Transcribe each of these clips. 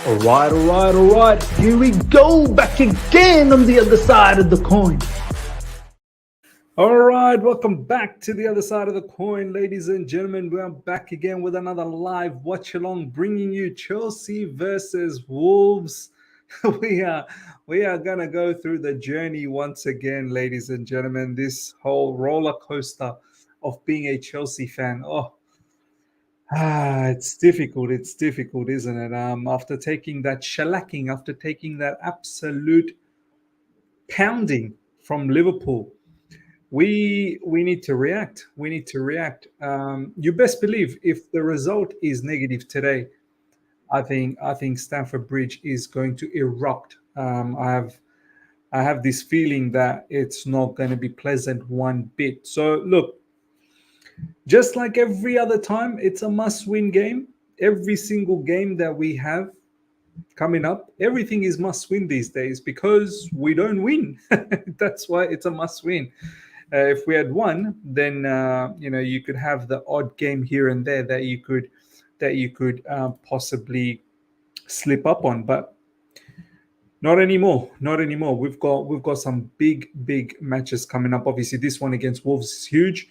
All right. Here we go, back again on the other side of the coin. All right, welcome back to the other side of the coin, ladies and gentlemen. We are back again with another live watch along, bringing you Chelsea versus Wolves. we are gonna go through the journey once again, ladies and gentlemen. This whole roller coaster of being a Chelsea fan. It's difficult. It's difficult, isn't it? After taking that shellacking, after taking that absolute pounding from Liverpool, we need to react. We need to react. You best believe if the result is negative today, I think Stamford Bridge is going to erupt. I have this feeling that it's not going to be pleasant one bit. So look, just like every other time, it's a must-win game. Every single game that we have coming up, everything is must-win these days because we don't win. That's why it's a must-win. If we had won, then you could have the odd game here and there that you could possibly slip up on, but not anymore. Not anymore. We've got some big matches coming up. Obviously, this one against Wolves is huge.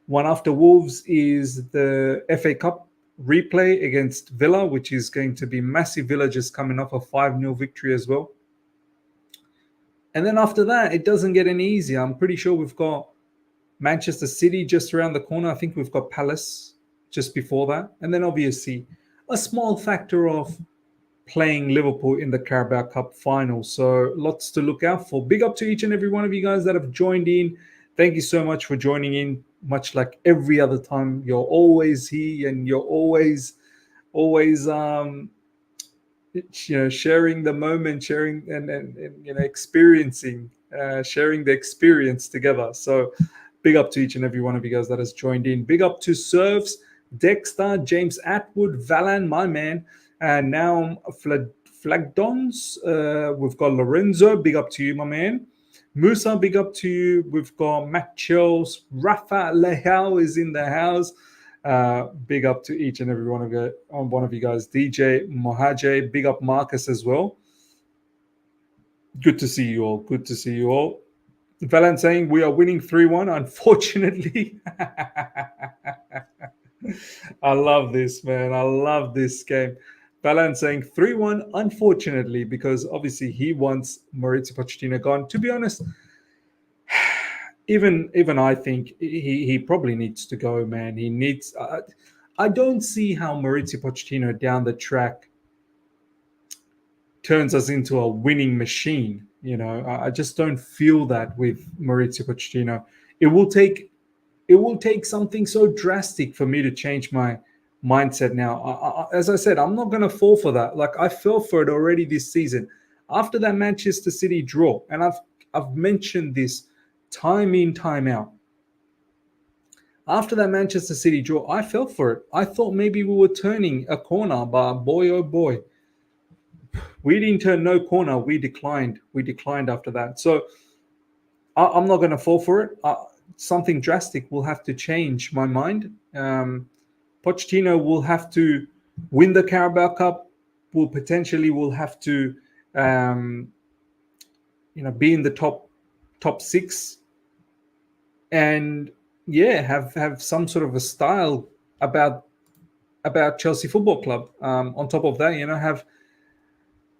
One after Wolves is the FA Cup replay against Villa, which is going to be massive. Villa just coming off a 5-0 victory as well. And then after that, it doesn't get any easier. I'm pretty sure we've got Manchester City just around the corner. I think we've got Palace just before that. And then obviously a small factor of playing Liverpool in the Carabao Cup final. So lots to look out for. Big up to each and every one of you guys that have joined in. Thank you so much for joining in. Much like every other time, you're always here and you're always sharing the moment, sharing and experiencing, sharing the experience together. So big up to each and every one of you guys that has joined in. Big up to Serves, Dexter, James Atwood, Valan, my man, and now Flagdons. We've got Lorenzo. Big up to you, my man. Musa, big up to you. We've got Matt Chills. Rafa Leal is in the house. Big up to each and every one of you guys. DJ Mohaje, big up Marcus as well. Good to see you all. Good to see you all. Valan saying we are winning 3-1. Unfortunately, I love this, man. I love this game. Valan saying 3-1, unfortunately, because obviously he wants Maurizio Pochettino gone. To be honest, even I think he probably needs to go, man. He needs. I don't see how Maurizio Pochettino down the track turns us into a winning machine. I just don't feel that with Maurizio Pochettino. It will take something so drastic for me to change my mindset now. As I said, I'm not going to fall for that. Like I fell for it already this season after that Manchester City draw, and I've mentioned this time in, time out. After that Manchester City draw, I fell for it. I thought maybe we were turning a corner, but boy, oh boy, we didn't turn no corner. We declined. We declined after that. So I'm not going to fall for it. Something drastic will have to change my mind. Pochettino will have to win the Carabao Cup. Will have to, be in the top 6, and have some sort of a style about Chelsea Football Club. On top of that,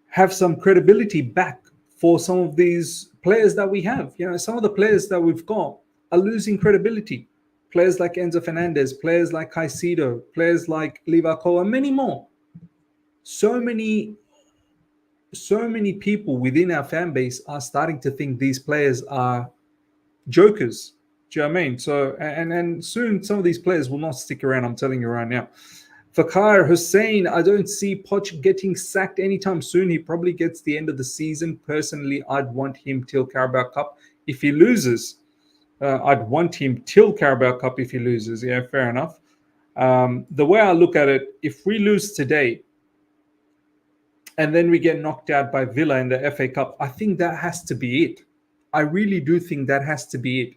have some credibility back for some of these players that we have. Some of the players that we've got are losing credibility. Players like Enzo Fernandez, players like Caicedo, players like Livakovic, and many more. So many people within our fan base are starting to think these players are jokers. Do you know what I mean? So, and soon some of these players will not stick around. I'm telling you right now. Fakir Hussein, I don't see Poch getting sacked anytime soon. He probably gets the end of the season. Personally, I'd want him till Carabao Cup. If he loses, I'd want him till Carabao Cup if he loses. Yeah, fair enough. The way I look at it, if we lose today and then we get knocked out by Villa in the FA Cup, I think that has to be it. I really do think that has to be it.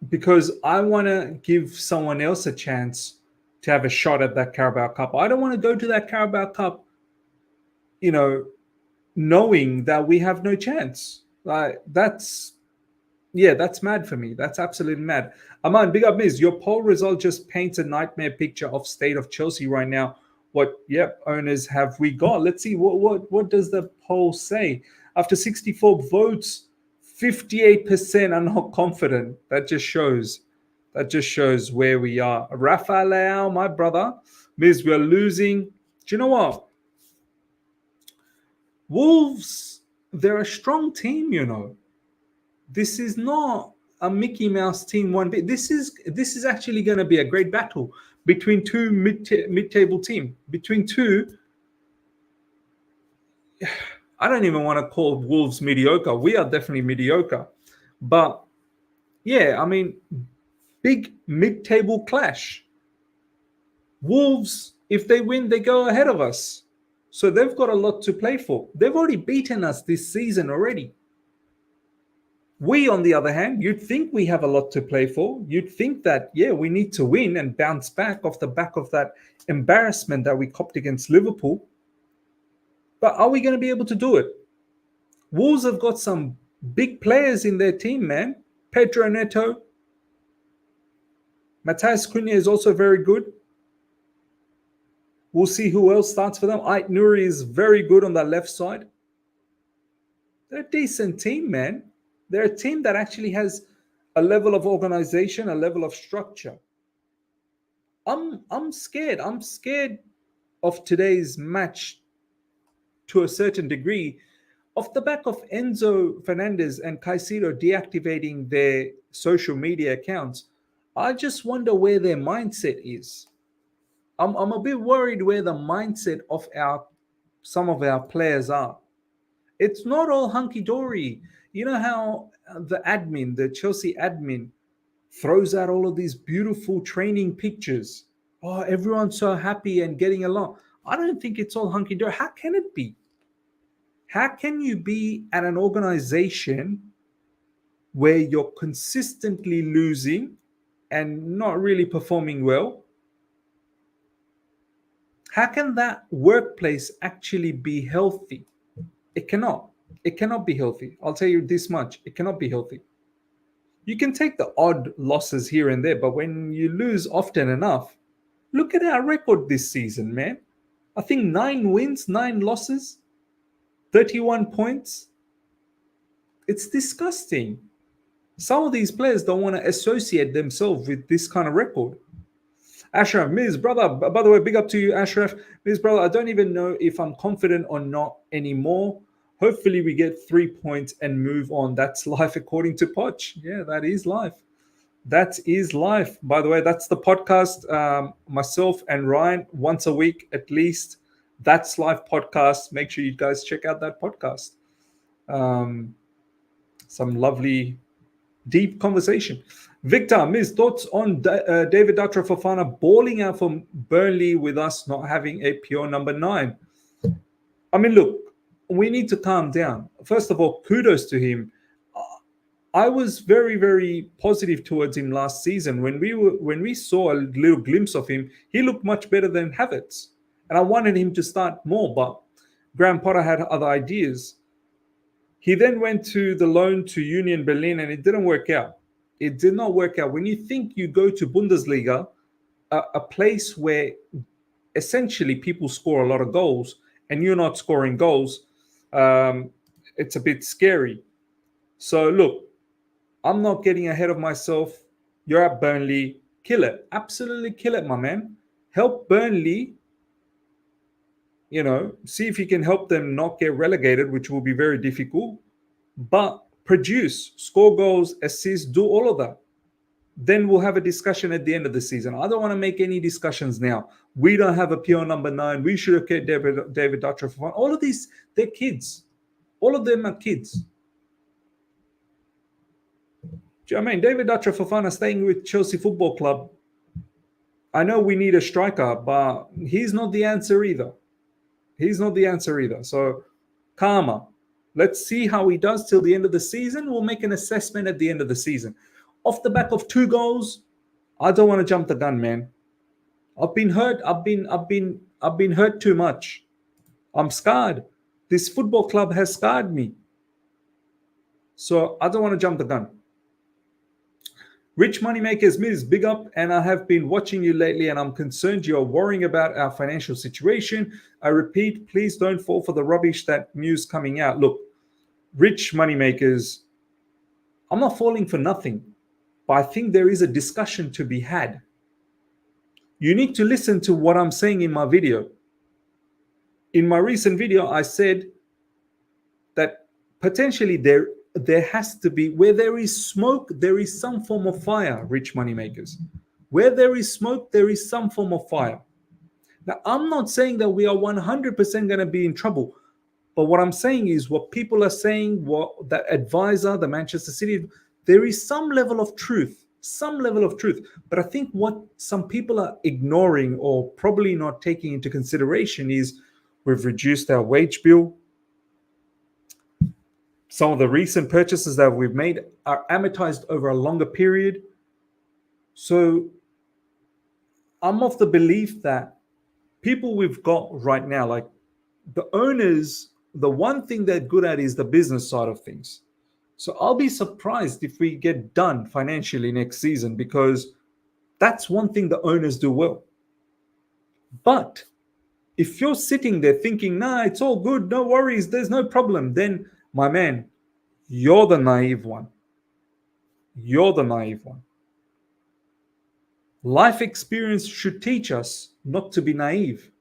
because I want to give someone else a chance to have a shot at that Carabao Cup. I don't want to go to that Carabao Cup, you know, knowing that we have no chance. Like that's mad for me. That's absolutely mad. Aman, big up, Miz. Your poll result just paints a nightmare picture of state of Chelsea right now. What owners have we got? Let's see what does the poll say? After 64 votes, 58% are not confident. That just shows where we are. Rafael, my brother, Miz, we're losing. Do you know what? Wolves, they're a strong team, you know. This is not a Mickey Mouse team one bit. This is actually going to be a great battle between two mid-table team. Between two, I don't even want to call Wolves mediocre. We are definitely mediocre. But yeah, I mean, big mid-table clash. Wolves, if they win, they go ahead of us. So they've got a lot to play for. They've already beaten us this season already. We, on the other hand, you'd think we have a lot to play for. You'd think that, we need to win and bounce back off the back of that embarrassment that we copped against Liverpool. But are we going to be able to do it? Wolves have got some big players in their team, man. Pedro Neto. Matthias Cunha is also very good. We'll see who else starts for them. Ait Nouri is very good on that left side. They're a decent team, man. They're a team that actually has a level of organization, a level of structure. I'm scared. I'm scared of today's match to a certain degree. Off the back of Enzo Fernandez and Caicedo deactivating their social media accounts, I just wonder where their mindset is. I'm a bit worried where the mindset of some of our players are. It's not all hunky-dory. You know how the Chelsea admin, throws out all of these beautiful training pictures. Oh, everyone's so happy and getting along. I don't think it's all hunky-dory. How can it be? How can you be at an organization where you're consistently losing and not really performing well? How can that workplace actually be healthy? It cannot. It cannot be healthy. I'll tell you this much. It cannot be healthy. You can take the odd losses here and there, but when you lose often enough, look at our record this season, man. I think 9 wins, 9 losses, 31 points. It's disgusting. Some of these players don't want to associate themselves with this kind of record. Ashraf, Miz, brother, by the way, big up to you, Ashraf. Miz, brother, I don't even know if I'm confident or not anymore. Hopefully we get 3 points and move on. That's life according to Poch. Yeah, that is life. That is life. By the way, that's the podcast. Myself and Ryan, once a week at least. That's Life podcast. Make sure you guys check out that podcast. Some lovely, deep conversation. Victor, Miz, thoughts on David Datra Fofana balling out from Burnley with us not having a pure number 9? I mean, look, we need to calm down. First of all, kudos to him. I was very, very positive towards him last season. When we saw a little glimpse of him, he looked much better than Havertz. And I wanted him to start more, but Graham Potter had other ideas. He then went to the loan to Union Berlin, and it didn't work out. It did not work out. When you think you go to Bundesliga, a place where essentially people score a lot of goals, and you're not scoring goals, it's a bit scary. So look, I'm not getting ahead of myself. You're at Burnley. Kill it. Absolutely kill it, my man. Help Burnley, see if you can help them not get relegated, which will be very difficult. But produce, score goals, assist, do all of that. Then we'll have a discussion at the end of the season. I don't want to make any discussions now. We don't have a pure number 9. We should have kept David Datra for fun. All of these, they're kids. All of them are kids. Do you know what I mean? David Datra Fofana staying with Chelsea Football Club. I know we need a striker, but he's not the answer either. So, karma. Let's see how he does till the end of the season. We'll make an assessment at the end of the season. off the back of 2 goals, I don't want to jump the gun, man. I've been hurt. I've been hurt too much. I'm scarred. This football club has scarred me. So I don't want to jump the gun. Rich Moneymakers Miz, big up, and I have been watching you lately, and I'm concerned you are worrying about our financial situation. I repeat, please don't fall for the rubbish that news coming out. Look, Rich Moneymakers, I'm not falling for nothing, but I think there is a discussion to be had. You need to listen to what I'm saying in my video. In my recent video, I said that potentially there has to be, where there is smoke, there is some form of fire, Rich Moneymakers. Where there is smoke, there is some form of fire. Now, I'm not saying that we are 100% going to be in trouble, but what I'm saying is what people are saying, what that advisor, the Manchester City, there is some level of truth. But I think what some people are ignoring or probably not taking into consideration is we've reduced our wage bill. Some of the recent purchases that we've made are amortized over a longer period. So I'm of the belief that people we've got right now, like the owners, the one thing they're good at is the business side of things. So I'll be surprised if we get done financially next season, because that's one thing the owners do well. But if you're sitting there thinking, nah, it's all good, no worries, there's no problem, then, my man, you're the naive one. Life experience should teach us not to be naive.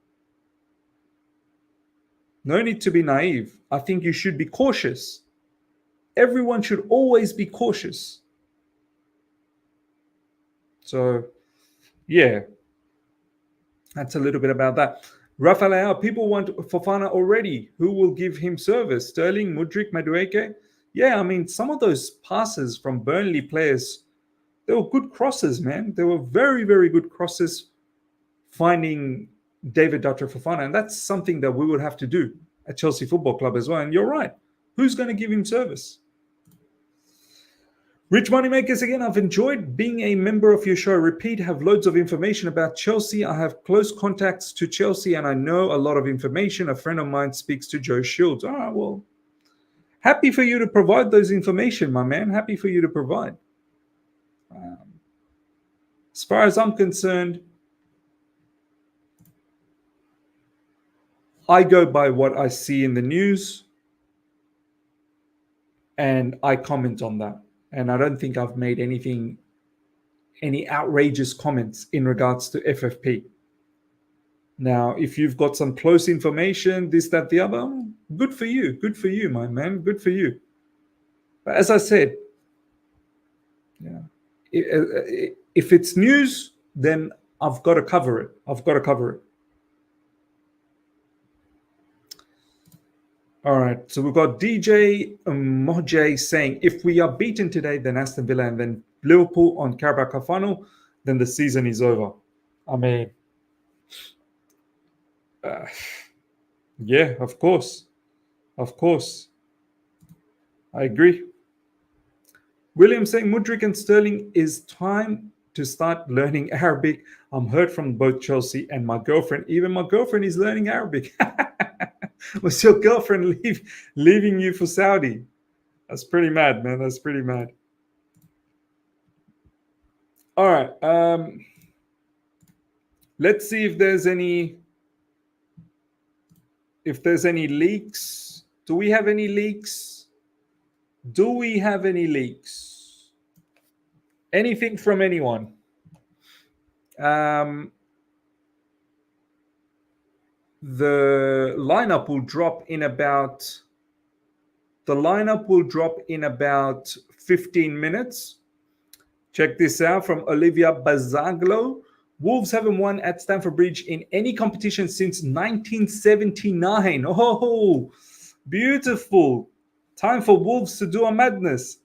No need to be naive. I think you should be cautious. Everyone should always be cautious. So, yeah, that's a little bit about that. Rafael, people want Fofana already. Who will give him service? Sterling, Mudryk, Madueke? Yeah, I mean, some of those passes from Burnley players, they were good crosses, man. They were very, very good crosses finding David Dutcher Fofana. And that's something that we would have to do at Chelsea Football Club as well. And you're right. Who's going to give him service? Rich Moneymakers, again, I've enjoyed being a member of your show. Repeat, have loads of information about Chelsea. I have close contacts to Chelsea and I know a lot of information. A friend of mine speaks to Joe Shields. Well, happy for you to provide those information, my man. Happy for you to provide. As far as I'm concerned, I go by what I see in the news and I comment on that. And I don't think I've made any outrageous comments in regards to FFP. Now, if you've got some close information, this, that, the other, good for you. Good for you, my man. Good for you. But as I said, yeah, if it's news, then I've got to cover it. All right, so we've got DJ Mojay saying, if we are beaten today, then Aston Villa and then Liverpool on Carabao Cup final, then the season is over. I mean, yeah, of course. I agree. William saying, Mudryk and Sterling, is time to start learning Arabic. I'm heard from both Chelsea and my girlfriend. Even my girlfriend is learning Arabic. Was your girlfriend leaving you for Saudi? That's pretty mad, man. That's pretty mad. All right. Let's see if there's any leaks. Do we have any leaks? Anything from anyone? The lineup will drop in about 15 minutes. Check this out from Olivia Bazaglo. Wolves haven't won at Stamford Bridge in any competition since 1979. Oh, beautiful. Time for Wolves to do a madness.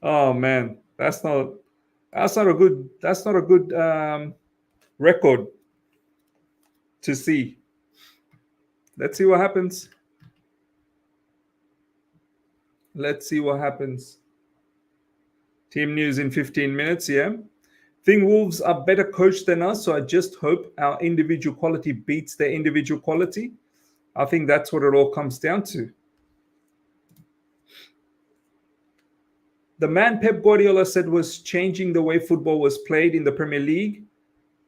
Oh man, that's not a good record to see. Let's see what happens. Let's see what happens. Team news in 15 minutes, yeah. Think Wolves are better coached than us, so I just hope our individual quality beats their individual quality. I think that's what it all comes down to. The man Pep Guardiola said was changing the way football was played in the Premier League.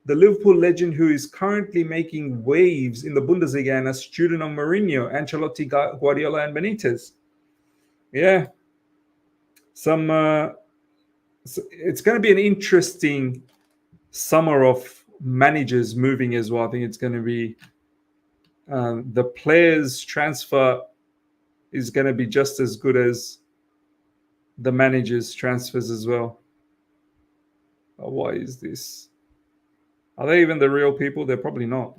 The Liverpool legend who is currently making waves in the Bundesliga and a student of Mourinho, Ancelotti, Guardiola, and Benitez. Yeah. It's going to be an interesting summer of managers moving as well. I think it's going to be the players' transfer is going to be just as good as the managers' transfers as well. Why is this? Are they even the real people? They're probably not.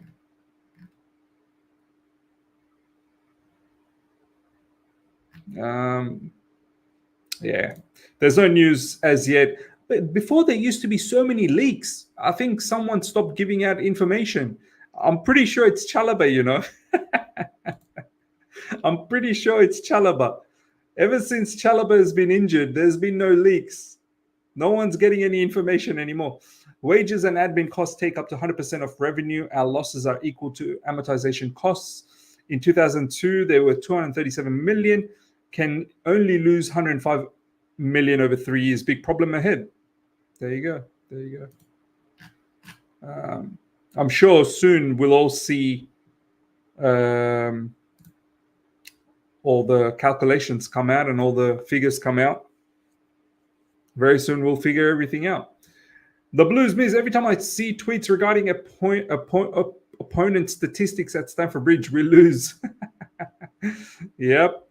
Yeah, there's no news as yet. But before there used to be so many leaks. I think someone stopped giving out information. I'm pretty sure it's Chalobah, you know. I'm pretty sure it's Chalobah. Ever since Chalobah has been injured, there's been no leaks. No one's getting any information anymore. Wages and admin costs take up to 100% of revenue. Our losses are equal to amortization costs. In 2002, they were 237 million. Can only lose 105 million over 3 years. Big problem ahead. There you go. There you go. I'm sure soon we'll all see all the calculations come out and all the figures come out. Very soon we'll figure everything out. The Blues means every time I see tweets regarding opponent statistics at Stamford Bridge, we lose. Yep.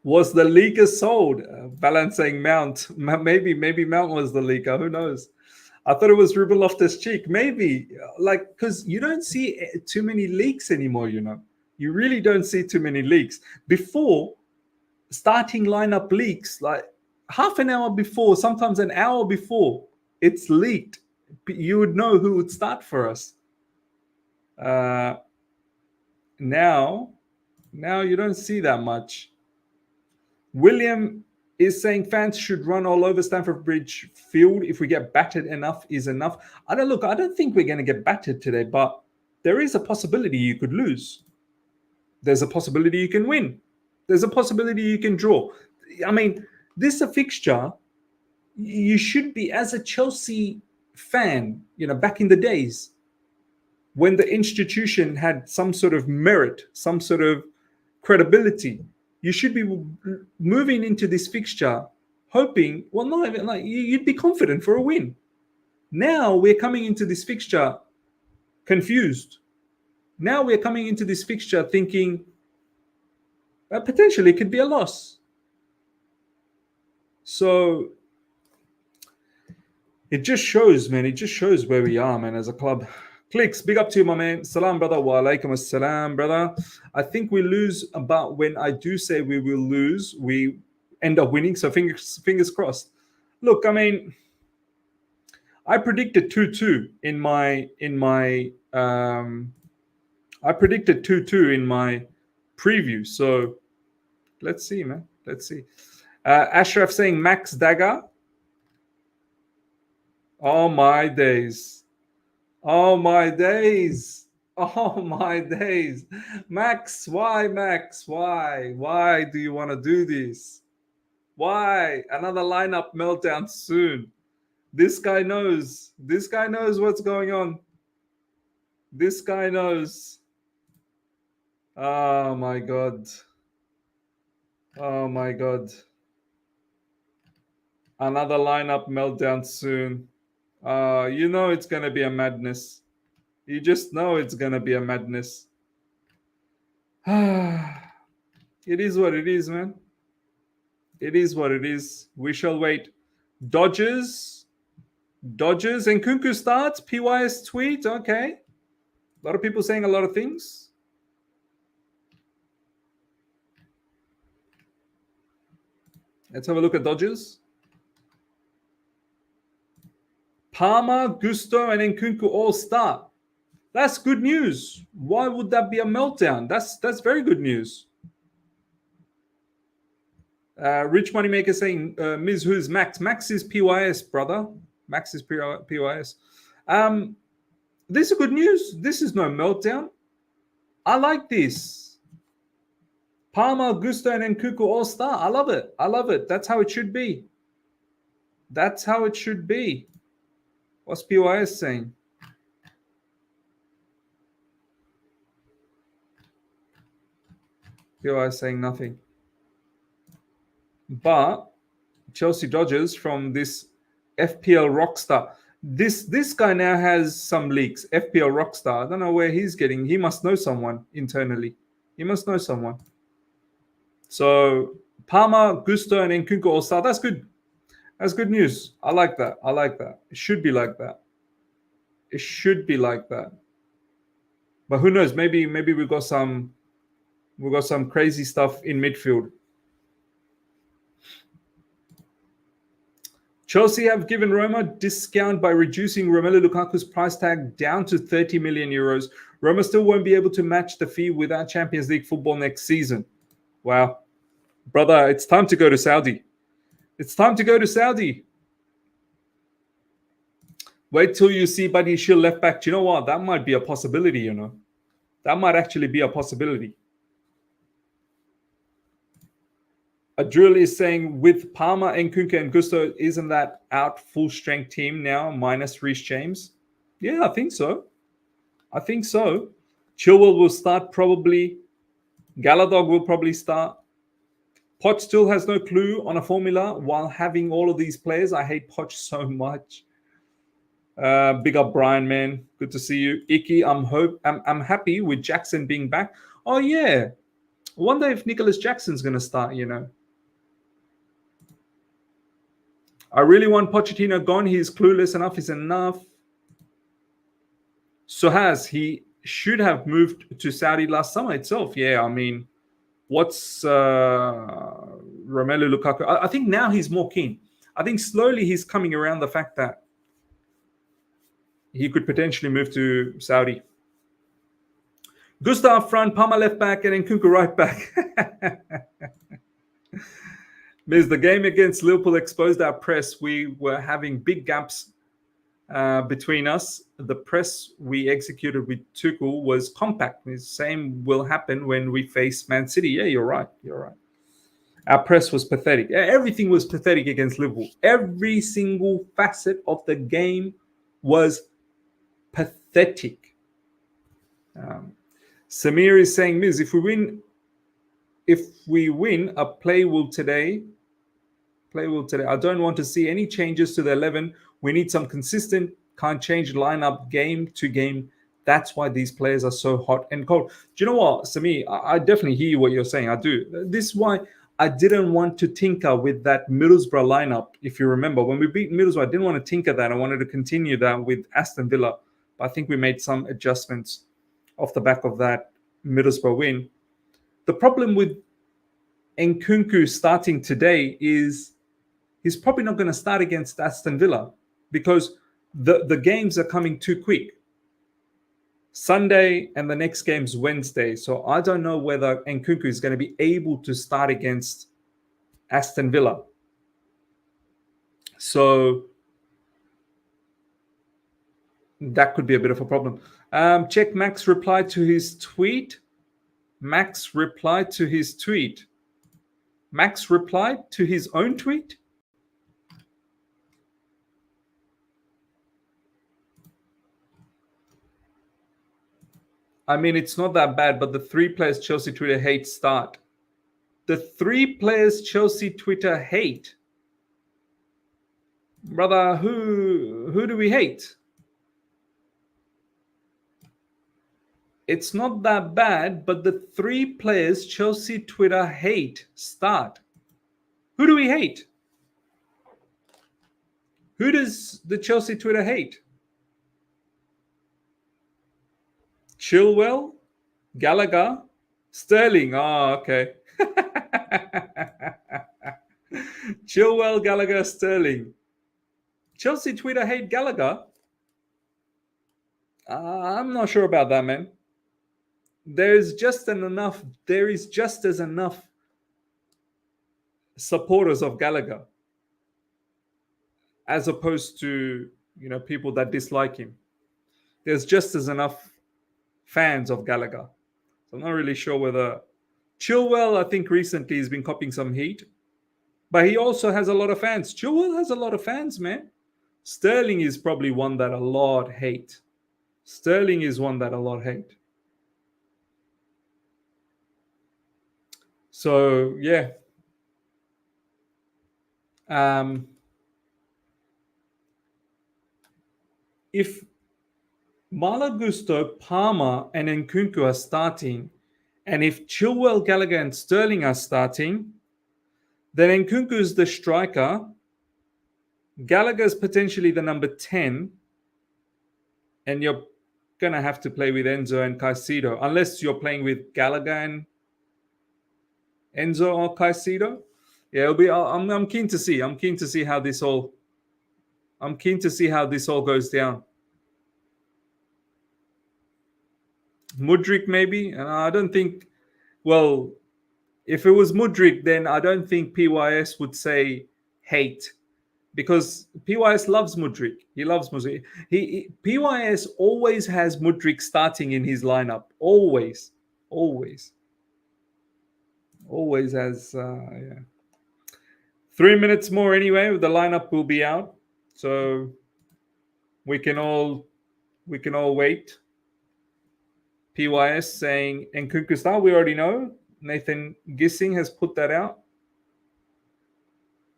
Was the leaker sold? Balance saying Mount. Maybe Mount was the leaker. Who knows? I thought it was Ruben Loftus-Cheek. Maybe. Because you don't see too many leaks anymore, you know. You really don't see too many leaks. Before, starting lineup leaks, like half an hour before, sometimes an hour before, it's leaked. You would know who would start for us. Now you don't see that much. William is saying fans should run all over Stamford Bridge field. If we get battered, enough is enough. I don't think we're going to get battered today, but there is a possibility you could lose. There's a possibility you can win. There's a possibility you can draw. I mean, this is a fixture. You should be, as a Chelsea fan, you know, back in the days when the institution had some sort of merit, some sort of credibility, you should be moving into this fixture hoping, well, not even like you'd be confident for a win. Now we're coming into this fixture confused. Now we're coming into this fixture thinking potentially it could be a loss. So it just shows, man. It just shows where we are, man, as a club. Clicks, big up to you, my man. Salam, brother. Wa alaikum assalam, brother. I think we lose, but when I do say we will lose, we end up winning. So fingers crossed. Look, I mean, I predicted 2-2 in my I predicted 2-2 in my preview. So let's see, man. Let's see. Ashraf saying Max Dagger. Oh my days. Oh my days. Oh my days. Max, why, Max? Why? Why do you want to do this? Why? Another lineup meltdown soon. This guy knows. This guy knows what's going on. This guy knows. Oh my God. Oh my God. Another lineup meltdown soon. You know it's going to be a madness. You just know it's going to be a madness. It is what it is, man. It is what it is. We shall wait. Dodgers, and Kunku starts. PYS tweet. Okay. A lot of people saying a lot of things. Let's have a look at Dodgers. Palmer, Gusto, and Nkunku all start. That's good news. Why would that be a meltdown? That's very good news. Rich Moneymaker saying, Ms. Who's Max? Max is PYS, brother. Max is PYS. This is good news. This is no meltdown. I like this. Palmer, Gusto, and Nkuku all star. I love it. I love it. That's how it should be. That's how it should be. What's PYS saying? PYS saying nothing. But Chelsea Dodgers from this FPL Rockstar. This guy now has some leaks. FPL Rockstar. I don't know where he's getting. He must know someone internally. He must know someone. So Palmer, Gusto, and Nkunku all star. That's good. That's good news. I like that. I like that. It should be like that. It should be like that. But who knows? Maybe we got some crazy stuff in midfield. Chelsea have given Roma discount by reducing Romelu Lukaku's price tag down to 30 million euros. Roma still won't be able to match the fee without Champions League football next season. Wow. Brother, it's time to go to Saudi. It's time to go to Saudi. Wait till you see Buddy Shield left back. Do you know what? That might be a possibility, you know. That might actually be a possibility. A drill is saying with Palmer, Nkunku, and Gusto, isn't that out full strength team now minus Reece James? Yeah, I think so. I think so. Chilwell will start probably. Galadog will probably start. Poch still has no clue on a formula while having all of these players. I hate Poch so much. Big up Brian, man. Good to see you. Icky, I'm happy with Jackson being back. Oh yeah. I wonder if Nicholas Jackson's gonna start, you know. I really want Pochettino gone. He's clueless enough is enough. So he should have moved to Saudi last summer itself. Yeah, I mean, what's Romelu Lukaku? I think now he's more keen. I think slowly he's coming around the fact that he could potentially move to Saudi. Gustav front, Palmer left back, and then Nkunku right back. Miz, the game against Liverpool exposed our press. We were having big gaps between us. The press we executed with Tuchel was compact. The same will happen when we face Man City. Yeah, you're right. You're right. Our press was pathetic. Everything was pathetic against Liverpool. Every single facet of the game was pathetic. Samir is saying, Miz, if we win, a play will today. I don't want to see any changes to the 11. We need some consistent, can't change lineup game to game. That's why these players are so hot and cold. Do you know what, Samir? I definitely hear what you're saying. I do. This is why I didn't want to tinker with that Middlesbrough lineup. If you remember, when we beat Middlesbrough, I didn't want to tinker that. I wanted to continue that with Aston Villa. But I think we made some adjustments off the back of that Middlesbrough win. The problem with Nkunku starting today is he's probably not going to start against Aston Villa because the games are coming too quick. Sunday and the next game's Wednesday. So I don't know whether Nkunku is going to be able to start against Aston Villa. So that could be a bit of a problem. Check Max replied to his tweet. Max replied to his tweet. Max replied to his own tweet. I mean, it's not that bad, but the 3 players Chelsea Twitter hate start. The 3 players Chelsea Twitter hate. Brother, who do we hate? It's not that bad, but the 3 players Chelsea Twitter hate start. Who do we hate? Who does the Chelsea Twitter hate? Chilwell, Gallagher, Sterling. Oh, okay. Chilwell, Gallagher, Sterling. Chelsea Twitter hate Gallagher. I'm not sure about that, man. There is just as enough supporters of Gallagher as opposed to people that dislike him. There's just as enough fans of Gallagher. So I'm not really sure whether Chilwell, I think recently has been copying some heat, but he also has a lot of fans. Chilwell has a lot of fans, man. Sterling is probably one that a lot hate. Sterling is one that a lot hate. So yeah. If Malagusto, Palmer, and Nkunku are starting, and if Chilwell, Gallagher, and Sterling are starting, then Nkunku is the striker. Gallagher is potentially the number 10, and you're going to have to play with Enzo and Caicedo, unless you're playing with Gallagher and Enzo or Caicedo. Yeah, it'll be. I'm keen to see. I'm keen to see how this all goes down. Mudryk maybe, and I don't think. Well, if it was Mudryk, then I don't think PYS would say hate, because PYS loves Mudryk. He loves Mudryk. PYS always has Mudryk starting in his lineup. Always has. Yeah. 3 minutes more anyway. The lineup will be out, so we can all wait. PYS saying Nkunku start. We already know. Nathan Gissing has put that out.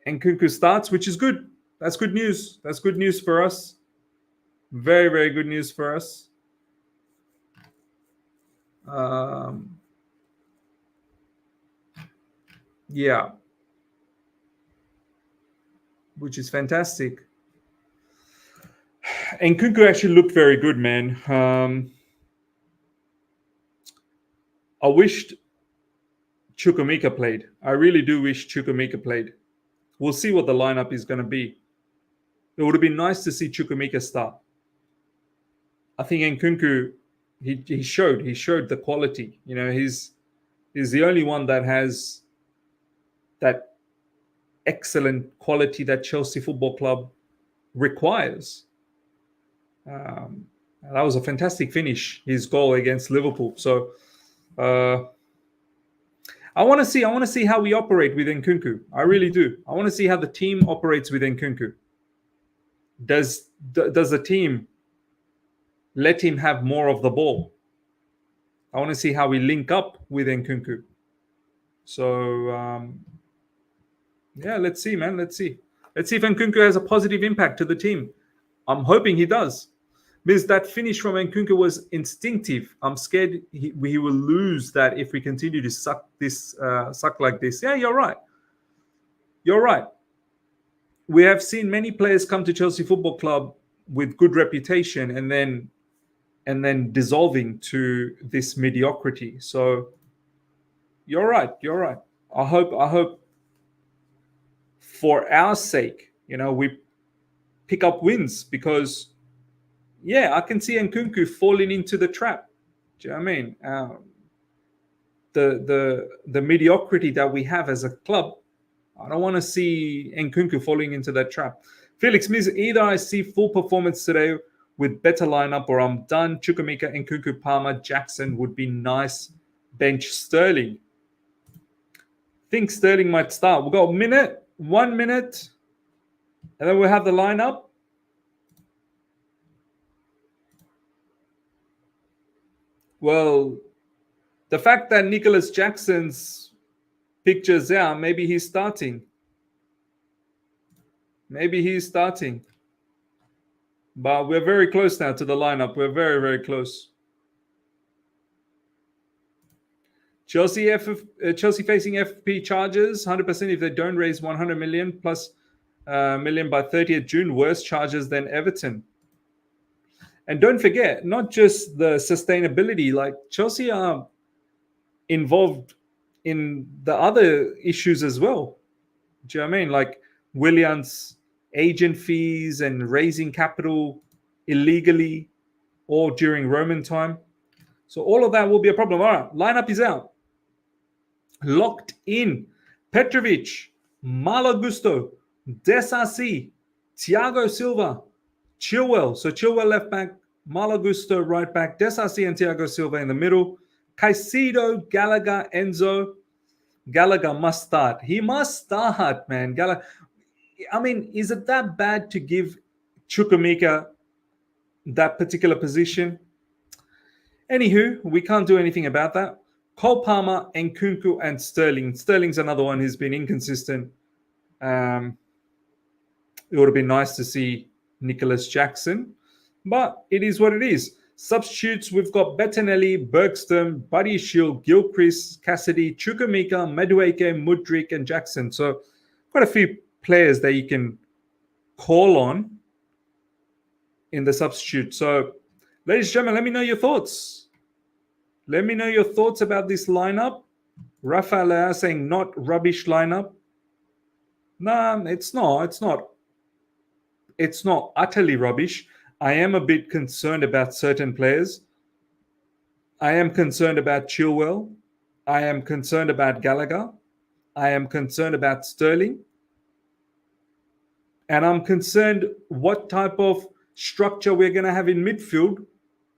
Nkunku starts, which is good. That's good news. That's good news for us. Very, very good news for us. Yeah. Which is fantastic. Nkunku actually looked very good, man. I wished Chukwuemeka played. I really do wish Chukwuemeka played. We'll see what the lineup is going to be. It would have been nice to see Chukwuemeka start. I think Nkunku, he showed the quality. He's the only one that has that excellent quality that Chelsea Football Club requires. That was a fantastic finish, his goal against Liverpool. So I want to see how we operate with Nkunku. I really do. I want to see how the team operates with Nkunku. Does the team let him have more of the ball? I want to see how we link up with Nkunku. So yeah, let's see, man. Let's see if Nkunku has a positive impact to the team. I'm hoping he does. Because that finish from Nkunku was instinctive. I'm scared he will lose that if we continue to suck like this. Yeah, you're right. You're right. We have seen many players come to Chelsea Football Club with good reputation and then dissolving to this mediocrity. So you're right. You're right. I hope for our sake, we pick up wins, because yeah, I can see Nkunku falling into the trap. Do you know what I mean? The mediocrity that we have as a club, I don't want to see Nkunku falling into that trap. Felix Miz, either I see full performance today with better lineup, or I'm done. Chukwuemeka, Nkunku, Palmer, Jackson would be nice. Bench Sterling. Think Sterling might start. We've got 1 minute, and then we'll have the lineup. Well, the fact that Nicholas Jackson's picture's out, maybe he's starting. But we're very close now to the lineup. We're very, very close. Chelsea facing FP charges 100% if they don't raise 100 million plus million by 30th June. Worse charges than Everton. And don't forget, not just the sustainability. Like, Chelsea are involved in the other issues as well. Do you know what I mean? Like Willian's agent fees and raising capital illegally. or during Roman time. So all of that will be a problem. All right, lineup is out. Locked in. Petrovic, Malo Gusto, Desasi, Thiago Silva, Chilwell. So Chilwell left back, Malo Gusto right back, Desasi and Thiago Silva in the middle. Caicedo, Gallagher, Enzo. Gallagher must start. He must start, man. I mean, is it that bad to give Chukwuemeka that particular position? Anywho, we can't do anything about that. Cole Palmer, Nkunku, and Sterling. Sterling's another one who's been inconsistent. It would have been nice to see Nicholas Jackson, but it is what it is. Substitutes, we've got Bettinelli, Bergstrom, Buddy Shield, Gilchrist, Cassidy, Chukwuemeka, Madueke, Mudryk, and Jackson. So quite a few players that you can call on in the substitute. So, ladies and gentlemen, let me know your thoughts. Let me know your thoughts about this lineup. Rafael saying not rubbish lineup. No, it's not. It's not utterly rubbish. I am a bit concerned about certain players. I am concerned about Chilwell. I am concerned about Gallagher. I am concerned about Sterling. And I'm concerned what type of structure we're going to have in midfield.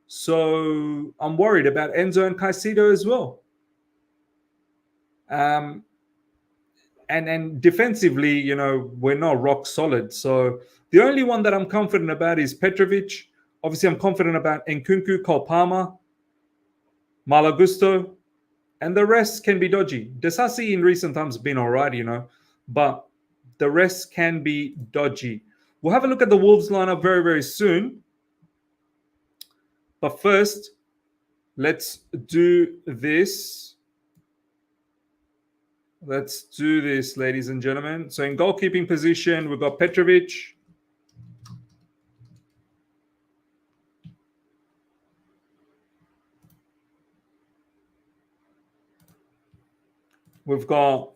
So I'm worried about Enzo and Caicedo as well. And defensively, we're not rock solid. So the only one that I'm confident about is Petrovic. Obviously, I'm confident about Nkunku, Cole Palmer, Malo Gusto, and the rest can be dodgy. Desasi in recent times has been all right, but the rest can be dodgy. We'll have a look at the Wolves lineup very, very soon. But first, let's do this. Let's do this, ladies and gentlemen. So in goalkeeping position, we've got Petrovic. We've got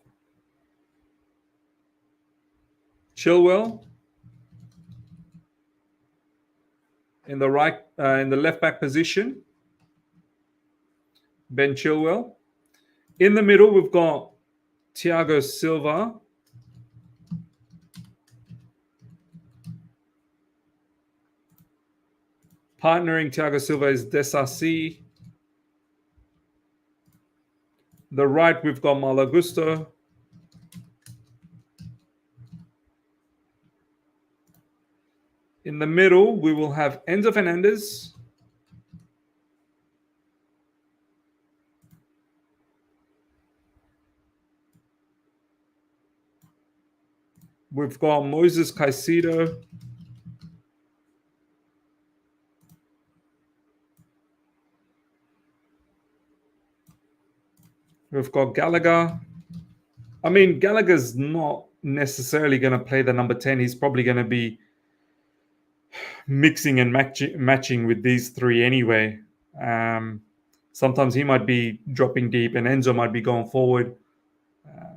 Chilwell in the left back position. Ben Chilwell. In the middle, we've got Thiago Silva. Partnering Thiago Silva is Desasi. The right, we've got Malo Gusto. In the middle, we will have Enzo Fernandez. We've got Moises Caicedo. We've got Gallagher. I mean, Gallagher's not necessarily going to play the number 10. He's probably going to be mixing and matching with these three anyway. Sometimes he might be dropping deep and Enzo might be going forward.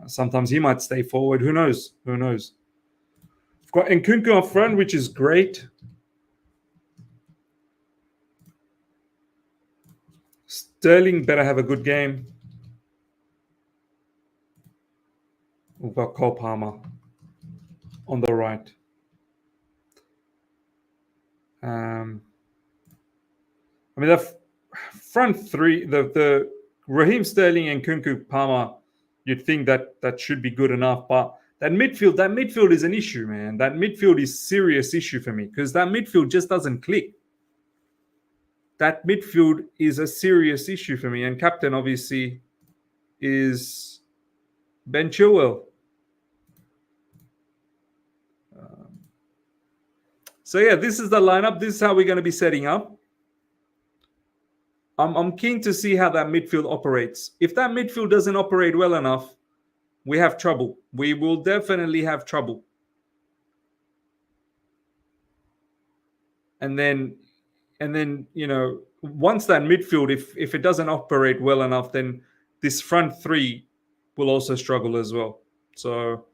Sometimes he might stay forward. Who knows? We've got Nkunku up front, which is great. Sterling better have a good game. We've got Cole Palmer on the right. I mean, the front three, the Raheem Sterling and Nkunku Palmer, you'd think that should be good enough. But that midfield is an issue, man. That midfield is a serious issue for me because that midfield just doesn't click. That midfield is a serious issue for me. And captain, obviously, is Ben Chilwell. So, yeah, this is the lineup. This is how we're going to be setting up. I'm keen to see how that midfield operates. If that midfield doesn't operate well enough, we have trouble. We will definitely have trouble. And then once that midfield, if it doesn't operate well enough, then this front three will also struggle as well. So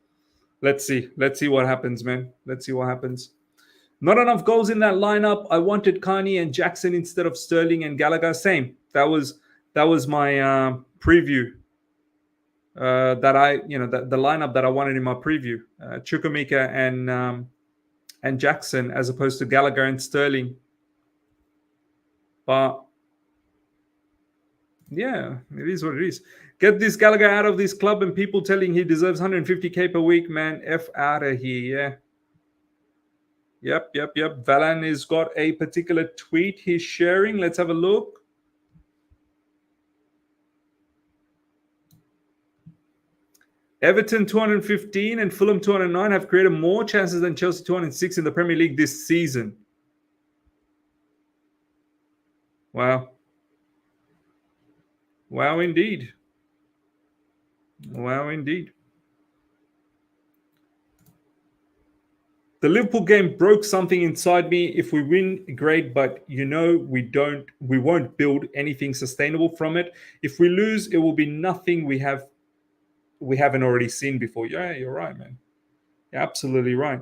let's see what happens, man. Let's see what happens. Not enough goals in that lineup. I wanted Carney and Jackson instead of Sterling and Gallagher. Same. That was my preview. That I, the lineup that I wanted in my preview. Chukwuemeka and Jackson as opposed to Gallagher and Sterling. But yeah, it is what it is. Get this Gallagher out of this club and people telling he deserves 150k per week, man. F out of here, yeah. Yep. Valan has got a particular tweet he's sharing. Let's have a look. Everton 215 and Fulham 209 have created more chances than Chelsea 206 in the Premier League this season. Wow. Wow, indeed. Wow, indeed. The Liverpool game broke something inside me. If we win, great, but we won't build anything sustainable from it. If we lose, it will be nothing we haven't already seen before. Yeah, you're right, man. You're absolutely right.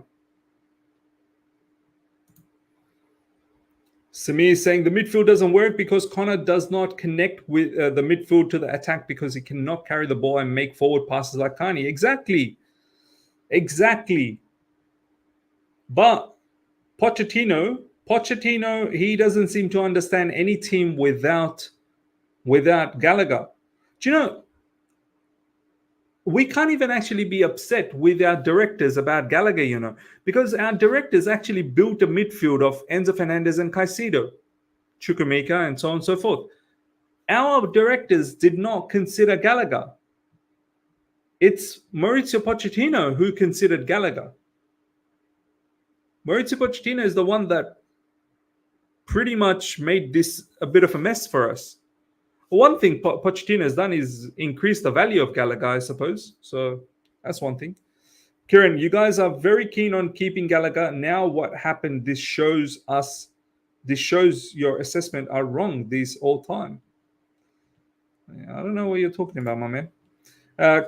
Samir is saying the midfield doesn't work because Connor does not connect with the midfield to the attack because he cannot carry the ball and make forward passes like Carney. Exactly. But Pochettino, he doesn't seem to understand any team without Gallagher. Do you know, we can't even actually be upset with our directors about Gallagher, because our directors actually built a midfield of Enzo Fernandez and Caicedo, Chukwuemeka, and so on and so forth. Our directors did not consider Gallagher. It's Maurizio Pochettino who considered Gallagher. Maurizio Pochettino is the one that pretty much made this a bit of a mess for us. One thing Pochettino has done is increase the value of Gallagher, I suppose. So that's one thing. Kieran, you guys are very keen on keeping Gallagher. Now what happened, this shows your assessment are wrong this all time. I don't know what you're talking about, my man.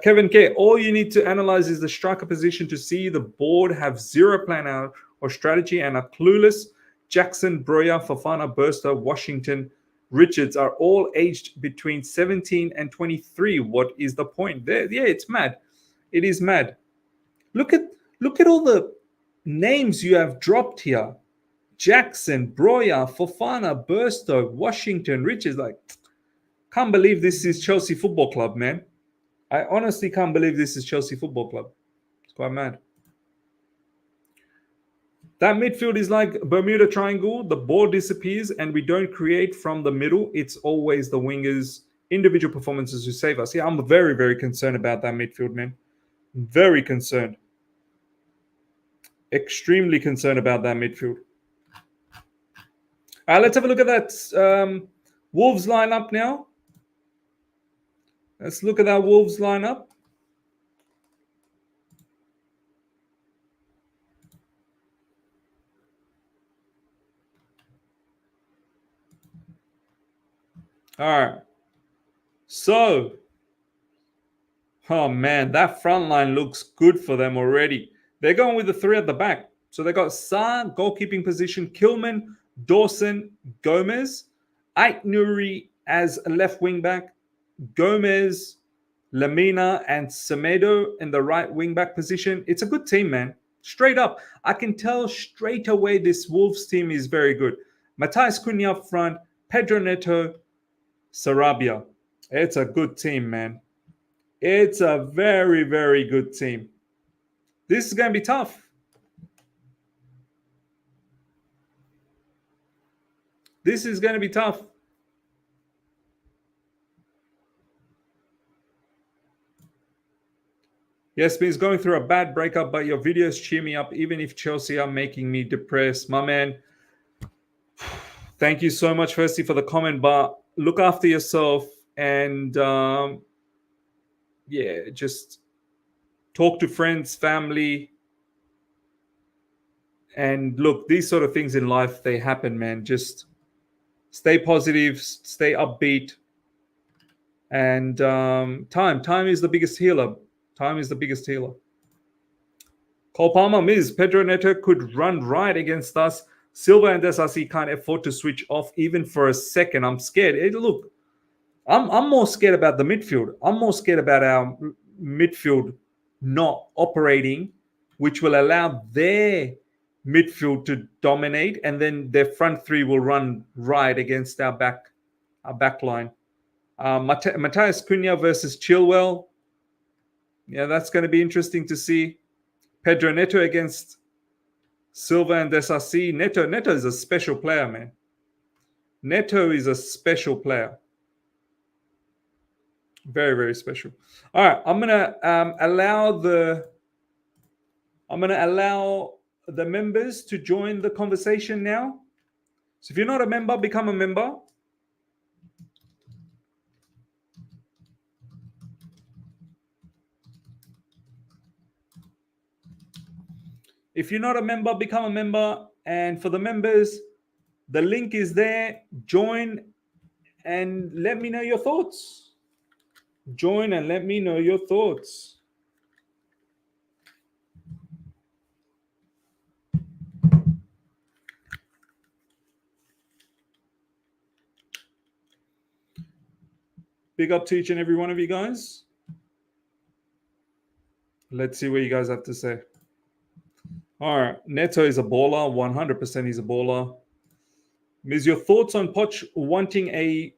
Kevin K, all you need to analyze is the striker position to see the board have zero plan out or strategy and are clueless. Jackson, Broya, Fofana, Burster, Washington, Richards are all aged between 17 and 23. What is the point there? Yeah, it's mad. It is mad. Look at all the names you have dropped here. Jackson, Broya, Fofana, Burster, Washington, Richards. Like, can't believe this is Chelsea Football Club, man. I honestly can't believe this is Chelsea Football Club. It's quite mad. That midfield is like Bermuda Triangle. The ball disappears and we don't create from the middle. It's always the wingers' individual performances who save us. Yeah, I'm very, very concerned about that midfield, man. Very concerned. Extremely concerned about that midfield. Let's have a look at that Wolves lineup now. Let's look at that Wolves lineup. All right. So, oh man, that front line looks good for them already. They're going with the three at the back. So they got Sarr, goalkeeping position, Kilman, Dawson, Gomez, Ait Nouri as a left wing back, Gomez, Lamina, and Semedo in the right wing back position. It's a good team, man. Straight up. I can tell straight away this Wolves team is very good. Matthias Cunha up front, Pedro Neto, Sarabia. It's a good team, man. It's a very, very good team. This is going to be tough. This is going to be tough. Yes, means going through a bad breakup, but your videos cheer me up, even if Chelsea are making me depressed. My man, thank you so much, firstly, for the comment, but look after yourself and, just talk to friends, family. And look, these sort of things in life, they happen, man. Just stay positive, stay upbeat. And time is the biggest healer. Time is the biggest healer. Cole Palmer, Miz, Pedro Neto could run right against us. Silva and SRC can't afford to switch off even for a second. I'm scared. Look, I'm more scared about the midfield. I'm more scared about our midfield not operating, which will allow their midfield to dominate, and then their front three will run right against our back line. Matthias Cunha versus Chilwell. Yeah, that's going to be interesting to see. Pedro Neto against Silva and SRC. Neto is a special player, man. Neto is a special player. Very, very special. All right, I'm gonna allow the members to join the conversation now. So if you're not a member, become a member. If you're not a member, become a member. And for the members, the link is there. Join and let me know your thoughts. Join and let me know your thoughts. Big up to each and every one of you guys. Let's see what you guys have to say. All right. Neto is a baller. 100% he's a baller. Miz, your thoughts on Poch wanting a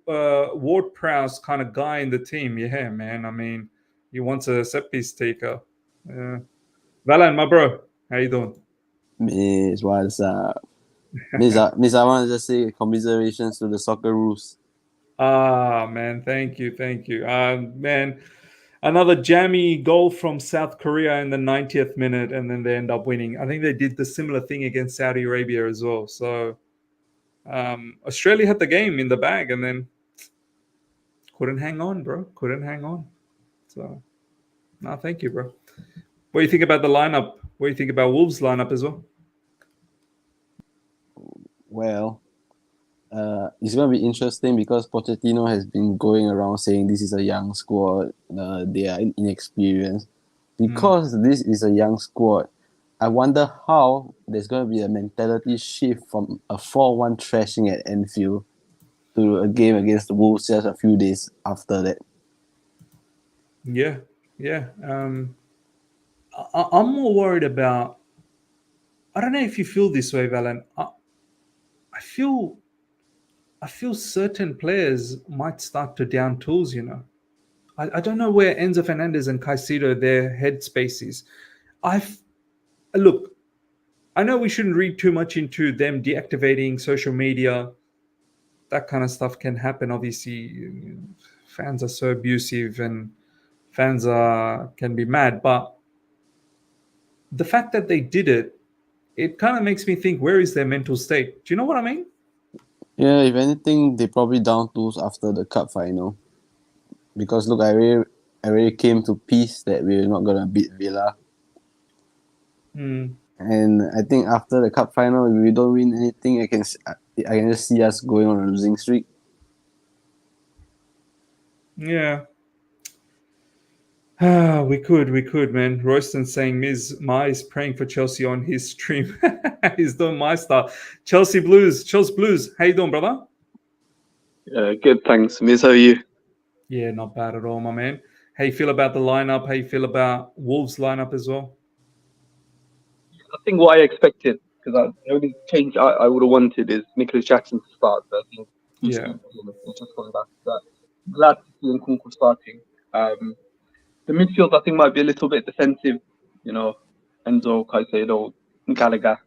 Ward-Prowse kind of guy in the team? Yeah, man. I mean, he wants a set-piece taker. Valan, my bro. How you doing? Miss, what's up? Miss, I want to just say commiserations to the Socceroos. Man, thank you. Man, another jammy goal from South Korea in the 90th minute, and then they end up winning. I think they did the similar thing against Saudi Arabia as well. So Australia had the game in the bag, and then couldn't hang on, bro. Couldn't hang on. So, no, thank you, bro. What do you think about the lineup? What do you think about Wolves' lineup as well? Well, it's going to be interesting because Pochettino has been going around saying this is a young squad, they are inexperienced. Because this is a young squad, I wonder how there's going to be a mentality shift from a 4-1 thrashing at Anfield to a game against the Wolves just a few days after that. Yeah. I'm more worried about. I don't know if you feel this way, Valen. I feel certain players might start to down tools. You know, I don't know where Enzo Fernandez and Caicedo their headspace is. Look. I know we shouldn't read too much into them deactivating social media. That kind of stuff can happen. Obviously, fans are so abusive and fans can be mad. But the fact that they did it, it kind of makes me think, where is their mental state? Do you know what I mean? Yeah, if anything, they probably down tools after the cup final. Because look, I really came to peace that we're not gonna beat Villa. And I think after the cup final, if we don't win anything, I can just see us going on a losing streak. Yeah. We could, man. Royston saying Ma is praying for Chelsea on his stream. He's doing my style. Chelsea Blues. How you doing, brother? Good, thanks. Miz, how are you? Yeah, not bad at all, my man. How you feel about the lineup? How you feel about Wolves' lineup as well? I think what I expected, because the only change I would have wanted is Nicholas Jackson to start. But I think he's just gone back to that. Glad to see Nkunku starting. The midfield, I think, might be a little bit defensive. You know, Enzo, Caicedo, Gallagher.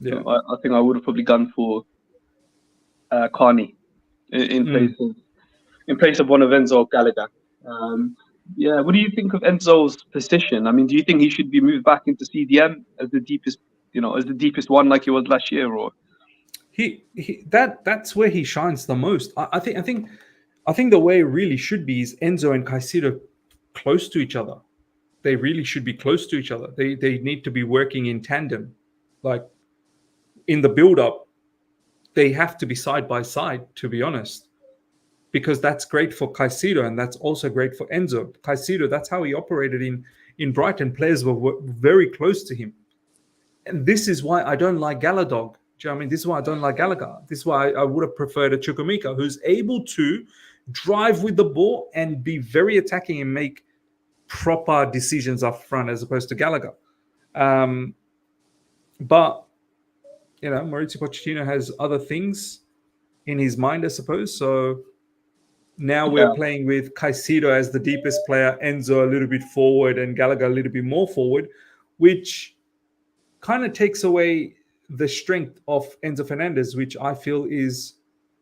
Yeah. I think I would have probably gone for Carney in place of one of Enzo or Gallagher. Yeah, what do you think of Enzo's position? I mean, do you think he should be moved back into CDM as the deepest one like he was last year, or that's where he shines the most. I think the way it really should be is Enzo and Caicedo close to each other. They really should be close to each other. They need to be working in tandem. Like in the build-up, they have to be side by side, to be honest. Because that's great for Caicedo and that's also great for Enzo. Caicedo, that's how he operated in Brighton, players were very close to him. And this is why I don't like Galadog. Do you know what I mean? This is why I don't like Gallagher. This is why I would have preferred a Chukwuemeka, who's able to drive with the ball and be very attacking and make proper decisions up front as opposed to Gallagher. But, you know, Maurizio Pochettino has other things in his mind, I suppose. So now we're playing with Caicedo as the deepest player, Enzo a little bit forward, and Gallagher a little bit more forward, which kind of takes away the strength of Enzo Fernandez, which I feel is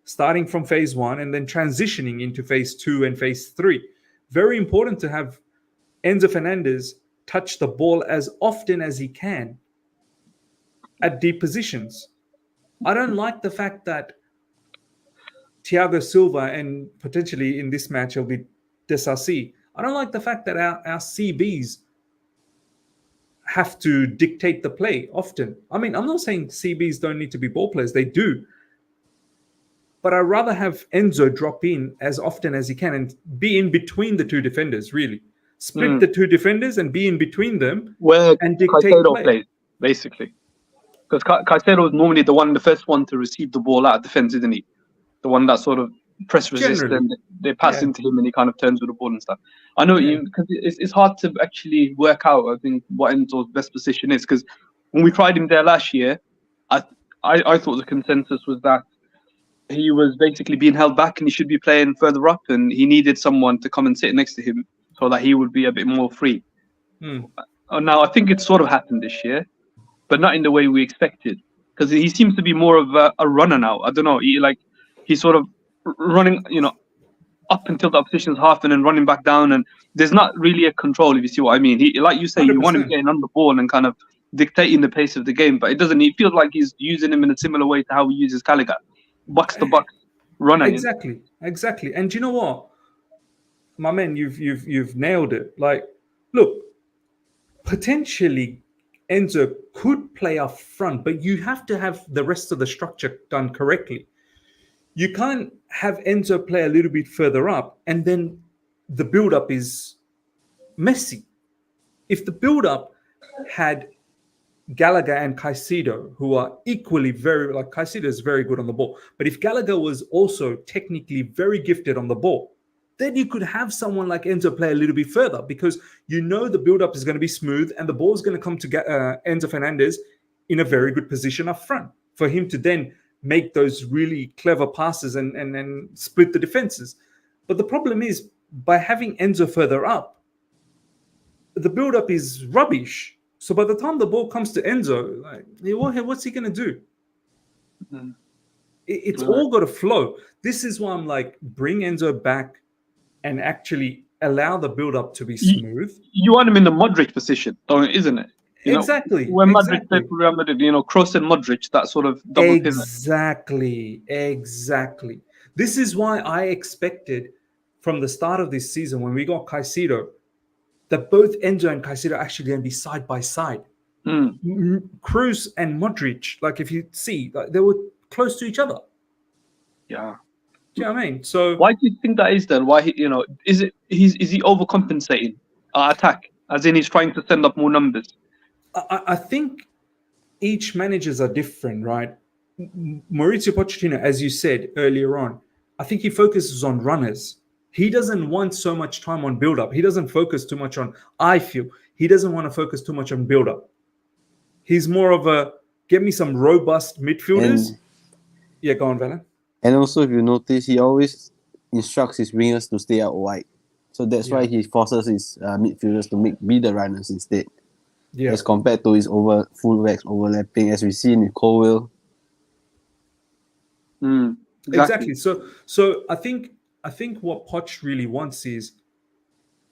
starting from phase 1 and then transitioning into phase 2 and phase 3. Very important to have Enzo Fernandez touch the ball as often as he can at deep positions. I don't like the fact that Thiago Silva and potentially in this match it'll be Desarcy. I don't like the fact that our CBs have to dictate the play often. I mean, I'm not saying CBs don't need to be ball players. They do. But I'd rather have Enzo drop in as often as he can and be in between the two defenders, really. Split the two defenders and be in between them and dictate Caicedo play. plays, basically. Because Caicedo is normally the first one to receive the ball out of defense, isn't he? The one that sort of press resist and they pass into him and he kind of turns with the ball and stuff. I know because it's hard to actually work out, I think, what Enzo's best position is. Because when we tried him there last year, I thought the consensus was that he was basically being held back and he should be playing further up and he needed someone to come and sit next to him so that he would be a bit more free. Now, I think it's sort of happened this year, but not in the way we expected. Because he seems to be more of a runner now. I don't know. He's sort of running, up until the opposition's half and then running back down. And there's not really a control, if you see what I mean. He, like you say, 100%. You want him getting on the ball and kind of dictating the pace of the game. But it doesn't. It feels like he's using him in a similar way to how he uses Gallagher. Box to box runner. Exactly. And you know what? My man, you've nailed it. Like, look, potentially Enzo could play up front, but you have to have the rest of the structure done correctly. You can't have Enzo play a little bit further up and then the build-up is messy. If the build-up had Gallagher and Caicedo, who are equally Caicedo is very good on the ball, but if Gallagher was also technically very gifted on the ball, then you could have someone like Enzo play a little bit further because the build-up is going to be smooth and the ball is going to come to Enzo Fernandez in a very good position up front for him to then make those really clever passes and split the defenses. But the problem is, by having Enzo further up, the build-up is rubbish. So by the time the ball comes to Enzo, what's he going to do? It's all got to flow. This is why I'm like, bring Enzo back and actually allow the build-up to be smooth. You want him in the Modric position, isn't it? Exactly. When Modric played for Real Madrid, Kroos and Modric, that sort of double pivot. Exactly. This is why I expected from the start of this season, when we got Caicedo, that both Enzo and Caicedo are actually going to be side by side. Kroos and Modric, like if you see, they were close to each other. Yeah. Do you know what I mean? So why do you think that is then? Why is he overcompensating our attack? As in he's trying to send up more numbers? I think each managers are different, right? Maurizio Pochettino, as you said earlier on, I think he focuses on runners. He doesn't want so much time on build-up. He doesn't focus too much on, I feel, he doesn't want to focus too much on build-up. He's more of a, get me some robust midfielders. Go on, Valen. And also, if you notice, he always instructs his wingers to stay out wide. So that's why he forces his midfielders to be the runners instead. Yeah. As compared to his fullbacks overlapping, as we've seen with Colwill. Exactly. So I think what Poch really wants is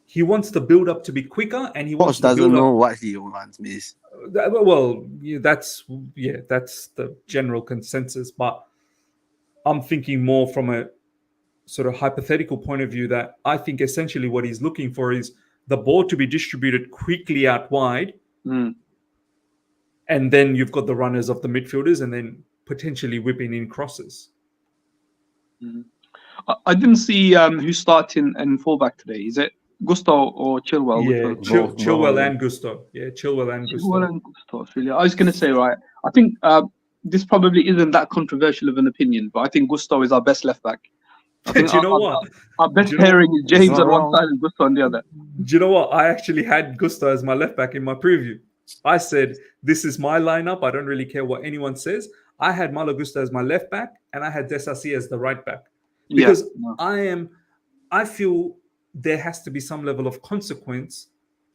he wants the build up to be quicker, and he wants. Poch doesn't know what he wants, miss. Well, that's the general consensus, but I'm thinking more from a sort of hypothetical point of view that I think essentially what he's looking for is the ball to be distributed quickly out wide. And then you've got the runners of the midfielders and then potentially whipping in crosses. I didn't see who's starting and fullback today. Is it Gusto or Chilwell? Which Yeah, one? Both Chilwell of them. and Gusto. Yeah, Chilwell and Gusto. Chilwell and Gusto, Australia. I was going to say, right, I think this probably isn't that controversial of an opinion, but I think Gusto is our best left back. I think Do you know what? our best Do you know pairing is James not on one wrong. side and Gusto on the other. Do you know what? I actually had Gusto as my left back in my preview. I said, this is my lineup. I don't really care what anyone says. I had Malo Gusto as my left back, and I had Desasi as the right back. Because I feel there has to be some level of consequence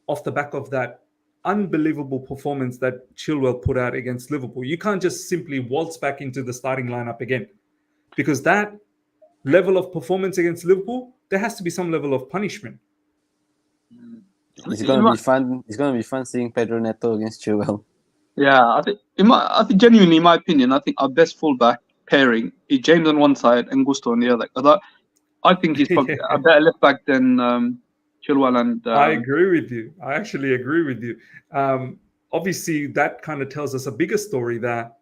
off the back of that unbelievable performance that Chilwell put out against Liverpool. You can't just simply waltz back into the starting lineup again. Because that level of performance against Liverpool, there has to be some level of punishment. It's gonna be fun. It's gonna be fun seeing Pedro Neto against Chilwell. Yeah, I think genuinely, in my opinion, I think our best fullback pairing is James on one side and Gusto on the other. I think he's probably a better left back than Chilwell and. I agree with you. I actually agree with you. Obviously, that kind of tells us a bigger story that,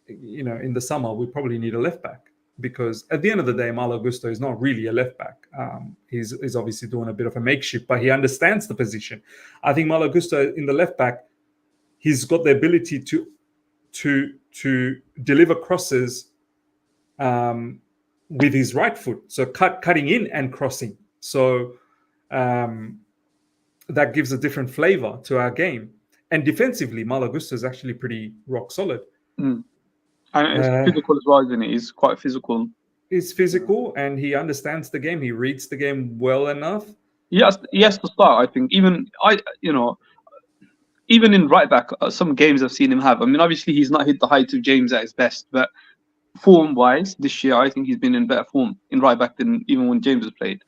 in the summer, we probably need a left back. Because at the end of the day, Malo Gusto is not really a left back. He's obviously doing a bit of a makeshift, but he understands the position. I think Malo Gusto in the left back, he's got the ability to deliver crosses with his right foot, so cutting in and crossing. So that gives a different flavor to our game. And defensively, Malo Gusto is actually pretty rock solid. And it's physical as well, isn't it? He's quite physical. He's physical and he understands the game. He reads the game well enough. Yes, he has to start. I think even in right back, some games I've seen him have. I mean, obviously he's not hit the heights of James at his best, but form-wise, this year I think he's been in better form in right back than even when James has played.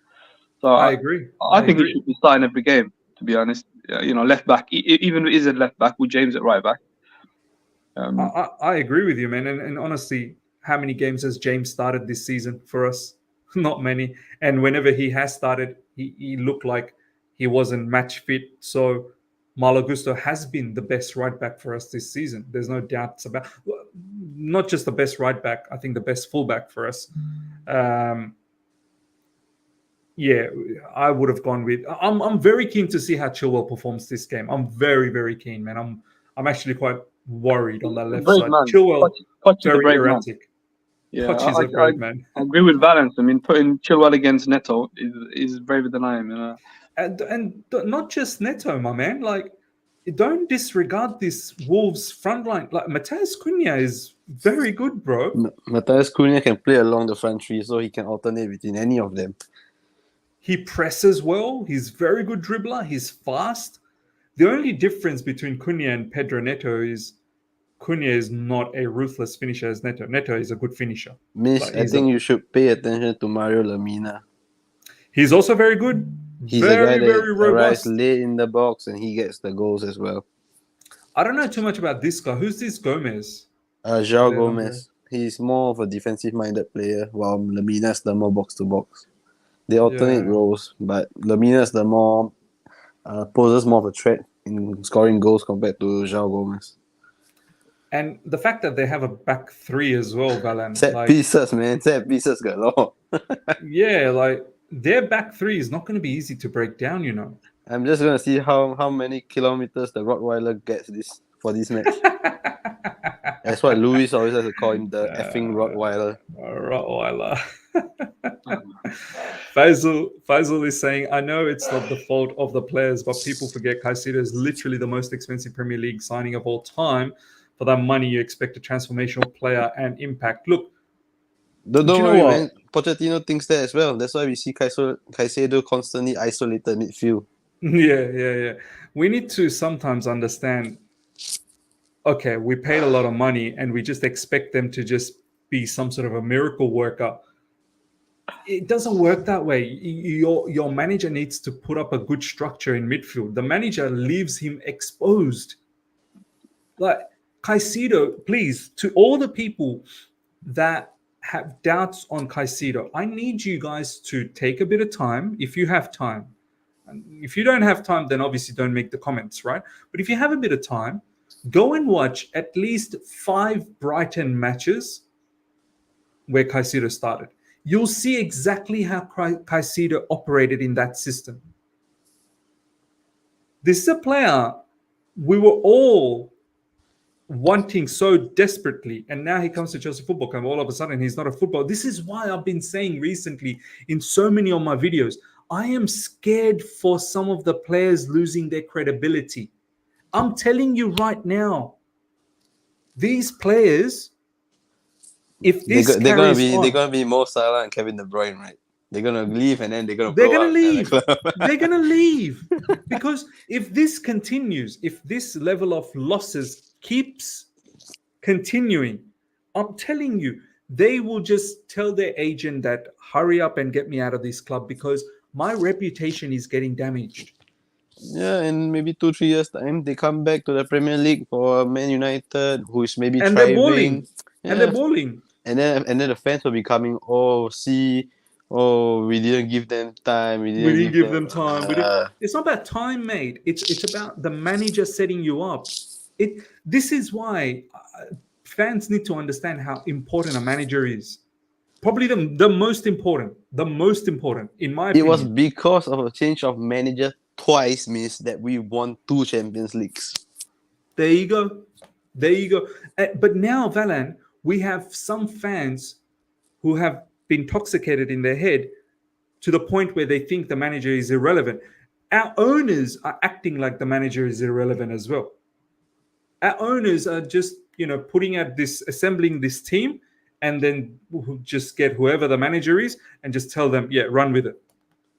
So I agree. I think he should be starting every game. To be honest, left back, even if it is a left back with James at right back. I agree with you, man. And honestly, how many games has James started this season for us? Not many. And whenever he has started, he looked like he wasn't match fit. So Malo Gusto has been the best right back for us this season. There's no doubts about. Not just the best right back, I think the best fullback for us. Yeah, I would have gone with. I'm very keen to see how Chilwell performs this game. I'm very, very keen, man. I'm actually quite worried on that left side. Man. Chilwell, Poch very erratic. Man. Yeah, Poch is a great man. I agree with Valence. I mean, putting Chilwell against Neto is braver than I am. And not just Neto, my man. Like, don't disregard this Wolves front line. Like, Matheus Cunha is very good, bro. Matheus Cunha can play along the front three, so he can alternate between any of them. He presses well. He's very good dribbler. He's fast. The only difference between Cunha and Pedro Neto is Cunha is not a ruthless finisher as Neto. Neto is a good finisher. I think you should pay attention to Mario Lemina. He's also very good. He's very, a guy very that robust. arrives late in the box and he gets the goals as well. I don't know too much about this guy. Who's this Gomez? João Gomez. He's more of a defensive-minded player, while Lemina's the more box-to-box. They alternate roles, but Lemina's the more poses more of a threat in scoring goals compared to João Gomez. And the fact that they have a back three as well, Valan. Set pieces, man. Set pieces galore. Yeah, like their back three is not going to be easy to break down, I'm just going to see how many kilometers the Rottweiler gets for this match. That's what Luis always has to call him, the effing Rottweiler. Rottweiler. Faisal is saying, I know it's not the fault of the players, but people forget Caicedo is literally the most expensive Premier League signing of all time. For that money, you expect a transformational player and impact. Look, don't worry, man. Pochettino thinks that as well. That's why we see Caicedo constantly isolated midfield. Yeah. We need to sometimes understand, okay, we paid a lot of money and we just expect them to just be some sort of a miracle worker. It doesn't work that way. Your manager needs to put up a good structure in midfield. The manager leaves him exposed. Like, Caicedo, please, to all the people that have doubts on Caicedo, I need you guys to take a bit of time, if you have time. And if you don't have time, then obviously don't make the comments, right? But if you have a bit of time, go and watch at least 5 Brighton matches where Caicedo started. you'll see exactly how Caicedo operated in that system. This is a player we were all wanting so desperately, and now he comes to Chelsea Football Club. All of a sudden, he's not a footballer. This is why I've been saying recently in so many of my videos, I am scared for some of the players losing their credibility. I'm telling you right now, these players, if this they're carries gonna be Mo Salah and Kevin De Bruyne, right? They're gonna leave and then they're gonna they're blow gonna up leave. another club. They're gonna leave because if this continues, if this level of losses keeps continuing, I'm telling you, they will just tell their agent that hurry up and get me out of this club because my reputation is getting damaged. Yeah, in maybe 2-3 years time, they come back to the Premier League for Man United, who is maybe And they're thriving. balling. Yeah. And they're balling. And then the fans will be coming. We didn't give them time. We We didn't didn't give them time. Uh, It's not about time, mate. It's about the manager setting you up. This is why fans need to understand how important a manager is. Probably the most important. The most important, in my it opinion. was because of a change of manager twice, means that we won 2 Champions Leagues. There you go. There you go. But now, Valan, we have some fans who have been intoxicated in their head to the point where they think the manager is irrelevant. Our owners are acting like the manager is irrelevant as well. Our owners are just, assembling this team and then just get whoever the manager is and just tell them, yeah, run with it.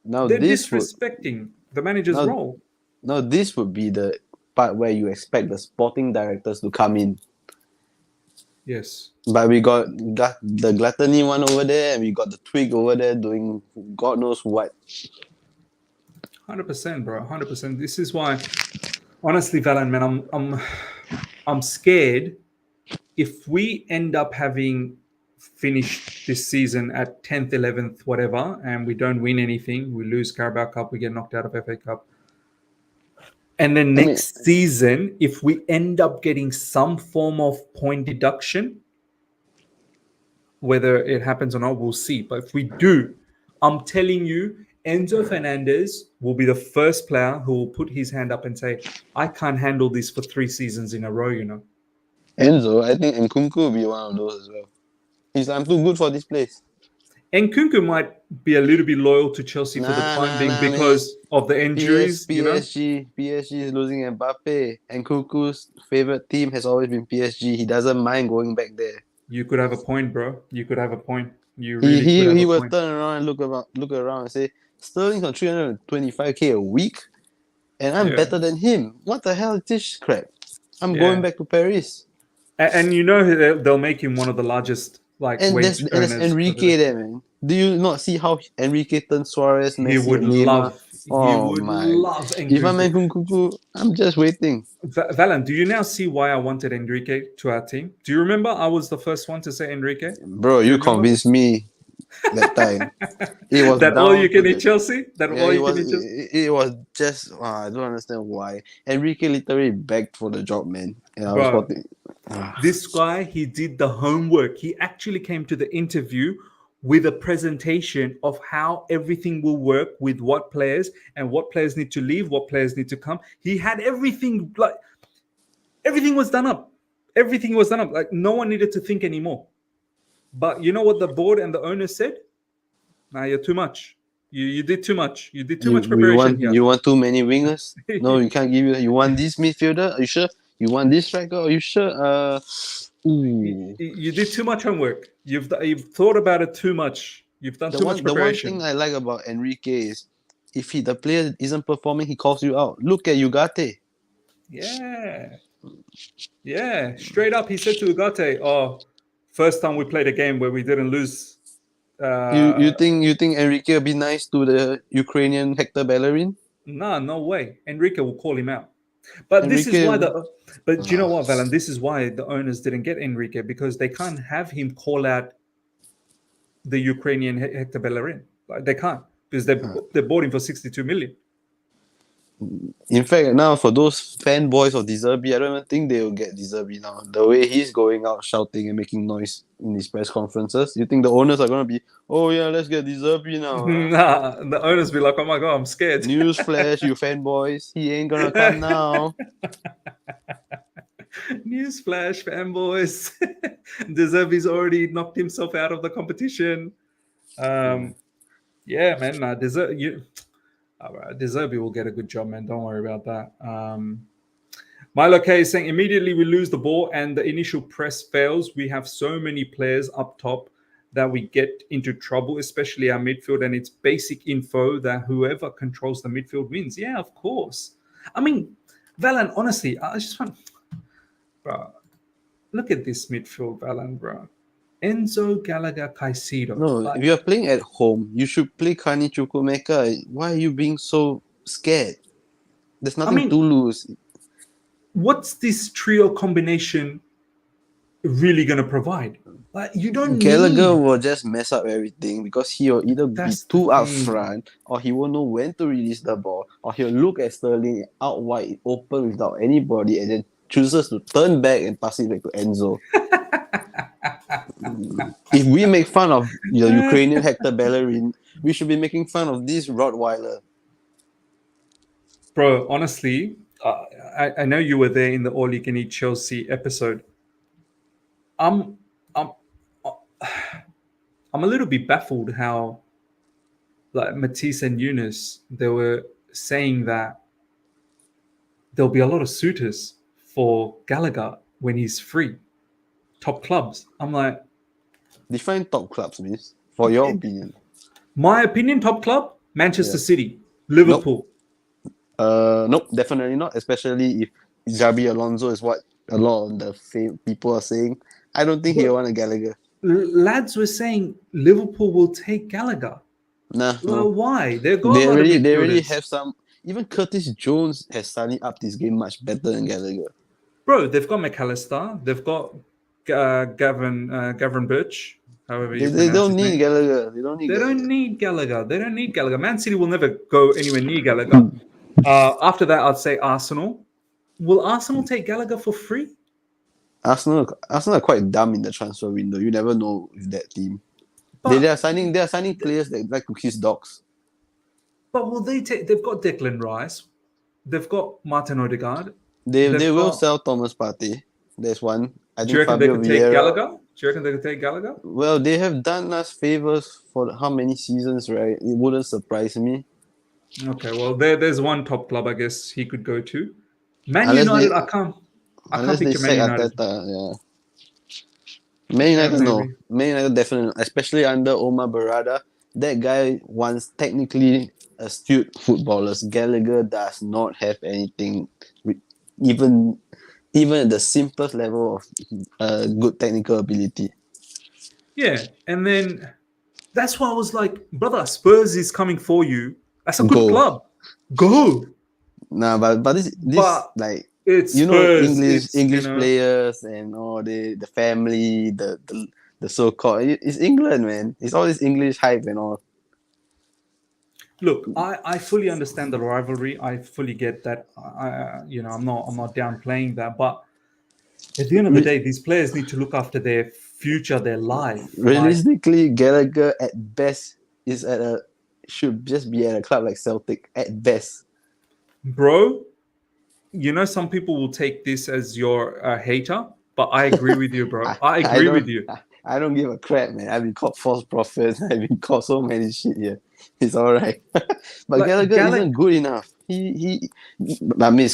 Now They're this disrespecting the manager's role. Now this would be the part where you expect the sporting directors to come in. Yes. But we got the gluttony one over there, and we got the twig over there doing God knows what. 100%, bro. 100%. This is why, honestly, Valan, man, I'm scared if we end up having finished this season at 10th, 11th, whatever, and we don't win anything, we lose Carabao Cup, we get knocked out of FA Cup. And then next season, if we end up getting some form of point deduction, whether it happens or not, we'll see. But if we do, I'm telling you, Enzo Fernandez will be the first player who will put his hand up and say, I can't handle this for 3 seasons in a row, Enzo, I think Nkunku will be one of those as well. I'm too good for this place. Nkunku might be a little bit loyal to Chelsea for the time being because of the injuries. PSG is losing Mbappe. Nkunku's favorite team has always been PSG. He doesn't mind going back there. You could have a point, bro. You could have a point. You really could have he a will point. turn around and look around and say, Sterling's on 325k a week, and I'm better than him. What the hell is this crap? I'm going back to Paris. And they'll make him one of the largest wage earners. And there's Enrique there, man. Do you not see how Enrique turned Suarez, Messi, he would and Neymar? love Nkunku. If I'm Nkunku, I'm just waiting. Valan, do you now see why I wanted Enrique to our team? Do you remember I was the first one to say Enrique? Bro, you convinced me that time. It was that all you can eat Chelsea? It was just I don't understand why. Enrique literally begged for the job, man. And I was watching. This guy, he did the homework. He actually came to the interview with a presentation of how everything will work with what players and what players need to leave, what players need to come. He had everything, everything was done up. Everything was done up. Like no one needed to think anymore. But you know what the board and the owner said? Nah, you're too much. You did too much. You did too much preparation here. You want too many wingers? No, you can't give you. You want this midfielder? Are you sure? You want this striker? Are you sure? You did too much homework. You've thought about it too much. You've done too much preparation. The one thing I like about Enrique is if the player isn't performing, he calls you out. Look at Ugarte. Yeah. Straight up, he said to Ugarte, "Oh, first time we played a game where we didn't lose." You think Enrique will be nice to the Ukrainian Hector Bellerin? Nah, no way. Enrique will call him out. But this is why But do you know what, Valan? This is why the owners didn't get Enrique, because they can't have him call out the Ukrainian Hector Bellerin. They can't, because they bought him for 62 million. In fact, now for those fanboys of De Zerbi, I don't even think they will get De Zerbi now. The way he's going out shouting and making noise in his press conferences, you think the owners are going to be, oh yeah, let's get De Zerbi now. Huh? Nah, the owners be like, oh my god, I'm scared. Newsflash, you fanboys, he ain't gonna come now. Newsflash, fanboys. De Zerbi's already knocked himself out of the competition. Yeah, man. De Zerbi will get a good job, man. Don't worry about that. Milo K is saying immediately we lose the ball and the initial press fails. We have so many players up top that we get into trouble, especially our midfield. And it's basic info that whoever controls the midfield wins. Yeah, of course. I mean, Valan, honestly, I just want, bro, look at this midfield, Valan, bro. Enzo, Gallagher, Caicedo. No, if you're playing at home, you should play Kani Chukwuemeka. Why are you being so scared? There's nothing to lose. What's this trio combination really going to provide? Like, you don't Gallagher need... will just mess up everything because he'll either be too up front or he won't know when to release the ball or he'll look at Sterling out wide open without anybody and then chooses to turn back and pass it back to Enzo. If we make fun of the Ukrainian Hector Bellerin, we should be making fun of this Rottweiler. Bro, honestly, I know you were there in the All You Can Eat Chelsea episode. I'm a little bit baffled how, like, Matisse and Yunus, they were saying that there'll be a lot of suitors for Gallagher when he's free. Top clubs. I'm like... Define top clubs, miss, for your opinion. My opinion, top club, Manchester City, Liverpool. Nope, definitely not, especially if Xabi Alonso is what a lot of the people are saying. I don't think he'll want a Gallagher. Lads were saying Liverpool will take Gallagher. Nah, well, no. Why? They already have some. Even Curtis Jones has suddenly upped his game much better than Gallagher. Bro, they've got McAllister. They've got Gavin Birch. However you they don't need Gallagher. They don't need Gallagher. They don't need Gallagher. Man City will never go anywhere near Gallagher. After that, I'd say Arsenal. Will Arsenal take Gallagher for free? Arsenal are quite dumb in the transfer window. You never know with that team. They are signing players that like to kiss dogs. But will they take? They've got Declan Rice. They've got Martin Odegaard. They will sell Thomas Partey. There's one. Do you reckon they could take Gallagher? Do you reckon they could take Gallagher? Well, they have done us favors for how many seasons, right? It wouldn't surprise me. Okay, well, there's one top club I guess he could go to. Man United, I can't picture Man United. Yeah. Man United, no. Man United definitely, especially under Omar Barada. That guy wants technically astute footballers. Gallagher does not have anything, even at the simplest level of good technical ability. Yeah, and then that's why I was like, brother, Spurs is coming for you. That's a good club. Go. Nah, but this like it's Spurs, English players and all the family, the so-called it's England, man. It's all this English hype and all. Look, I fully understand the rivalry. I fully get that. I'm not downplaying that, but at the end of the day, these players need to look after their future, their life. Realistically, Gallagher at best should just be at a club like Celtic at best. Bro, some people will take this as your hater, but I agree with you, bro. I agree with you. I don't give a crap, man. I've been called false prophet. I've been called so many shit here. It's all right. But Gallagher isn't good enough.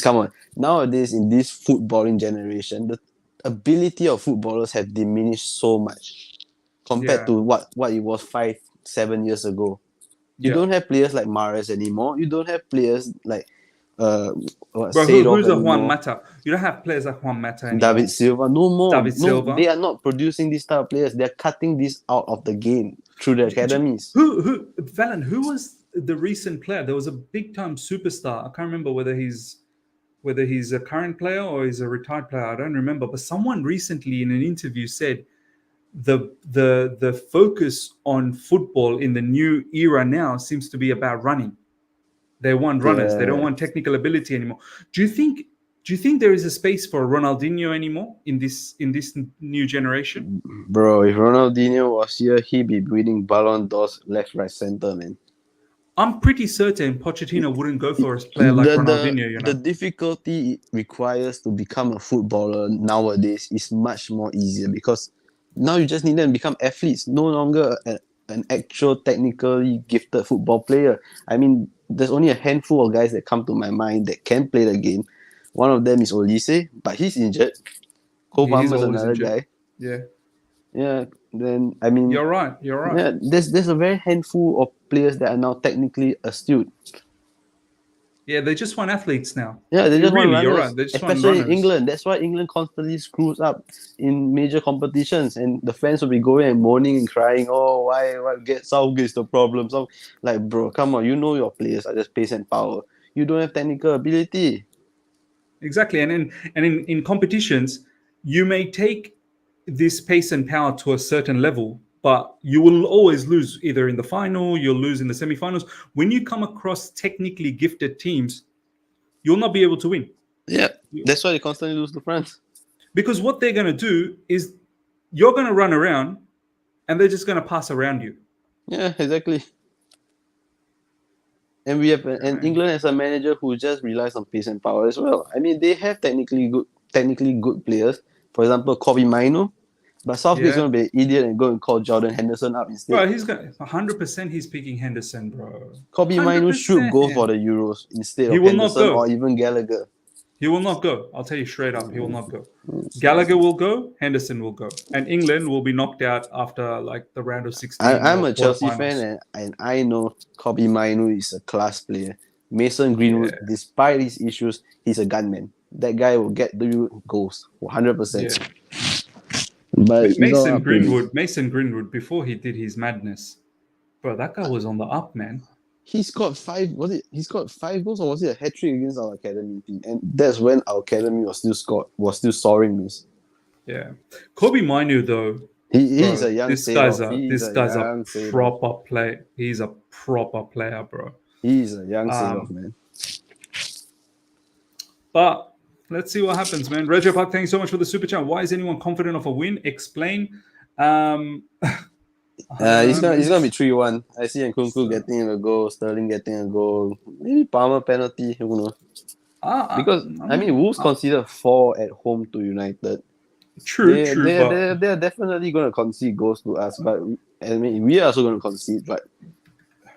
Come on. Nowadays, in this footballing generation, the ability of footballers have diminished so much compared to what it was 5-7 years ago. You don't have players like Mahrez anymore. You don't have players like who's a Juan Mata? You don't have players like Juan Mata anymore. David Silva, no more. Silva. They are not producing this type of players. They're cutting this out of the game through the academies. Valen, who was the recent player? There was a big time superstar. I can't remember whether he's a current player or he's a retired player. I don't remember. But someone recently in an interview said the focus on football in the new era now seems to be about running. They want runners. They don't want technical ability anymore. Do you think there is a space for Ronaldinho anymore in this new generation? Bro, if Ronaldinho was here, he'd be winning Ballon d'Ors left, right, center, man. I'm pretty certain Pochettino wouldn't go for a player like Ronaldinho. The difficulty it requires to become a footballer nowadays is much more easier because now you just need them to become athletes, no longer an actual technically gifted football player. I mean, there's only a handful of guys that come to my mind that can play the game. One of them is Olise, but he's injured. Cole Palmer's another guy. Yeah. Yeah. Then I mean, you're right. Yeah, there's a very handful of players that are now technically astute. Yeah, they just want athletes now. Yeah, they just want runners. You're right. They just especially in England. That's why England constantly screws up in major competitions, and the fans will be going and moaning and crying. Oh, why get Southgate's the problem? So, like, bro, come on, you know your players are just pace and power. You don't have technical ability. Exactly, and in competitions, you may take this pace and power to a certain level, but you will always lose either in the final, you'll lose in the semi-finals. When you come across technically gifted teams, you'll not be able to win. Yeah, that's why they constantly lose to France. Because what they're going to do is you're going to run around and they're just going to pass around you. Yeah, exactly. And England has a manager who just relies on pace and power as well. I mean, they have technically good players. For example, Kobe Mainoo. But Southgate's going to be an idiot and go and call Jordan Henderson up instead. Bro, he's got 100%. He's picking Henderson, bro. Kobe Mainoo should go for the Euros instead of Henderson or even Gallagher. He will not go. I'll tell you straight up, he will not go. Gallagher will go. Henderson will go, and England will be knocked out after like the round of 16. I'm a Chelsea fan, and I know Kobe Mainoo is a class player. Mason Greenwood, despite his issues, he's a gunman. That guy will get you goals 100%. But Mason Greenwood, before he did his madness, bro, that guy was on the up, man. He scored 5. He scored 5 goals, or was it a hat trick against our academy team? And that's when our academy was still soaring, miss. Yeah, Kobe Mainoo though. He's a young. This guy's a proper player. He's a proper player, bro. He's a young sailor, man. But let's see what happens, man. Rajab Park, thanks so much for the super chat. Why is anyone confident of a win? Explain. He's gonna be 3-1. I see Nkunku getting a goal, Sterling getting a goal, maybe Palmer penalty. Who knows? Because Wolves conceded 4 at home to United. They're definitely gonna concede goals to us, but we are also gonna concede. But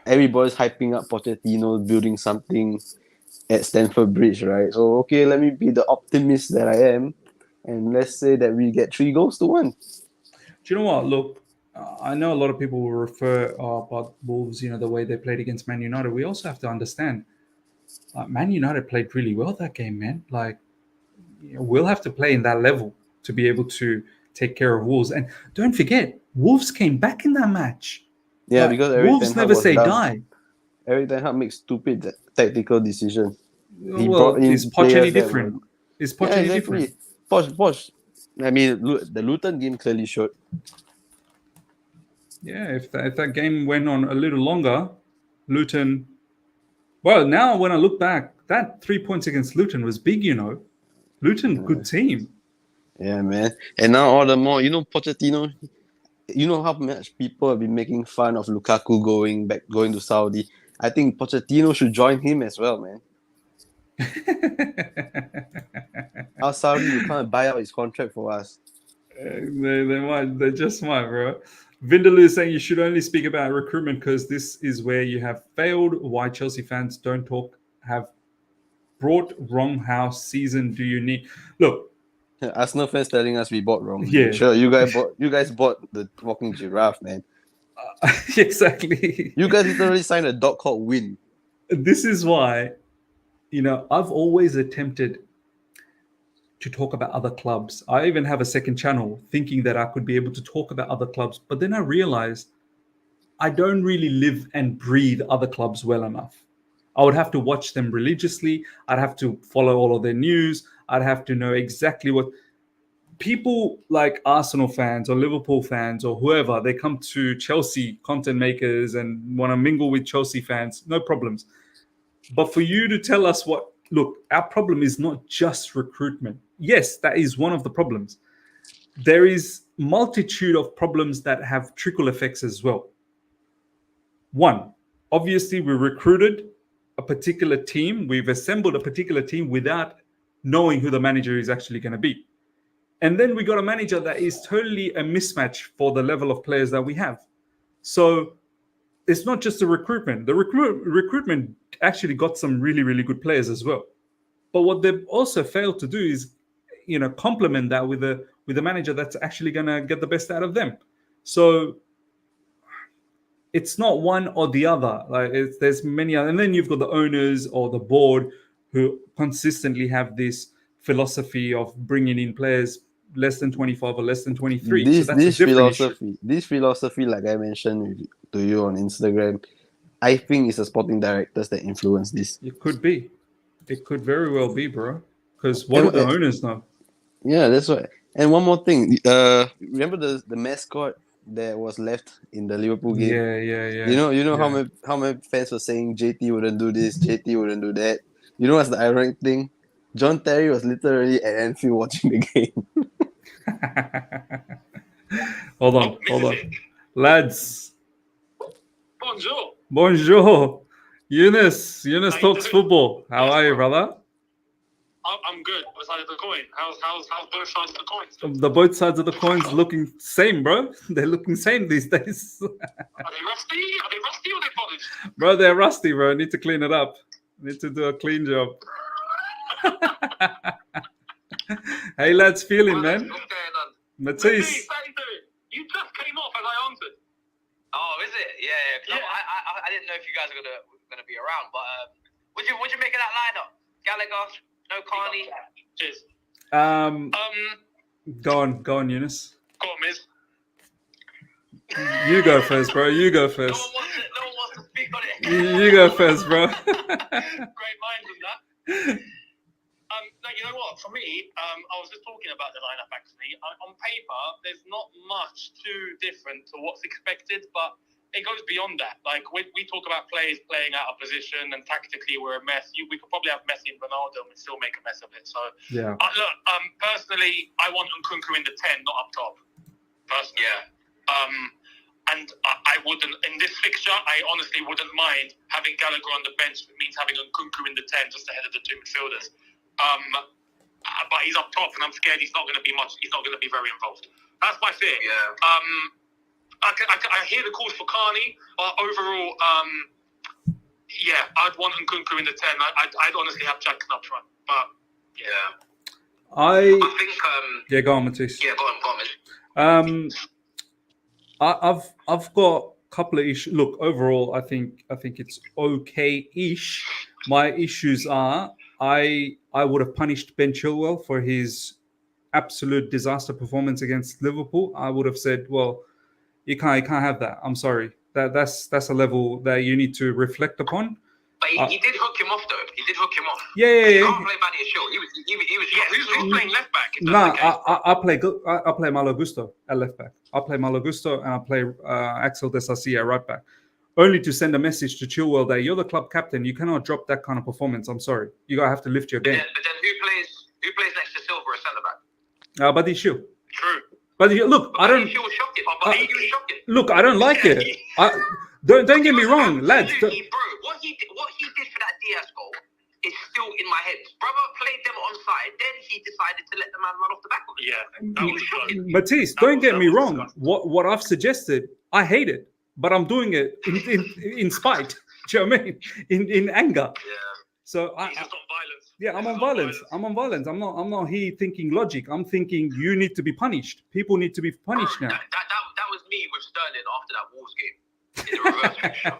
everybody's hyping up Pochettino building something at Stamford Bridge, right? So okay, let me be the optimist that I am, and let's say that we get 3-1. Do you know what? Look, I know a lot of people will refer about Wolves, the way they played against Man United. We also have to understand, Man United played really well that game, man. Like, we'll have to play in that level to be able to take care of Wolves. And don't forget, Wolves came back in that match. Yeah, because Wolves never say die. Every time makes stupid tactical decisions. Is Poch any different? Is Poch any different? Poch. I mean, the Luton game clearly showed. Yeah, if that game went on a little longer, Luton. Well, now when I look back, that 3 points against Luton was big. Luton, good team. Yeah, man. And now all the more, Pochettino. You know how much people have been making fun of Lukaku going to Saudi. I think Pochettino should join him as well, man. How Saudi will come and buy out his contract for us? They just might, bro. Vindaloo is saying you should only speak about recruitment because this is where you have failed. Why Chelsea fans don't talk have brought wrong house season do you need? Look, Arsenal fans telling us we bought wrong. Yeah, sure. You guys bought the walking giraffe, man. Exactly. You guys literally signed a dog called Win. This is why, I've always attempted to talk about other clubs. I even have a second channel thinking that I could be able to talk about other clubs. But then I realized I don't really live and breathe other clubs well enough. I would have to watch them religiously. I'd have to follow all of their news. I'd have to know exactly what people like Arsenal fans or Liverpool fans or whoever, they come to Chelsea content makers and want to mingle with Chelsea fans. No problems. But for you to tell us look, our problem is not just recruitment. Yes, that is one of the problems. There is multitude of problems that have trickle effects as well. One, obviously, we recruited a particular team. We've assembled a particular team without knowing who the manager is actually going to be. And then we got a manager that is totally a mismatch for the level of players that we have. So it's not just the recruitment. The recruitment actually got some really, really good players as well. But what they've also failed to do is, complement that with a manager that's actually going to get the best out of them. So it's not one or the other. Like there's many other, and then you've got the owners or the board who consistently have this philosophy of bringing in players less than 25 or less than 23. This issue. This philosophy, like I mentioned to you on Instagram, I think it's the sporting directors that influence this. It could be. It could very well be, bro. Because what do the owners know? Yeah, that's right. And one more thing. Remember the mascot that was left in the Liverpool game? Yeah. You know how many fans were saying JT wouldn't do this, JT wouldn't do that. You know what's the ironic thing? John Terry was literally at Anfield watching the game. Hold on. Lads. Bonjour. Yunus talks football. How are you, brother? I'm good. What side of the coin? How's both sides of the coin? The both sides of the coins looking same, bro. They're looking same these days. Are they rusty? Are they rusty or are they polished? Bro, they're rusty, bro. Need to clean it up. Need to do a clean job. Hey, lads, feeling, man. What's going on? Matisse. You just came off as I answered. Oh, is it? Yeah. I didn't know if you guys are gonna be around, but what'd you make of that lineup? Gallagher, no Carney. Cheers. Go on, Eunice. Go on, Miz. You go first, bro. You go first. No one wants to speak on it. You go first, bro. Great minds in that. No, you know what? For me, I was just talking about the lineup actually. On paper, there's not much too different to what's expected, but it goes beyond that. Like we talk about players playing out of position, and tactically we're a mess. We could probably have Messi and Ronaldo, and we still make a mess of it. So yeah. Look, personally, I want Nkunku in the 10, not up top. Personally, yeah. And I wouldn't in this fixture. I honestly wouldn't mind having Gallagher on the bench. It means having Nkunku in the 10, just ahead of the two midfielders. But he's up top, and I'm scared he's not going to be much. He's not going to be very involved. That's my fear. Yeah. I hear the calls for Carney, but overall, I'd want Nkunku in the 10. I'd honestly have Jackson up front, but yeah. I think. Yeah, go on, Matisse. Yeah, go on, Miz. I've got a couple of issues. Look, overall, I think it's okay-ish. My issues are I would have punished Ben Chilwell for his absolute disaster performance against Liverpool. I would have said, well, you can't have that. I'm sorry. That's a level that you need to reflect upon. But he did hook him off, though. He did hook him off. Yeah. He can't play Badia short. He was. Who's playing left back? I play Malo Gusto at left back. I play Malo Gusto and I play Axel De Sassi at right back. Only to send a message to Chilwell that you're the club captain. You cannot drop that kind of performance. I'm sorry. You gotta have to lift your game. But then who plays next to Silva as centre back? But he's True. But look, I don't. He was shocking. Look, I don't like it. Don't get me wrong, lads. Bro, what he did for that Diaz goal is still in my head. Brother played them onside, then he decided to let the man run off the back of it. Yeah, that was shocking. Matisse, don't get me wrong. What I've suggested, I hate it, but I'm doing it in spite. Do you know what I mean? In anger. Yeah. So He's just on violence. Yeah, I'm on violence. I'm not here thinking logic. I'm thinking you need to be punished. People need to be punished now. That was me with Sterling after that Wolves game in the reverse fixture.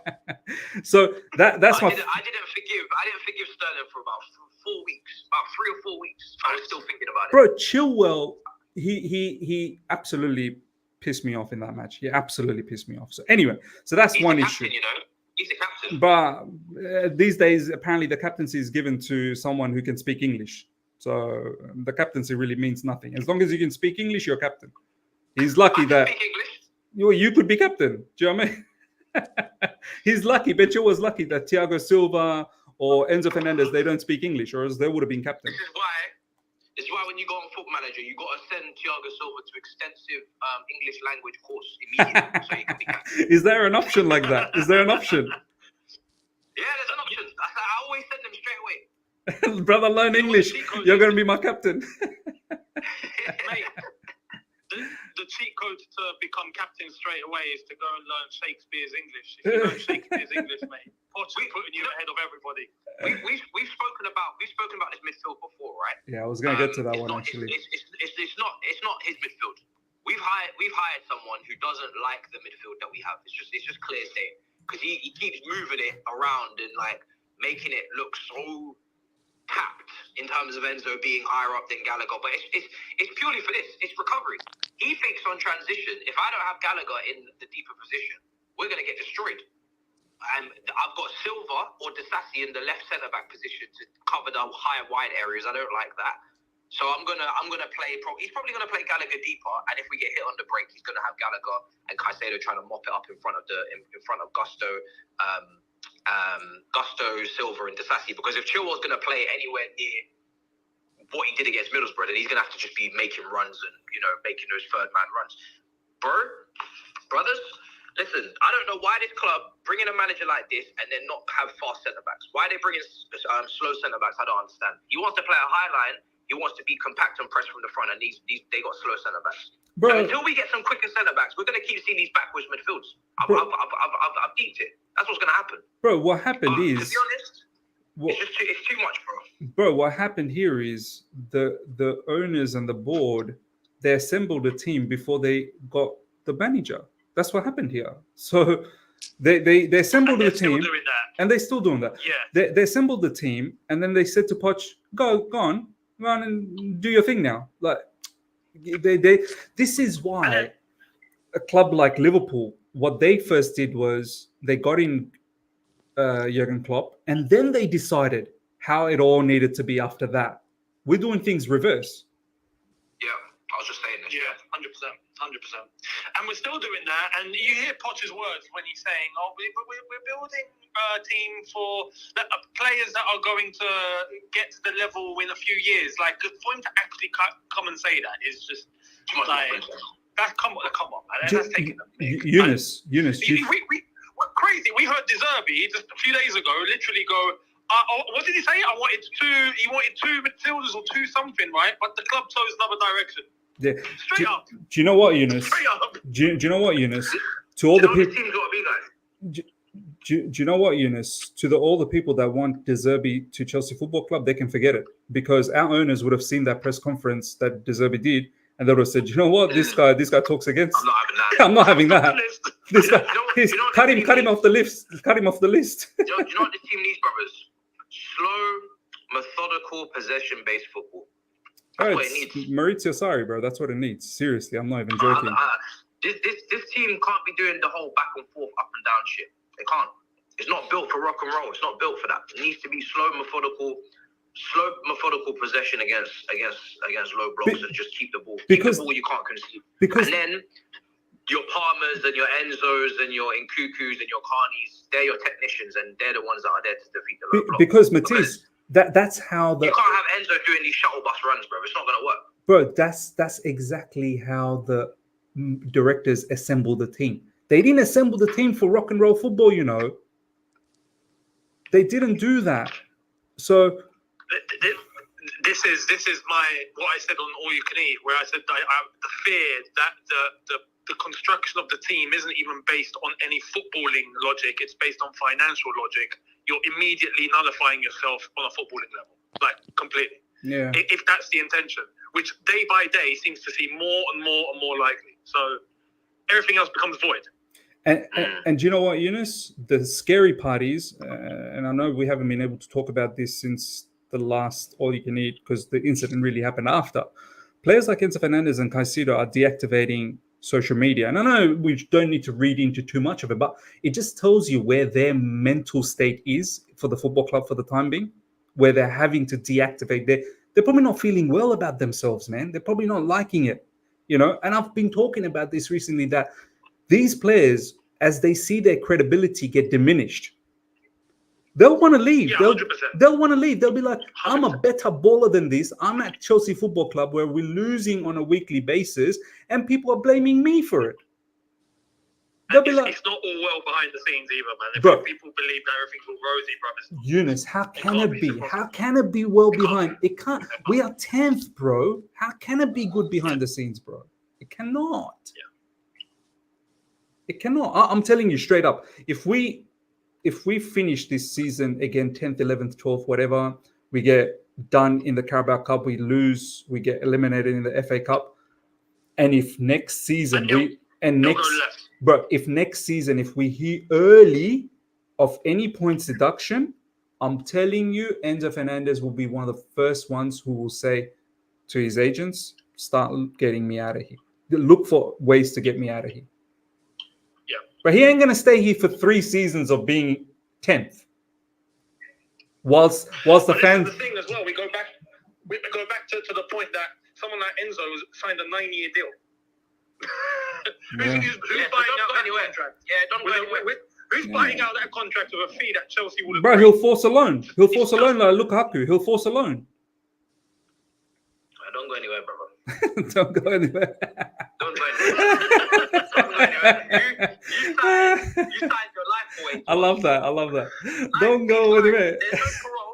So that's I didn't forgive Sterling for about 4 weeks, about 3 or 4 weeks. I was still thinking about it. Bro, Chilwell, he absolutely pissed me off in that match. He absolutely pissed me off. So anyway, that's He's one the issue. captain, you know. He's the captain. But these days, apparently, the captaincy is given to someone who can speak English. So the captaincy really means nothing. As long as you can speak English, you're captain. He's lucky that speak English. You could be captain. Do you know what I mean? He's lucky. Betcha was lucky that Thiago Silva or Enzo Fernandez, they don't speak English, or else they would have been captain. This is why when you go on Football Manager, you got to send Thiago Silva to extensive English language course immediately so he can be captain. Is there an option like that? Is there an option? Yeah, there's an option. I always send them straight away. Brother, learn English. You're going to be my captain. Mate, the cheat code to become captain straight away is to go and learn Shakespeare's English. If you learn Shakespeare's English, mate, Pochettino's putting you ahead of everybody. We've spoken about this midfield before, right? Yeah, I was going to get to that one actually. It's not his midfield. We've hired someone who doesn't like the midfield that we have. It's just clear as day, because he keeps moving it around and like making it look so tapped in terms of Enzo being higher up than Gallagher. But it's purely for this. It's recovery. He thinks on transition, if I don't have Gallagher in the deeper position, we're going to get destroyed. I've got Silva or Disasi in the left centre-back position to cover the higher wide areas. I don't like that. So I'm gonna play. He's probably gonna play Gallagher deeper, and if we get hit on the break, he's gonna have Gallagher and Caicedo trying to mop it up in front of Gusto, Silva, and Disasi. Because if Chilwell's gonna play anywhere near what he did against Middlesbrough, then he's gonna have to just be making runs and making those third man runs. Brothers, listen, I don't know why this club bringing a manager like this and then not have fast centre backs. Why are they bringing slow centre backs? I don't understand. He wants to play a high line. He wants to be compact and press from the front, and they got slow centre backs. So until we get some quicker centre backs, we're going to keep seeing these backwards midfields. I've deeped it. That's what's going to happen. Bro, what happened is, to be honest, it's too much, bro. Bro, what happened here is the owners and the board, they assembled a team before they got the manager. That's what happened here. So they assembled the team, and they're still doing that. Yeah, they assembled the team, and then they said to Poch, go on, run and do your thing now. Like this is why a club like Liverpool, what they first did was they got in Jurgen Klopp, and then they decided how it all needed to be after that. We're doing things reverse. Yeah, I was just saying this. Yeah, 100%. And we're still doing that. And you hear Poch's words when he's saying, we're building a team for players that are going to get to the level in a few years. Like, for him to actually come and say that is just like, that's come on, man. That's taking them. Eunice. We're crazy. We heard De Zerbi just a few days ago literally go, what did he say? He wanted two midfielders or two something, right? But the club chose another direction. Yeah. Straight up. Do you know what, Eunice? Straight up. Do you know what, Eunice? To all the people. Team's got to be like. Do you know what, Eunice? To all the people that want De Zerbi to Chelsea Football Club, they can forget it, because our owners would have seen that press conference that De Zerbi did, and they would have said, "You know what? This guy talks against. I'm not having that. I'm not having that. This guy, cut him off the list. Cut him off the list." You know what this team needs, brothers? Slow, methodical, possession-based football. That's what it needs. Maurizio Sarri, bro. That's what it needs. Seriously, I'm not even joking. This team can't be doing the whole back and forth, up and down shit. They can't. It's not built for rock and roll. It's not built for that. It needs to be slow, methodical possession against low blocks, and just keep the ball. Because keep the ball you can't concede. And then your Palmers and your Enzos and your Nkukus and your Carnies, they're your technicians, and they're the ones that are there to defeat the low block. Because Matisse, that's how you can't have Enzo doing these shuttle bus runs, bro. It's not going to work. Bro, that's exactly how the directors assemble the team. They didn't assemble the team for rock and roll football, you know. They didn't do that. So this is what I said on All You Can Eat, where I said the fear that the construction of the team isn't even based on any footballing logic. It's based on financial logic. You're immediately nullifying yourself on a footballing level, like completely. Yeah. If that's the intention, which day by day seems to seem more and more and more likely. So everything else becomes void. And do you know what, Eunice? The scary part is, and I know we haven't been able to talk about this since the last All You Can Eat, because the incident really happened after. Players like Enzo Fernandez and Caicedo are deactivating social media. And I know we don't need to read into too much of it, but it just tells you where their mental state is for the football club for the time being, where they're having to deactivate. They're probably not feeling well about themselves, man. They're probably not liking it, you know. And I've been talking about this recently, that these players, as they see their credibility get diminished, They'll want to leave. Yeah, they'll 100%. they'll want to leave. They'll be like, I'm a 100%. better baller than this. I'm at Chelsea Football Club where we're losing on a weekly basis, and people are blaming me for it. They'll be like, It's not all well behind the scenes either, man. If Bro. people believe that everything's all rosy, bro, it's not. Eunice, how can can't it be be? supposed How to. can it be well It can't behind? be. It can't. We are 10th, bro. How can it be good behind the scenes, bro? It cannot. Yeah. It cannot. I'm telling you straight up. If we finish this season again, 10th, 11th, 12th, whatever, we get done in the Carabao Cup, we lose, we get eliminated in the FA Cup, and if next season They'll go left. but if next season, if we hear early of any points deduction, I'm telling you, Enzo Fernandez will be one of the first ones who will say to his agents, start getting me out of here. Look for ways to get me out of here. Yeah. But he ain't going to stay here for 3 seasons of being 10th. Whilst the But fans... this is the thing as well. We go back to the point that someone like Enzo signed a 9-year deal. Who's buying out that contract? Yeah, don't go anywhere. Who's buying out that contract with a fee that Chelsea would have? Bro, he'll force a loan. He'll force a loan like Lukaku. He'll force a loan. Don't go anywhere, brother. Don't go anywhere. Don't go anywhere. Don't go anywhere. You signed your life away. I love that. Don't go anywhere. There's no parole.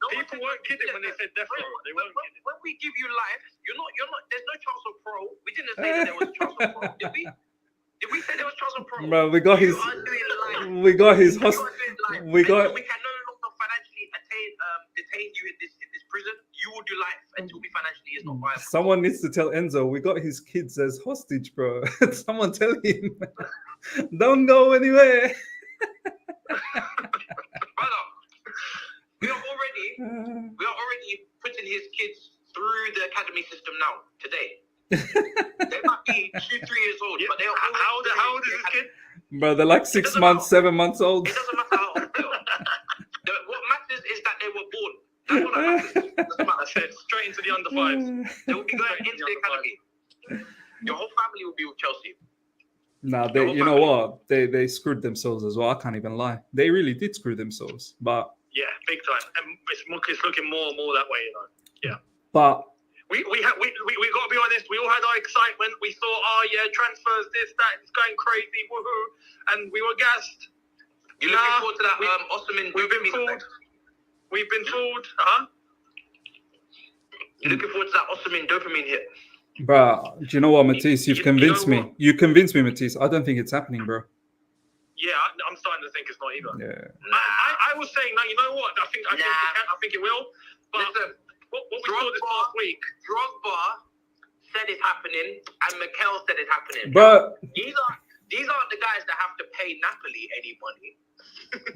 People weren't kidding when they said death row. They weren't kidding. When we give you life, you're not. There's no chance of parole. We didn't say that there was a chance of parole, did we? Did we say there was chance of parole? Bro, we got his You are doing life. we got his You are host. doing life. We got We can no longer financially detain you in this prison. You will do life until we financially is not viable. someone needs to tell Enzo we got his kids as hostage, bro. Someone tell him. Don't go anywhere. Brother, we are already putting his kids through the academy system now today. They might be 2-3 years old, but they are How old is this kid? Bro, they're like 6 months, 7 months old. It doesn't matter how old they are. What matters is that they were born. That's what matters. Doesn't matter. That's it. Straight into the under 5s. They will be going into the academy. Your whole family will be with Chelsea. Nah, you know what? They screwed themselves as well. I can't even lie. They really did screw themselves. But Yeah, big time. And it's looking more and more that way, you know. Yeah. But We got to be honest. We all had our excitement. We thought, transfers, this, that, it's going crazy, woohoo, and we were gassed. You're looking forward to that Osimhen. We've been fooled. We've been fooled, huh? You're looking forward to that Osimhen dopamine hit. bro, do you know what, Matisse? You've convinced me. What? You convinced me, Matisse. I don't think it's happening, bro. Yeah, I'm starting to think it's not either. Yeah. I was saying, no, you know what? I think it will. But Listen, what we saw this past week. Drogba said it's happening, and Mikel said it's happening. But These aren't the guys that have to pay Napoli any money.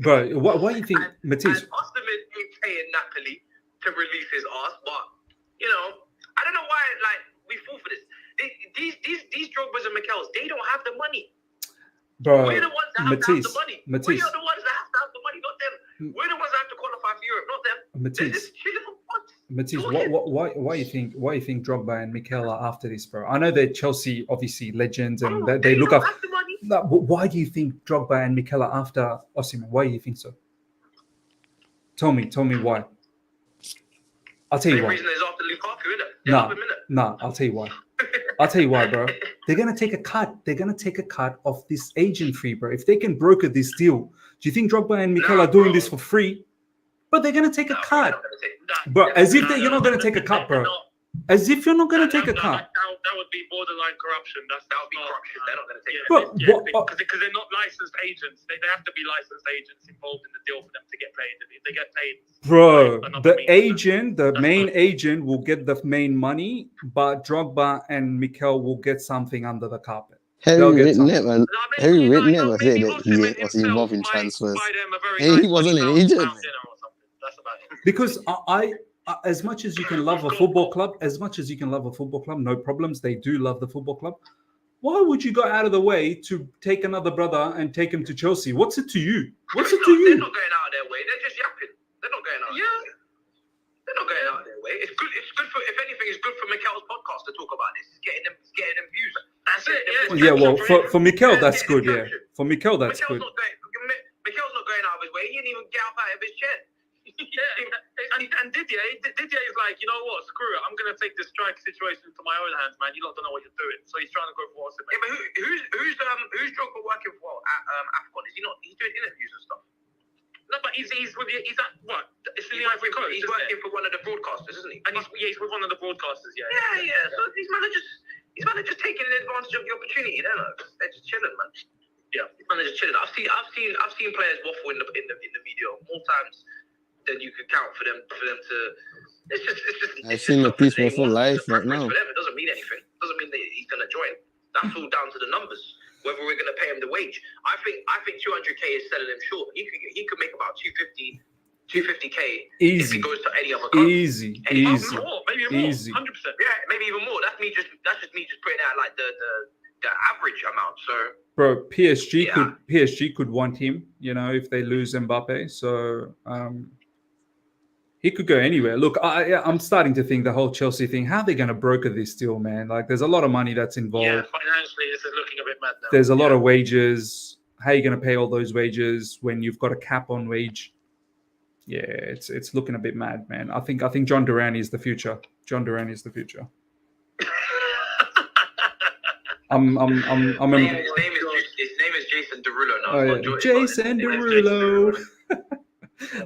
bro, what do you think, Matisse? And Osimhen ain't paying Napoli to release his ass, but you know, I don't know why we fall for this. These Drogbas and Mikels, they don't have the money. Bro, We're the ones that have to have the money. Matisse. We are the ones that have to have the money, not them. We're the ones that have to qualify for Europe, not them. Matisse, why you think Drogba and Mikel are after this, bro? I know they're Chelsea, obviously legends, and they look up. The money. No, but why do you think Drogba and Mikel are after Osimhen? Why do you think so? Tell me why. I'll tell you Same why. reason is after Lukaku, innit? No, I'll tell you why. I'll tell you why, bro. They're gonna take a cut. They're gonna take a cut of this agent fee, bro. If they can broker this deal, do you think Drogba and Mikel are doing this for free? But they're gonna take a cut, bro. As if you're not gonna take a cut, bro. As if you're not gonna take a cut. That would be borderline corruption. That would be corruption. They're not going to take it. Because they're not licensed agents. They have to be licensed agents involved in the deal for them to get paid. If they get paid, bro, the main agent will get the main money, but Drogba and Mikel will get something under the carpet. Harry Redknapp said that he was involved in transfers. He wasn't an agent. That's about it. Because I as much as you can love a football club, no problems. They do love the football club. Why would you go out of the way to take another brother and take him to Chelsea? What's it to you? They're not going out of their way. They're just yapping. They're not going out. They're not going out of their way. It's good. It's good for. If anything, it's good for Mikel's podcast to talk about this. It's getting them views. That's it. Yeah, well, for Mikel, that's good. Yeah, for Mikel, that's good. Mikel's not going out of his way. He didn't even get up out of his chair. And Didier is like, you know what? Screw it. I'm gonna take this strike situation into my own hands, man. You lot don't know what you're doing. So he's trying to go for what's it. Yeah, but who's Drogba working for at AFCON? Is he not? He's doing interviews and stuff. No, but he's at what? It's in the Ivory Coast. He's working for one of the broadcasters, isn't he? And he's with one of the broadcasters. Yeah. So these men are just taking advantage of the opportunity. They're just chilling, man. Yeah, these men are just chilling. I've seen players waffle in the media more times than you could count for them to. I've seen the piece waffle live right now. For them, it doesn't mean anything. It doesn't mean that he's going to join. That's all down to the numbers. Whether we're going to pay him the wage. I think 200k is selling him short. He could make about 250k if he goes to any other country. Easy. Maybe even more. 100%. Yeah, maybe even more. That's just me just putting out like the average amount. So, bro, PSG could want him. You know, if they lose Mbappe, so he could go anywhere. Look, I'm starting to think the whole Chelsea thing. How are they going to broker this deal, man? Like, there's a lot of money that's involved. Yeah, financially, this is looking a bit mad now. There's a lot of wages. How are you going to pay all those wages when you've got a cap on wage? Yeah, it's looking a bit mad, man. I think John Durrani is the future. John Durrani is the future. his name is Jason Derulo now. Oh, yeah. Jason Derulo.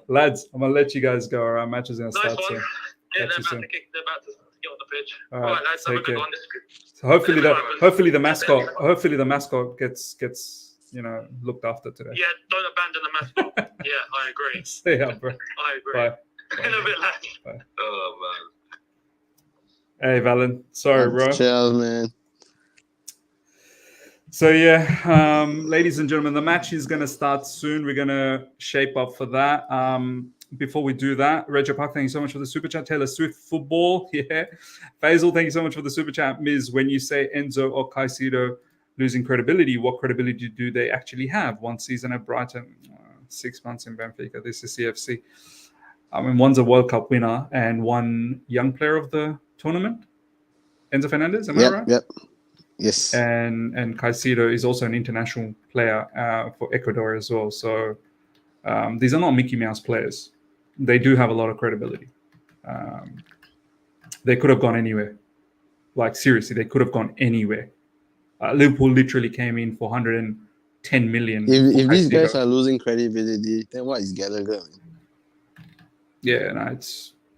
Lads, I'm gonna let you guys go. All right, match is gonna start soon. Yeah, they're about to get on the pitch. All right, lads, have a good one. So hopefully the mascot gets looked after today. Yeah, don't abandon the mascot. Yeah, I agree. Stay up, bro. I agree. Bye. In a bit, lads. Bye. Oh man. Hey, Valen. Sorry, bro. Chill, man. So yeah, ladies and gentlemen, the match is going to start soon. We're going to shape up for that. Before we do that, Reggie Park, thank you so much for the super chat. Taylor Swift football, yeah. Faisal, thank you so much for the super chat. Ms, when you say Enzo or Caicedo losing credibility, what credibility do they actually have? 1 season at Brighton, 6 months in Benfica. This is CFC. I mean, one's a World Cup winner and one young player of the tournament. Enzo Fernandez, am I right? Yep. Yes. And Caicedo is also an international player for Ecuador as well. So these are not Mickey Mouse players. They do have a lot of credibility. They could have gone anywhere. Like, seriously, they could have gone anywhere. Liverpool literally came in for 110 million. If these guys are losing credibility, then what is Gallagher? Yeah, no,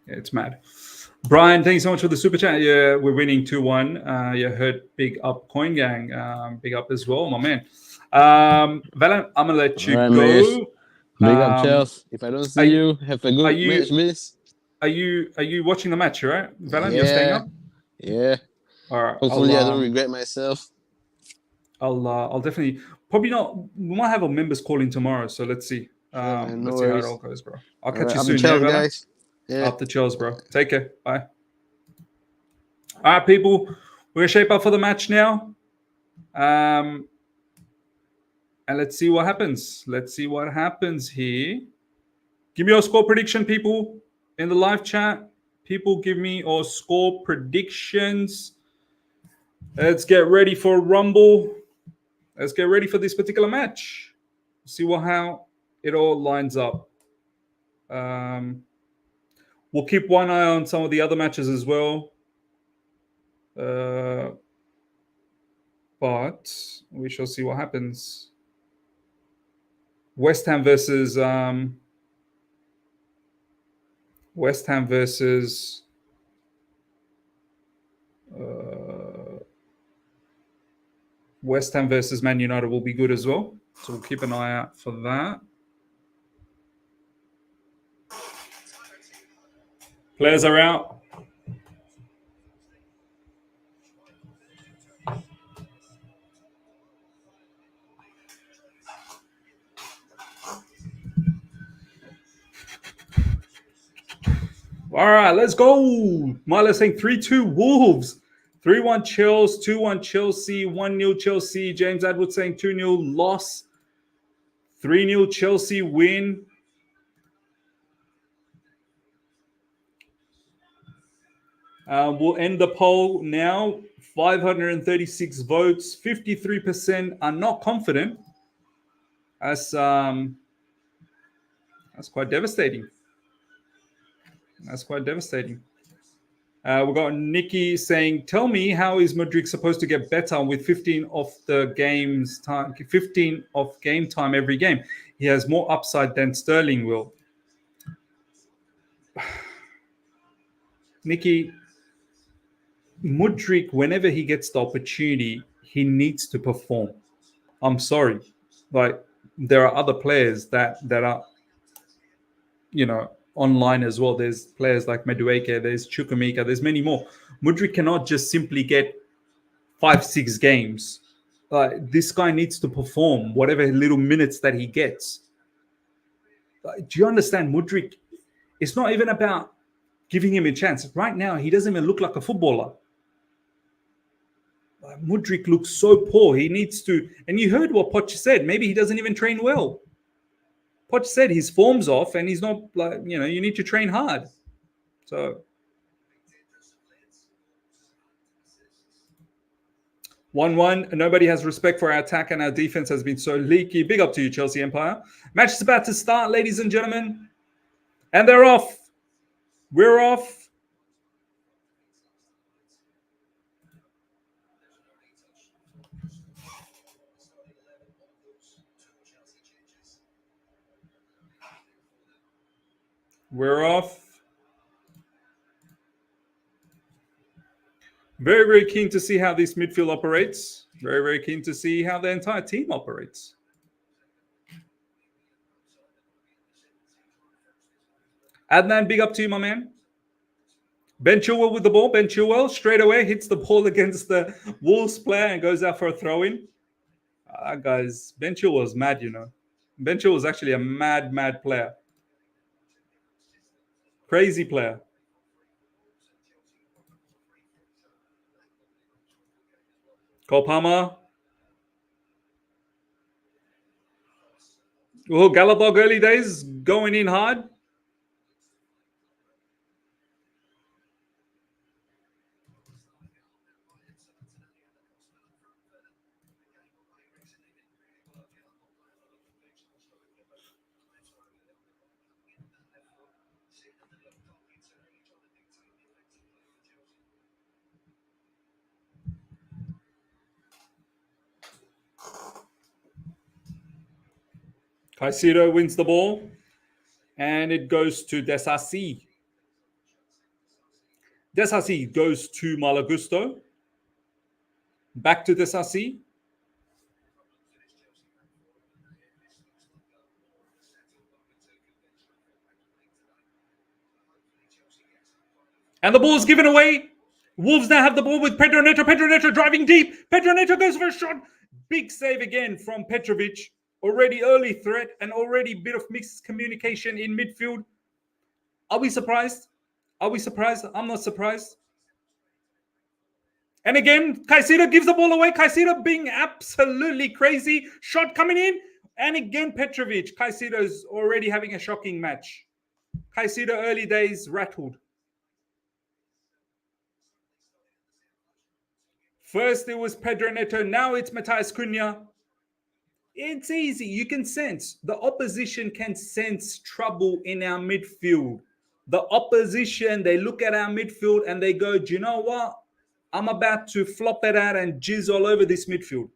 it's mad. Brian, thank you so much for the super chat. Yeah, we're winning 2-1. You heard big up Coin Gang. Big up as well, my man. Valen, I'm gonna let you go. Miss. Big up, Chelsea. If I don't see you, have a good match, miss. Are you watching the match, right? Valen, you're staying up? Yeah. All right. Hopefully I don't regret myself. I'll definitely probably not. We might have a members call in tomorrow, so let's see. Let's see how it all goes, bro. I'll catch you soon, guys. Yeah. Up the chills, bro. Take care. Bye. All right, people. We're gonna shape up for the match now. And let's see what happens. Let's see what happens here. Give me your score prediction, people, in the live chat. People, give me your score predictions. Let's get ready for a rumble. Let's get ready for this particular match. See how it all lines up. We'll keep one eye on some of the other matches as well. But we shall see what happens. West Ham versus Man United will be good as well. So we'll keep an eye out for that. Players are out. All right, let's go. Marla saying 3-2 Wolves, 3-1 Chelsea, 2-1 Chelsea, 1-0 Chelsea. James Atwood saying 2-0 loss, 3-0 Chelsea win. We'll end the poll now. 536 votes. 53% are not confident. As That's quite devastating. That's quite devastating. We got Nikki saying, "Tell me, how is Modric supposed to get better with 15 of the game's time, 15 of game time every game? He has more upside than Sterling will." Nikki, Modric, whenever he gets the opportunity, he needs to perform. I'm sorry, like there are other players that are, online as well. There's players like Madueke, there's Chukwuemeka, there's many more. Modric cannot just simply get 5-6 games. This guy needs to perform whatever little minutes that he gets. Do you understand? Modric, it's not even about giving him a chance. Right now, he doesn't even look like a footballer. Modric looks so poor. He needs to, and you heard what Poch said. Maybe he doesn't even train well. Poch said his form's off and he's not, you need to train hard. So 1-1. Nobody has respect for our attack and our defense has been so leaky. Big up to you, Chelsea Empire. Match is about to start, ladies and gentlemen. And they're off. We're off. We're off. Very, very keen to see how this midfield operates. Very, very keen to see how the entire team operates. Adnan, big up to you, my man. Ben Chilwell with the ball. Ben Chilwell straight away hits the ball against the Wolves player and goes out for a throw-in. Guys, Ben Chilwell's mad, Ben Chilwell's actually a mad, mad player. Crazy player. Cole Palmer. Oh, Galabog early days going in hard. Caicedo wins the ball, and it goes to Desasi. Desasi goes to Malagusto. Back to Desasi. And the ball is given away. Wolves now have the ball with Pedro Neto. Pedro Neto driving deep. Pedro Neto goes for a shot. Big save again from Petrovic. Already early threat and already bit of mixed communication in midfield. Are we surprised? Are we surprised? I'm not surprised. And again, Caicedo gives the ball away. Caicedo being absolutely crazy. Shot coming in. And again, Petrovic. Caicedo's already having a shocking match. Caicedo early days rattled. First it was Pedro Neto. Now it's Matheus Cunha. It's easy. You can sense. The opposition can sense trouble in our midfield. The opposition, they look at our midfield and they go, do you know what? I'm about to flop it out and jizz all over this midfield.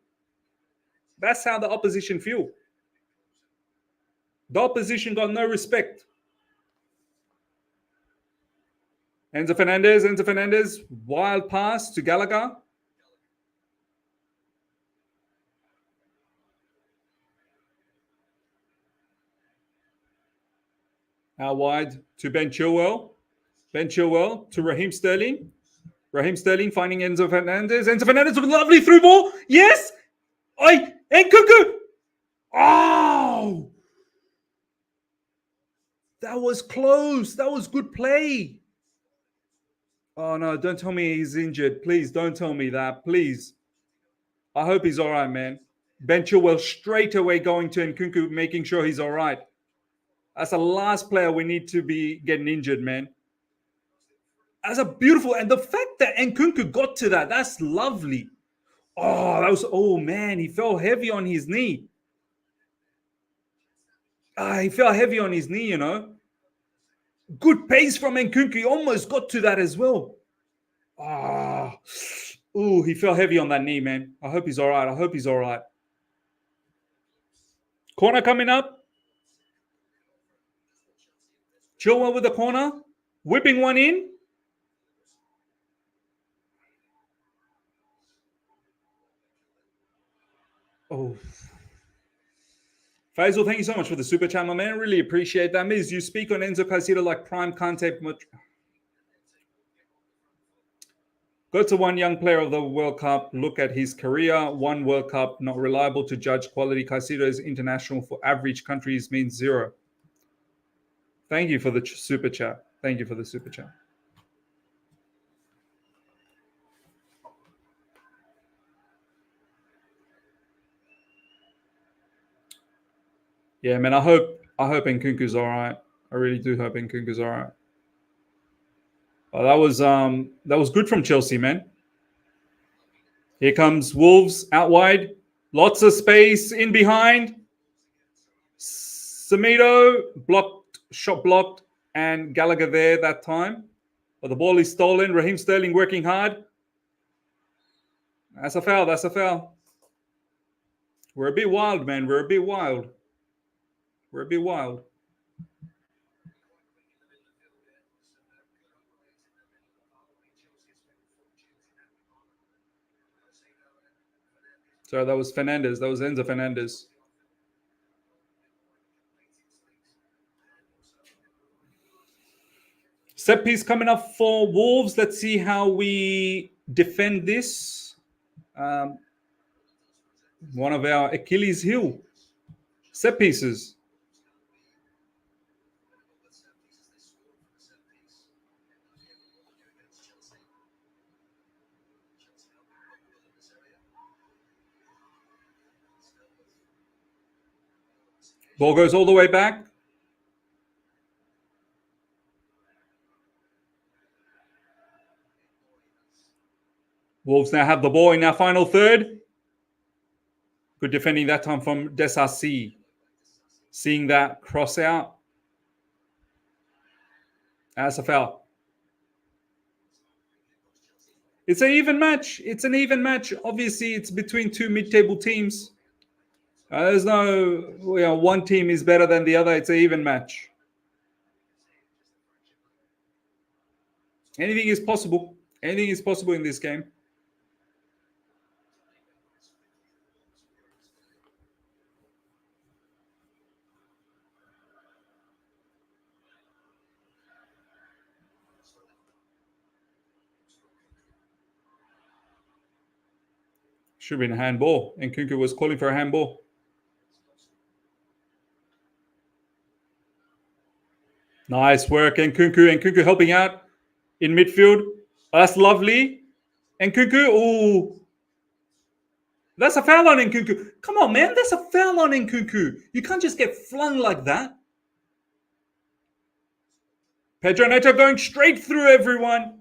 That's how the opposition feel. The opposition got no respect. Enzo Fernandez, wild pass to Gallagher. Out wide to Ben Chilwell. Ben Chilwell to Raheem Sterling. Raheem Sterling finding Enzo Fernandez. Enzo Fernandez with a lovely through ball. Yes! And Cuckoo! Oh! That was close. That was good play. Oh, no. Don't tell me he's injured. Please, don't tell me that. Please. I hope he's all right, man. Ben Chilwell straight away going to Nkunku, making sure he's all right. That's the last player we need to be getting injured, man. That's a beautiful... And the fact that Nkunku got to that, that's lovely. Oh, that was... Oh, man, he fell heavy on his knee. He felt heavy on his knee, you know. Good pace from Nkunku. He almost got to that as well. He felt heavy on that knee, man. I hope he's all right. Corner coming up. Chilwell with the corner. Whipping one in. Oh. Faisal, thank you so much for the super chat, my man. Really appreciate that. Miz, you speak on Enzo Caicedo like prime contact. Go to one young player of the World Cup. Look at his career. One World Cup, not reliable to judge quality. Caicedo is international for average countries means zero. Thank you for the super chat. Thank you for the super chat. Yeah, man. I hope Nkunku's all right. I really do hope Nkunku's all right. Well, that was good from Chelsea, man. Here comes Wolves out wide. Lots of space in behind. Semedo blocked, shot blocked, and Gallagher there that time. But the ball is stolen. Raheem Sterling working hard. That's a foul. We're a bit wild, man. We're a bit wild. Sorry, that was Fernandez. That was Enzo Fernandez. Set piece coming up for Wolves. Let's see how we defend this. One of our Achilles heel. Set pieces. Ball goes all the way back. Wolves now have the ball in our final third. Good defending that time from Desassi. Seeing that cross out. That's a foul. It's an even match. Obviously, it's between two mid-table teams. There's no, one team is better than the other. It's an even match. Anything is possible. Anything is possible in this game. Should have been a handball. And Nkunku was calling for a handball. Nice work, Nkunku. Nkunku helping out in midfield. That's lovely. Nkunku, ooh. That's a foul on Nkunku. Come on, man. That's a foul on Nkunku. You can't just get flung like that. Pedro Neto going straight through everyone.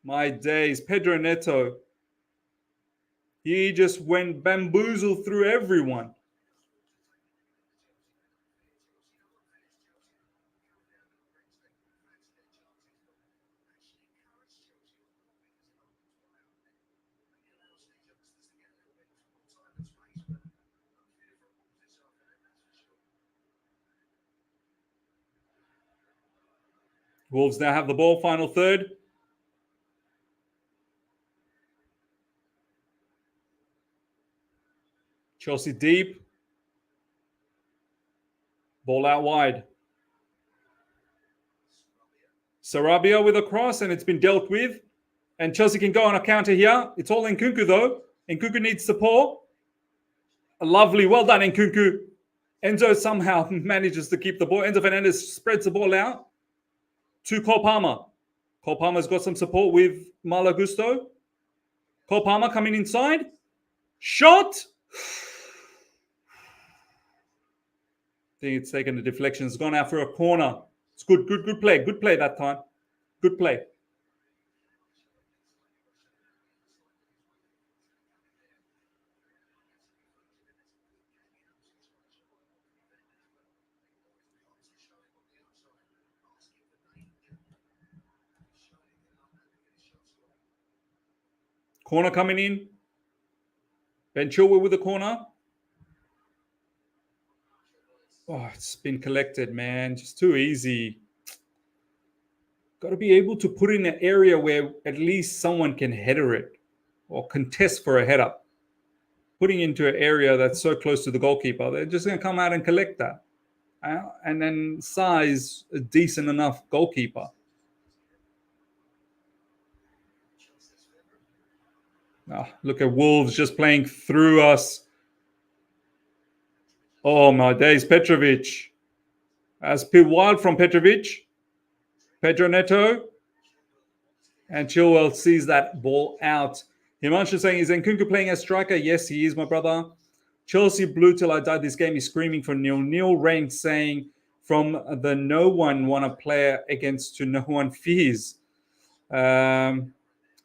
My days. Pedro Neto. He just went bamboozled through everyone. Wolves now have the ball, final third. Chelsea deep. Ball out wide. Sarabia with a cross, and it's been dealt with. And Chelsea can go on a counter here. It's all Nkunku, though. Nkunku needs support. Lovely. Well done, Nkunku. Enzo somehow manages to keep the ball. Enzo Fernandez spreads the ball out to Cole Palmer. Cole Palmer's got some support with Malo Gusto. Cole Palmer coming inside. Shot. I think it's taken a deflection. It's gone out for a corner. It's good play. Good play that time. Good play. Corner coming in. Ben Chilwell with the corner. Oh, it's been collected, man. Just too easy. Got to be able to put in an area where at least someone can header it or contest for a header. Putting into an area that's so close to the goalkeeper, they're just going to come out and collect that. And then size a decent enough goalkeeper. Look at Wolves just playing through us. Oh my days, Petrovic. As wild from Petrovic. Pedro Neto. And Chilwell sees that ball out. Himanshu saying, is Nkunku playing as striker? Yes, he is, my brother. Chelsea blue till I died this game. He's screaming for nil. Neil Rain saying, from the no one want to play against to no one fears.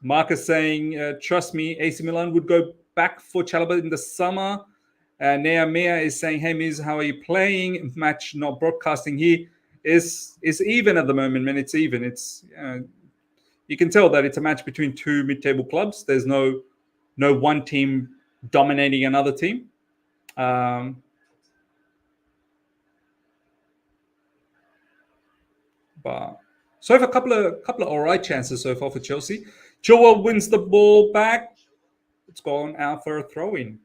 Marcus saying, trust me, AC Milan would go back for Chalobah in the summer. Nea Mea is saying, hey, Miz, how are you playing? Match not broadcasting here. Is even at the moment, man. It's even. It's you can tell that it's a match between two mid-table clubs. There's no one team dominating another team. But so far, a couple of all right chances so far for Chelsea. Chilwell wins the ball back. It's gone out for a throw-in.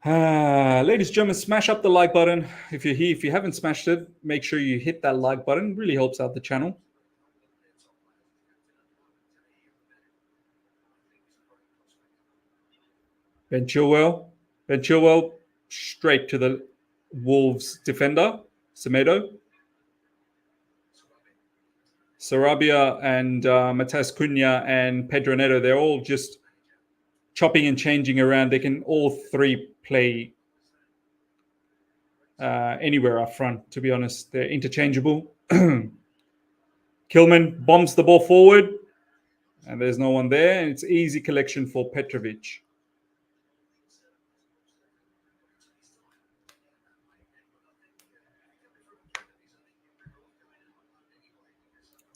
Ladies and gentlemen, smash up the like button. If you're here, if you haven't smashed it, make sure you hit that like button. It really helps out the channel. Ben Chilwell straight to the Wolves defender, Semedo. Sarabia and Matheus Cunha and Pedro Neto, they're all just chopping and changing around. They can all three play anywhere up front, to be honest. They're interchangeable. Kilman bombs the ball forward, and there's no one there. And it's easy collection for Petrovic.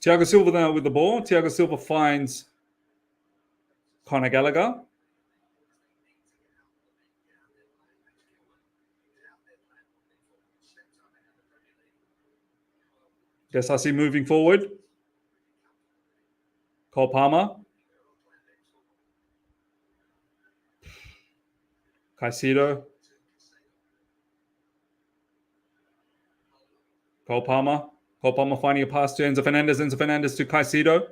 Thiago Silva now with the ball. Thiago Silva finds Conor Gallagher. Desasi moving forward. Cole Palmer. Caicedo. Cole Palmer. Cole Palmer finding a pass to Enzo Fernandez. Enzo Fernandez to Caicedo.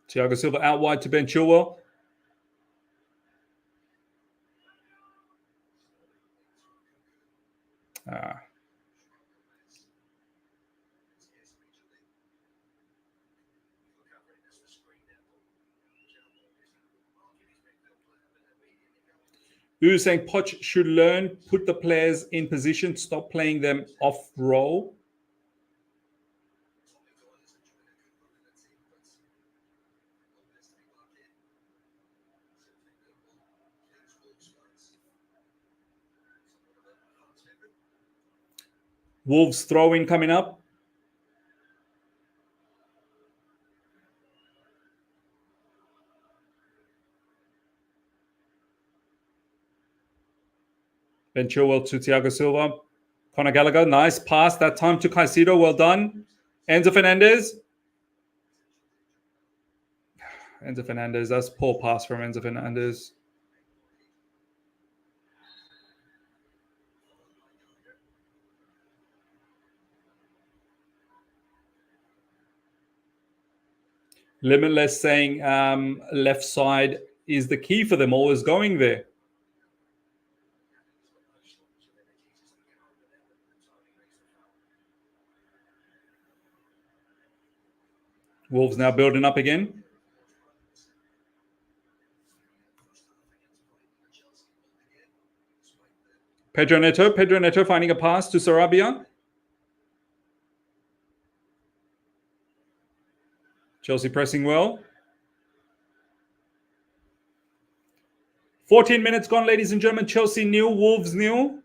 Thiago Silva out wide to Ben Chilwell. Who's saying Poch should learn, put the players in position, stop playing them off roll. Wolves throw-in coming up. Ben Chilwell to Thiago Silva. Conor Gallagher, nice pass that time to Caicedo. Well done. Enzo Fernandez. Enzo Fernandez, that's poor pass from Enzo Fernandez. Limitless saying left side is the key for them, always going there. Wolves now building up again. Pedro Neto finding a pass to Sarabia. Chelsea pressing well. 14 minutes gone, ladies and gentlemen. Chelsea nil, Wolves nil.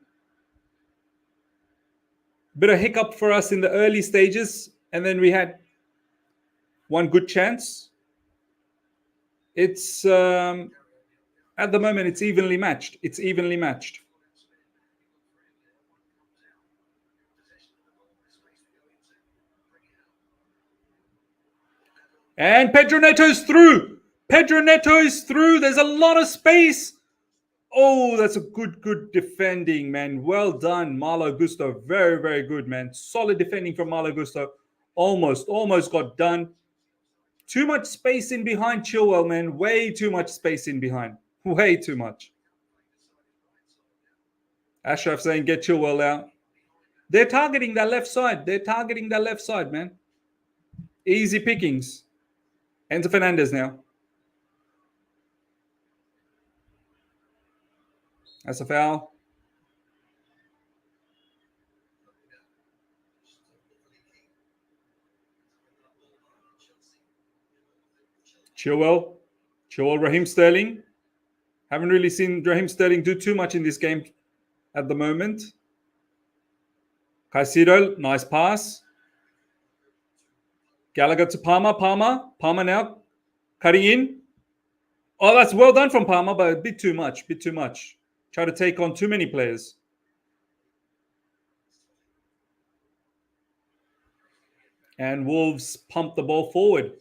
Bit of hiccup for us in the early stages, and then we had one good chance. It's at the moment it's evenly matched. It's evenly matched. And Pedro Neto's through. Pedro Neto is through. There's a lot of space. Oh, that's a good defending, man. Well done, Malo Gusto. Very, very good, man. Solid defending from Malo Gusto. Almost got done. Too much space in behind Chilwell, man. Way too much space in behind. Way too much. Ashraf saying, get Chilwell out. They're targeting that left side. Man. Easy pickings. Enzo Fernandez now. That's a foul. Chilwell, Raheem Sterling. Haven't really seen Raheem Sterling do too much in this game at the moment. Caicedo, nice pass. Gallagher to Palmer. Palmer now cutting in. Oh, that's well done from Palmer, but a bit too much. Try to take on too many players. And Wolves pump the ball forward.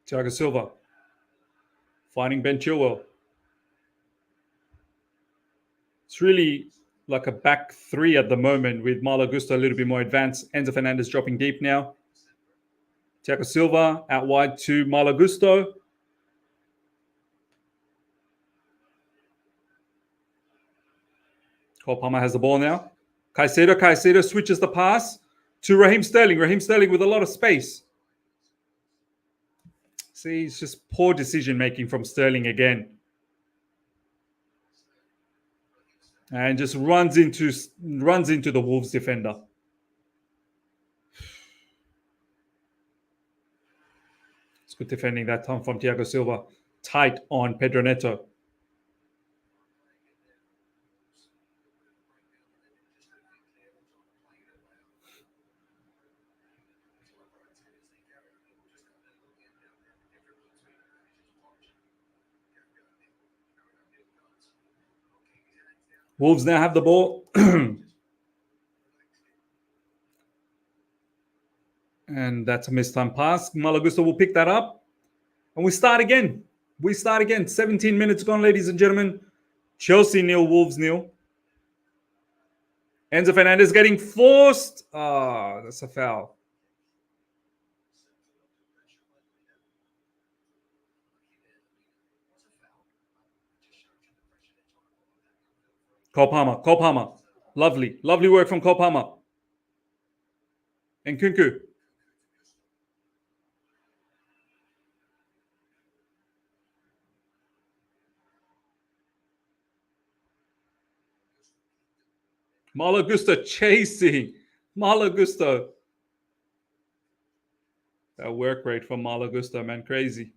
Thiago Silva finding Ben Chilwell. It's really like a back three at the moment with Malo Gusto a little bit more advanced. Enzo Fernandez dropping deep now. Thiago Silva out wide to Malo Gusto. Cole Palmer has the ball now. Caicedo switches the pass to Raheem Sterling. Raheem Sterling with a lot of space. See, it's just poor decision making from Sterling again. And just runs into the Wolves defender. It's good defending that time from Thiago Silva. Tight on Pedro Neto. Wolves now have the ball. And that's a mistime pass. Malo Gusto will pick that up. And we start again. 17 minutes gone, ladies and gentlemen. Chelsea nil, Wolves nil. Enzo Fernandez getting forced. Ah, that's a foul. Cole Palmer. Lovely work from Cole Palmer. And Kunku. Malo Gusto chasing. Malo Gusto. That work rate from Malo Gusto, man. Crazy.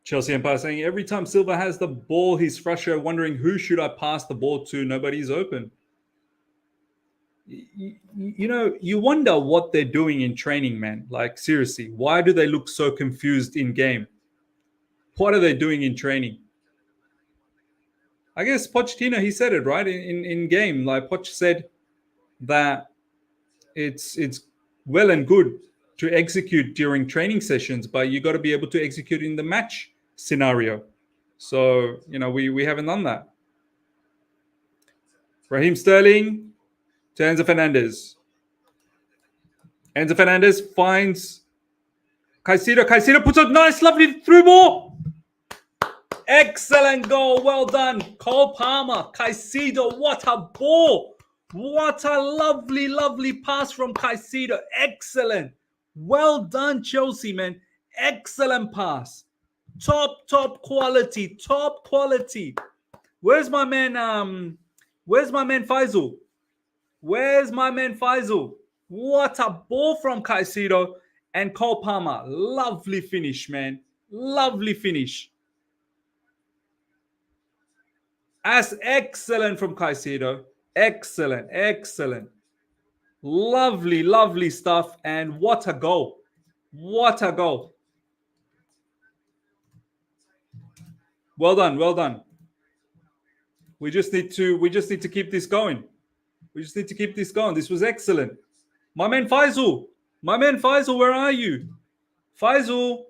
Chelsea Empire saying every time Silva has the ball, he's frustrated, wondering who should I pass the ball to? Nobody's open. You know, you wonder what they're doing in training, man. Like, seriously, why do they look so confused in game? What are they doing in training? I guess Pochettino, he said it, right? In game, like Poch said that it's well and good to execute during training sessions, but you got to be able to execute in the match scenario. So, you know, we haven't done that. Raheem Sterling to Enzo Fernandez. Enzo Fernandez finds Caicedo. Caicedo puts a nice, lovely through ball. Excellent goal. Well done. Cole Palmer. Caicedo. What a ball. What a lovely, lovely pass from Caicedo. Excellent. Well done, Chelsea, man. Excellent pass. Top quality. Top quality. Where's my man? Where's my man Faisal? Where's my man Faisal? What a ball from Caicedo and Cole Palmer. Lovely finish, man. Lovely finish. That's excellent from Caicedo. Excellent, excellent. Lovely, lovely stuff. And what a goal. What a goal. Well done, well done. We just need to keep this going. We just need to keep this going. This was excellent. My man Faisal. My man Faisal, where are you? Faisal.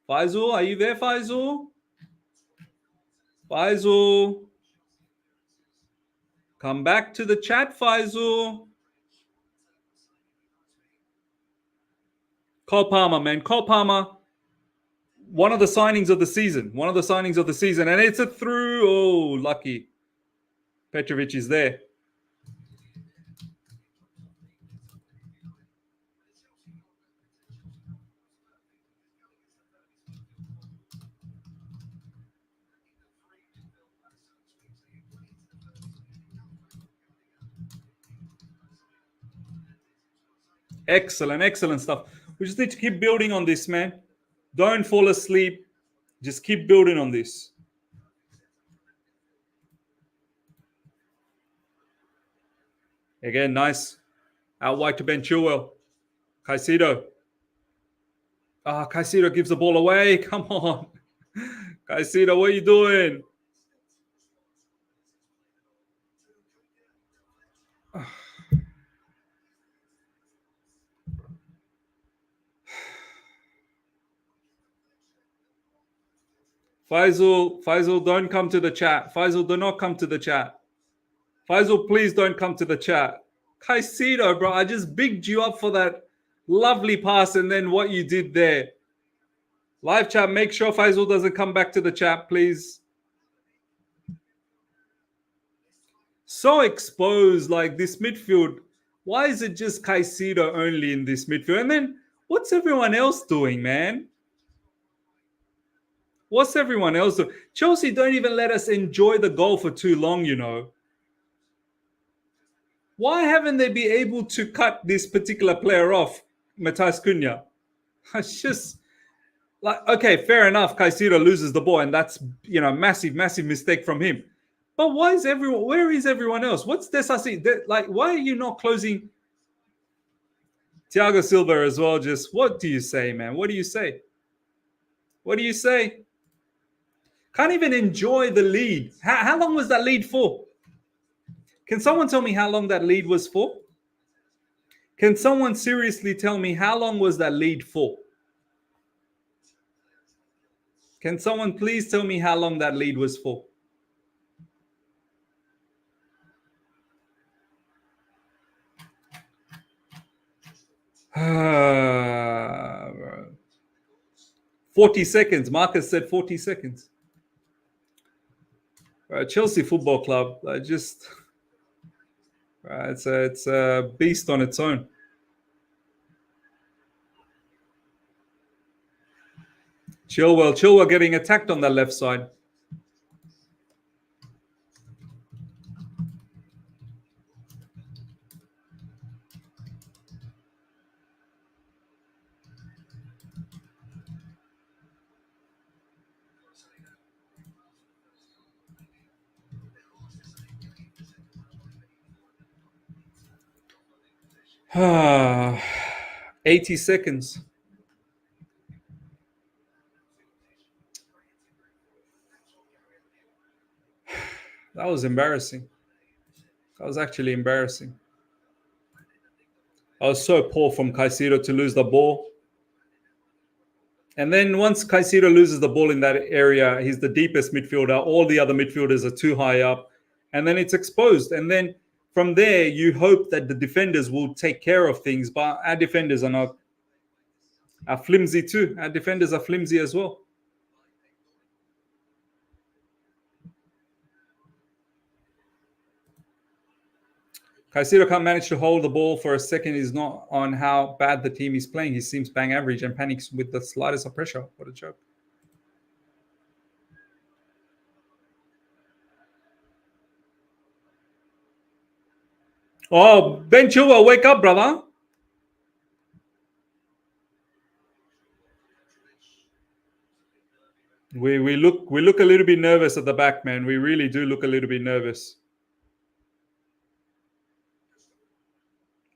Faisal, are you there, Faisal? Faisal. Come back to the chat, Faisal. Cole Palmer, man. Cole Palmer. One of the signings of the season. One of the signings of the season. And it's a through. Oh, lucky. Petrovic is there. Excellent, excellent stuff. We just need to keep building on this, man. Don't fall asleep. Just keep building on this. Again, nice. Out wide to Ben Chilwell. Caicedo. Caicedo gives the ball away. Come on. Caicedo, what are you doing? Faisal, don't come to the chat. Faisal, do not come to the chat. Faisal, please don't come to the chat. Caicedo, bro, I just bigged you up for that lovely pass and then what you did there. Live chat, make sure Faisal doesn't come back to the chat, please. So exposed, like this midfield. Why is it just Caicedo only in this midfield? And then what's everyone else doing, man? What's everyone else doing? Chelsea don't even let us enjoy the goal for too long, you know. Why haven't they been able to cut this particular player off, Matheus Cunha? It's just like, okay, fair enough. Caicedo loses the ball, and that's, you know, massive mistake from him. But why is everyone? Where is everyone else? What's Desasi? Like, why are you not closing? Thiago Silva as well. Just what do you say, man? What do you say? What do you say? Can't even enjoy the lead. How long was that lead for? Can someone tell me how long that lead was for? Can someone seriously tell me how long was that lead for? Can someone please tell me how long that lead was for? Uh, 40 seconds. Marcus said 40 seconds. Chelsea Football Club, it's a beast on its own. Chilwell getting attacked on the left side. Ah, 80 seconds. That was embarrassing. That was actually embarrassing. I was so poor from Caicedo to lose the ball. And then once Caicedo loses the ball in that area, he's the deepest midfielder. All the other midfielders are too high up. And then it's exposed. And then from there, you hope that the defenders will take care of things, but our defenders are flimsy too. Our defenders are flimsy as well. Caicedo can't manage to hold the ball for a second. Is not on how bad the team is playing. He seems bang average and panics with the slightest of pressure. What a joke. Oh, Ben Chilwell, wake up, brother. We look a little bit nervous at the back, man. We really do look a little bit nervous.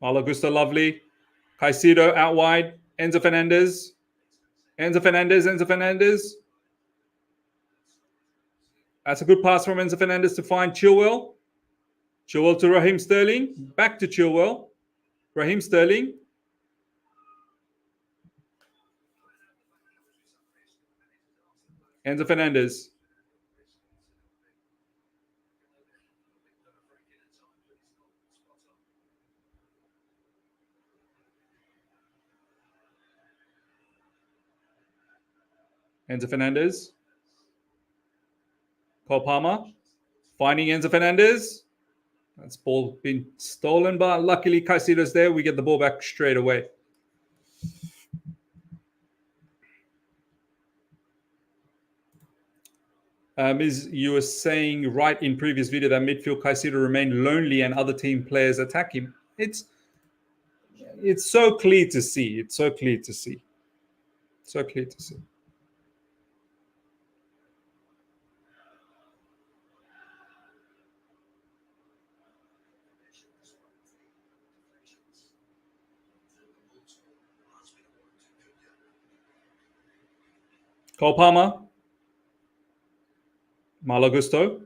Malo Gusto, lovely. Caicedo out wide. Enzo Fernandez. That's a good pass from Enzo Fernandez to find Chilwell. Chilwell to Raheem Sterling. Back to Chilwell. Raheem Sterling. Enzo Fernandez. Enzo Fernandez. Cole Palmer. Finding Enzo Fernandez. That's ball been stolen, but luckily Caicedo's there. We get the ball back straight away. As you were saying right in previous video that midfield Caicedo remained lonely and other team players attack him. It's so clear to see. It's so clear to see. So clear to see. Cole Palmer. Malo Gusto.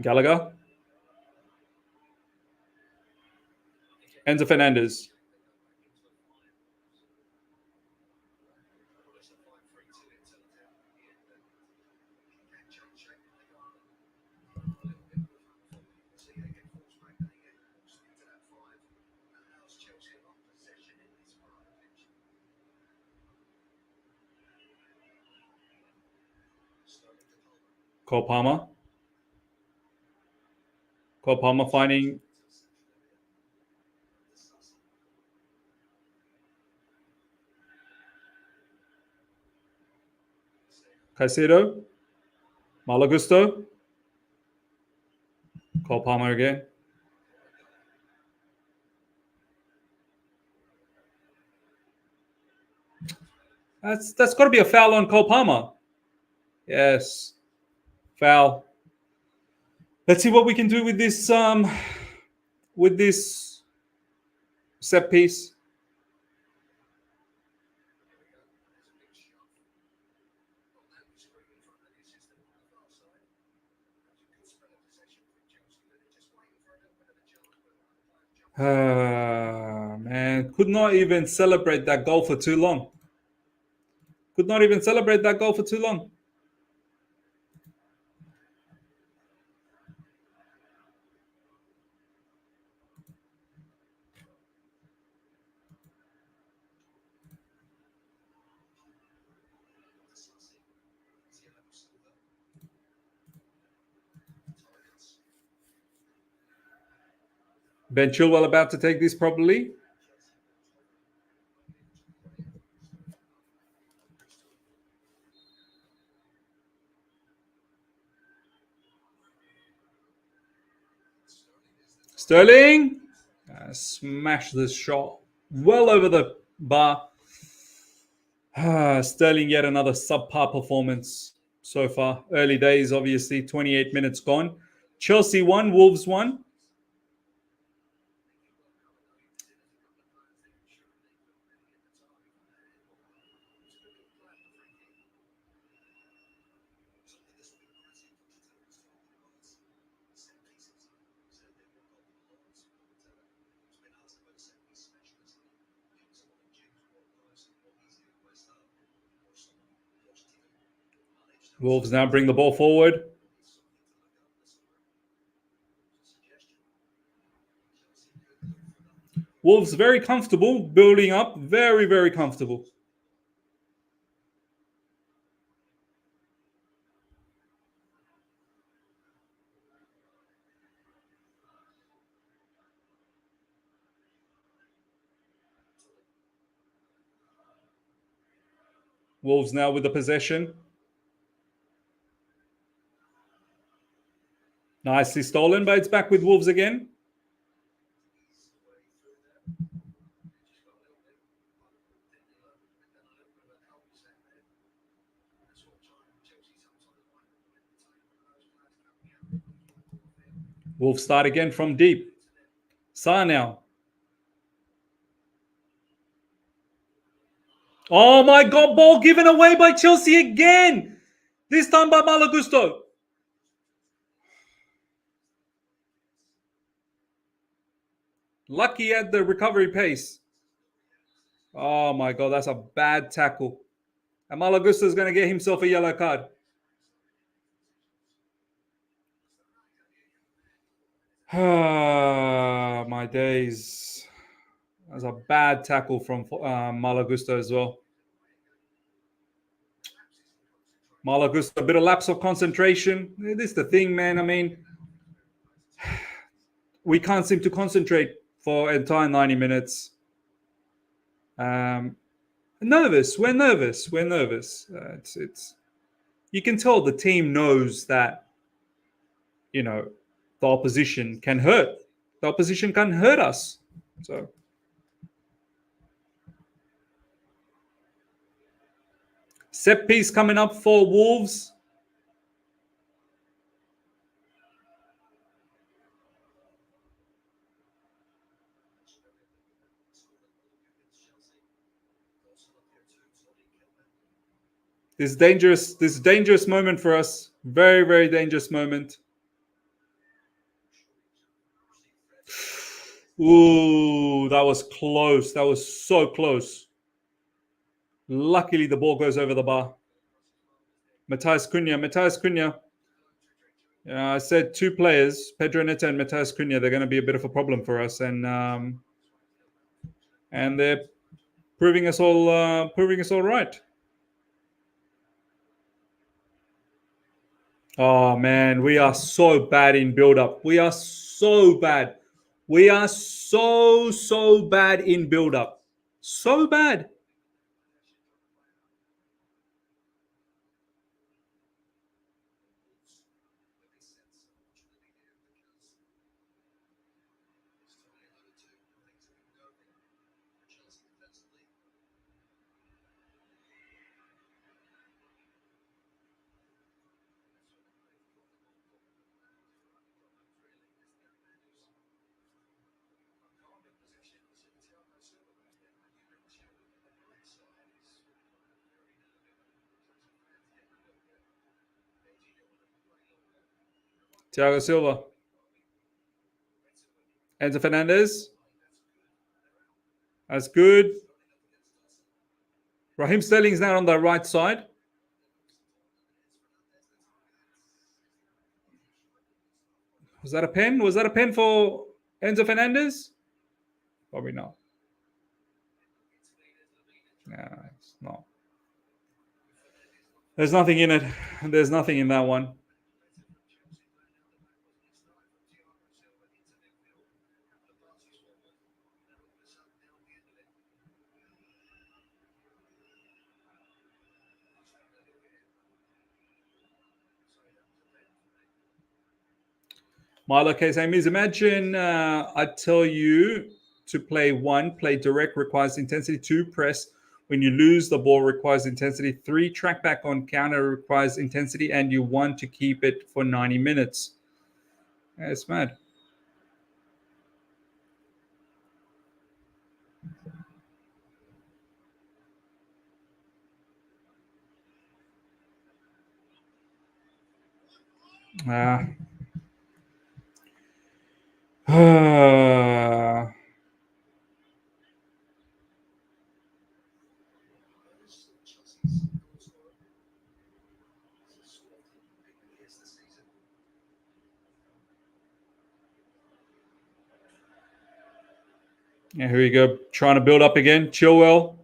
Gallagher. Enzo Fernandez. Cole Palmer. Cole Palmer finding Caicedo. Malo Gusto. Cole Palmer again. That's got to be a foul on Cole Palmer. Yes. Foul. Let's see what we can do with this set piece. Man, could not even celebrate that goal for too long. Could not even celebrate that goal for too long. Ben Chilwell about to take this probably. Sterling. Smash this shot well over the bar. Sterling yet another subpar performance so far. Early days, obviously. 28 minutes gone. Chelsea 1, Wolves 1. Wolves now bring the ball forward. Wolves very comfortable, building up, very, very comfortable. Wolves now with the possession. Nicely stolen, but it's back with Wolves again. Wolves start again from deep. Sa now. Oh my God, ball given away by Chelsea again. This time by Malagusto. Lucky at the recovery pace. Oh my God, that's a bad tackle. And Malagusto is going to get himself a yellow card. My days. That's a bad tackle from Malagusto as well. Malagusto, a bit of lapse of concentration. This is the thing, man. I mean, we can't seem to concentrate for entire 90 minutes. Nervous. We're nervous. It's. You can tell the team knows that, you know, the opposition can hurt. The opposition can hurt us. So. Set piece coming up for Wolves. This dangerous moment for us. Very, very dangerous moment. Ooh, that was close. That was so close. Luckily, the ball goes over the bar. Matthias Cunha. I said two players, Pedro Neto and Matthias Cunha. They're going to be a bit of a problem for us, and they're proving us all right. Oh man, we are so bad in build-up. We are so bad. We are so bad in build-up. So bad. Thiago Silva. Enzo Fernandez. That's good. Raheem Sterling's now on the right side. Was that a pen? Was that a pen for Enzo Fernandez? Probably not. No, it's not. There's nothing in it. There's nothing in that one. Milo K saying, imagine I tell you to play one, play direct requires intensity. Two, press when you lose the ball requires intensity. Three, track back on counter requires intensity. And you want to keep it for 90 minutes. Yeah, it's mad. Yeah, here we go. Trying to build up again. Chilwell.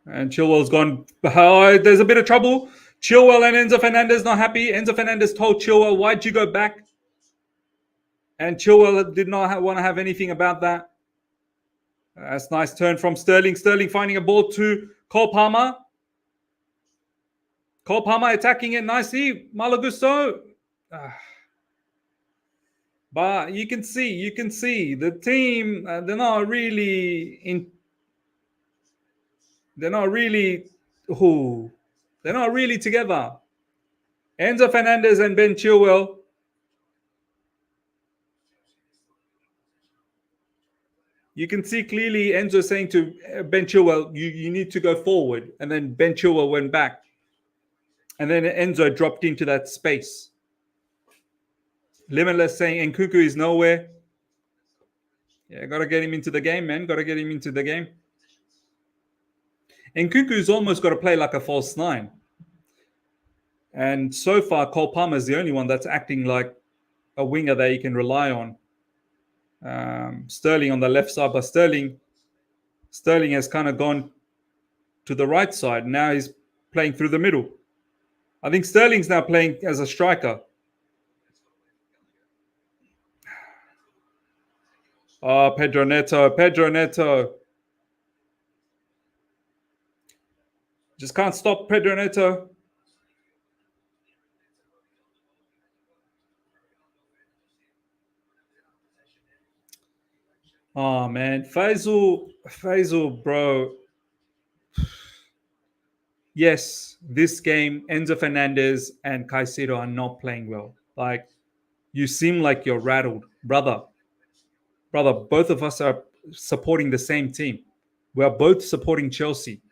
And Chilwell's gone. Oh, there's a bit of trouble. Chilwell and Enzo Fernandez not happy. Enzo Fernandez told Chilwell, "Why'd you go back?" And Chilwell did not want to have anything about that. That's a nice turn from Sterling. Sterling finding a ball to Cole Palmer. Cole Palmer attacking it nicely. Malagusto. But you can see the team. They're not really in. They're not really. Oh, they're not really together. Enzo Fernandez and Ben Chilwell. You can see clearly Enzo saying to Ben Chilwell, you need to go forward. And then Ben Chilwell went back. And then Enzo dropped into that space. Limitless saying Nkunku is nowhere. Yeah, got to get him into the game, man. Got to get him into the game. Nkunku's almost got to play like a false nine. And so far, Cole Palmer is the only one that's acting like a winger that you can rely on. Sterling on the left side, but Sterling has kind of gone to the right side. Now he's playing through the middle. I think Sterling's now playing as a striker. Oh, Pedro Neto. Just can't stop Pedro Neto. Oh, man. Faisal, bro. Yes, this game, Enzo Fernandez and Caicedo are not playing well. Like, you seem like you're rattled. Brother, both of us are supporting the same team. We are both supporting Chelsea.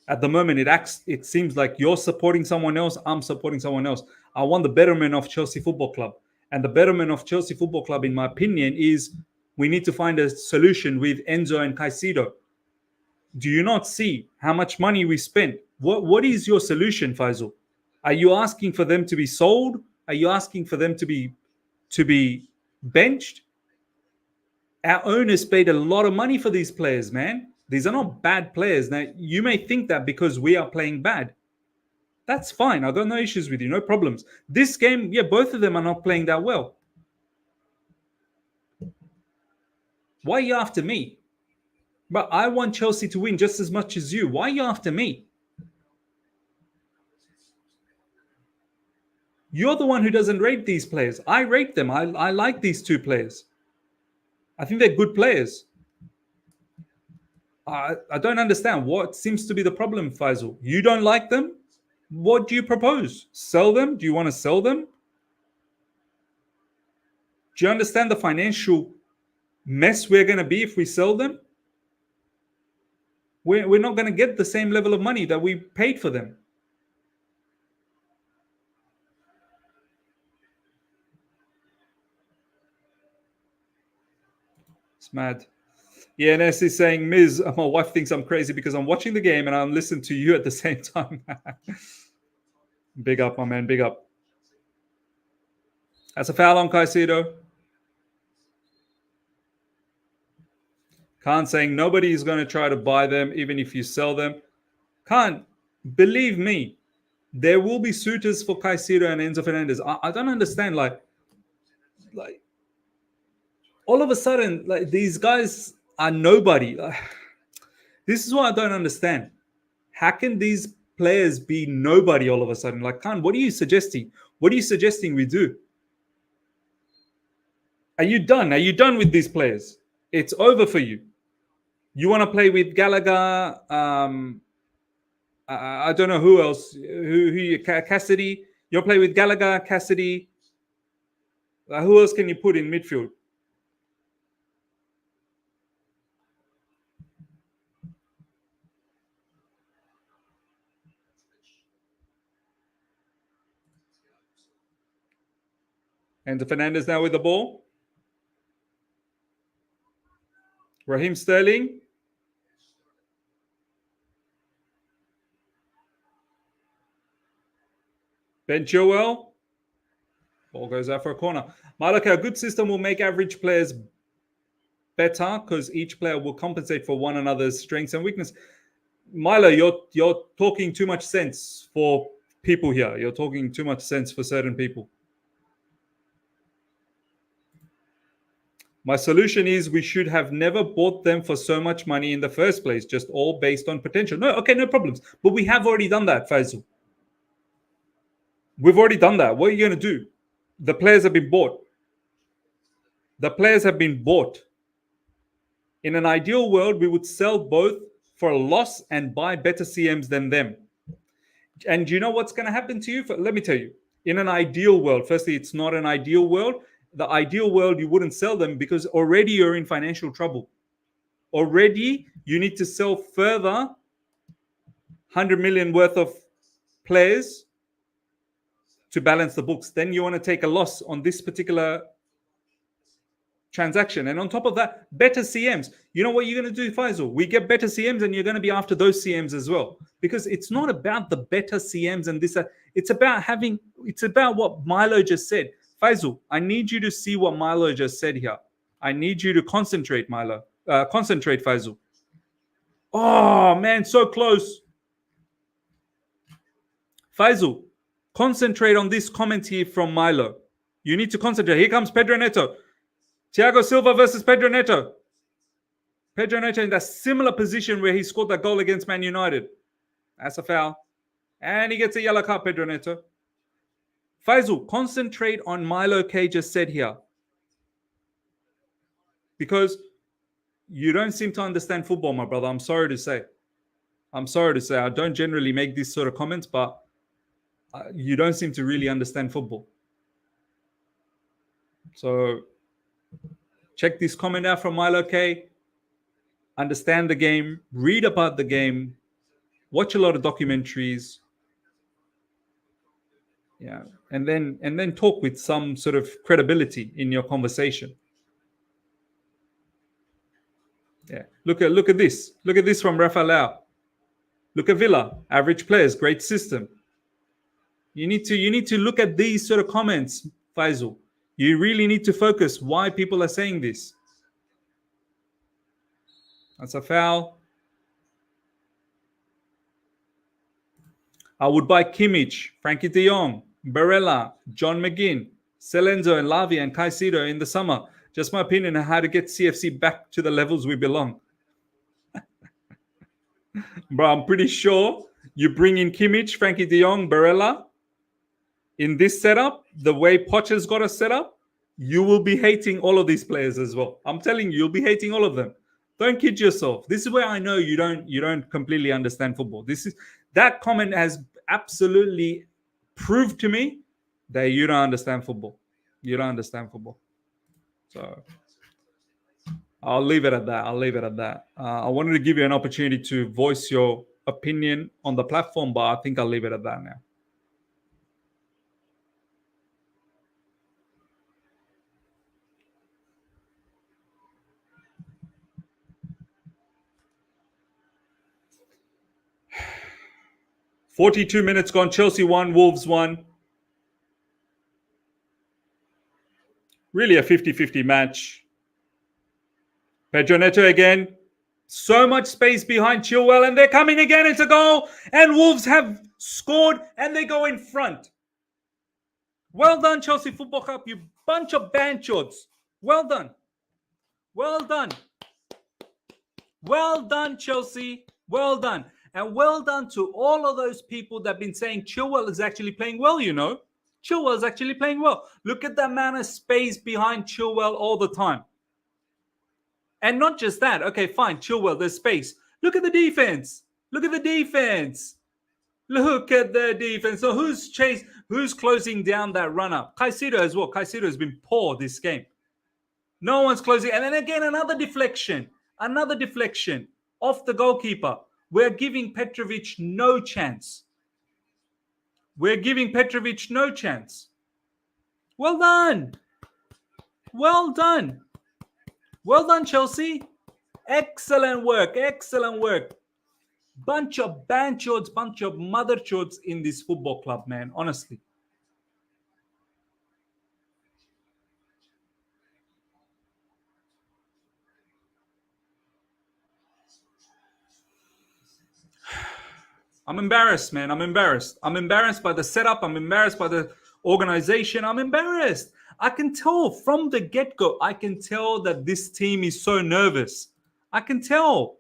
At the moment, it seems like you're supporting someone else, I'm supporting someone else. I want the betterment of Chelsea Football Club. And the betterment of Chelsea Football Club, in my opinion, is we need to find a solution with Enzo and Caicedo. Do you not see how much money we spent? What is your solution, Faisal? Are you asking for them to be sold? Are you asking for them to be benched? Our owners paid a lot of money for these players, man. These are not bad players. Now, you may think that because we are playing bad. That's fine. I've got no issues with you, no problems. This game, yeah, both of them are not playing that well. Why are you after me? But I want Chelsea to win just as much as you. Why are you after me? You're the one who doesn't rate these players. I rate them. I like these two players. I think they're good players. I don't understand what seems to be the problem, Faisal. You don't like them? What do you propose? Sell them? Do you want to sell them? Do you understand the financial mess we're going to be if we sell them? We're not going to get the same level of money that we paid for them. It's mad. Yeah, Ness is saying, Miz, my wife thinks I'm crazy because I'm watching the game and I'm listening to you at the same time. Big up, my man. Big up. That's a foul on Caicedo. Khan saying nobody is going to try to buy them even if you sell them. Khan, believe me, there will be suitors for Caicedo and Enzo Fernandez. I don't understand, like all of a sudden, like these guys are nobody. This is what I don't understand. How can these players be nobody all of a sudden? Like, Khan, what are you suggesting? What are you suggesting we do? Are you done? Are you done with these players? It's over for you. You want to play with Gallagher? I don't know who else. Cassidy? You'll play with Gallagher, Cassidy. Who else can you put in midfield? And Fernandez now with the ball. Raheem Sterling. Ben Chilwell. Ball goes out for a corner. Malaka, a good system will make average players better because each player will compensate for one another's strengths and weakness. Milo, you're talking too much sense for people here. You're talking too much sense for certain people. My solution is we should have never bought them for so much money in the first place, just all based on potential. No, okay, no problems. But we have already done that, Faisal. We've already done that. What are you going to do? The players have been bought. The players have been bought. In an ideal world, we would sell both for a loss and buy better CMs than them. And do you know what's going to happen to you? Let me tell you. In an ideal world, firstly, it's not an ideal world. The ideal world, you wouldn't sell them because already you're in financial trouble. Already, you need to sell further 100 million worth of players to balance the books. Then you want to take a loss on this particular transaction. And on top of that, better CMs. You know what you're going to do, Faisal? We get better CMs and you're going to be after those CMs as well. Because it's not about the better CMs and this. It's about what Milo just said. Faisal, I need you to see what Milo just said here. I need you to concentrate, Milo. Concentrate, Faisal. Oh, man, so close. Faisal, concentrate on this comment here from Milo. You need to concentrate. Here comes Pedro Neto. Thiago Silva versus Pedro Neto. Pedro Neto in that similar position where he scored that goal against Man United. That's a foul. And he gets a yellow card, Pedro Neto. Faisal, concentrate on Milo K just said here. Because you don't seem to understand football, my brother. I'm sorry to say. I don't generally make these sort of comments, but you don't seem to really understand football. So check this comment out from Milo K. Understand the game. Read about the game. Watch a lot of documentaries. Yeah. And then talk with some sort of credibility in your conversation. Yeah. Look at this. Look at this from Rafael. Look at Villa. Average players. Great system. You need to look at these sort of comments, Faisal. You really need to focus why people are saying this. That's a foul. I would buy Kimmich, Frankie de Jong, Barella, John McGinn, Selenzo and Lavi and Caicedo in the summer. Just my opinion on how to get CFC back to the levels we belong. Bro, I'm pretty sure you bring in Kimmich, Frankie de Jong, Barella. In this setup, the way Poch has got us set up, you will be hating all of these players as well. I'm telling you, you'll be hating all of them. Don't kid yourself. This is where I know you don't completely understand football. That comment has absolutely proved to me that you don't understand football. You don't understand football. So I'll leave it at that. I wanted to give you an opportunity to voice your opinion on the platform, but I think I'll leave it at that now. "42 minutes gone. Chelsea 1, Wolves 1. Really a 50-50 match. Pedro Neto again. So much space behind Chilwell, and they're coming again. It's a goal, and Wolves have scored, and they go in front. Well done, Chelsea Football Club, you bunch of banchods. Well done. Well done. Well done, Chelsea. Well done. And well done to all of those people that have been saying Chilwell is actually playing well, you know. Chilwell is actually playing well. Look at the amount of space behind Chilwell all the time. And not just that. Okay, fine, Chilwell, there's space. Look at the defense. Look at the defense. Look at the defense. So who's closing down that run-up? Caicedo as well. Caicedo has been poor this game. No one's closing. And then again, another deflection. Another deflection off the goalkeeper. We're giving Petrovic no chance. We're giving Petrovic no chance. Well done. Well done. Well done, Chelsea. Excellent work. Excellent work. Bunch of banchods, bunch of mother chods in this football club, man. Honestly. I'm embarrassed, man. I'm embarrassed. I'm embarrassed by the setup. I'm embarrassed by the organization. I'm embarrassed. I can tell from the get-go. I can tell that this team is so nervous. I can tell.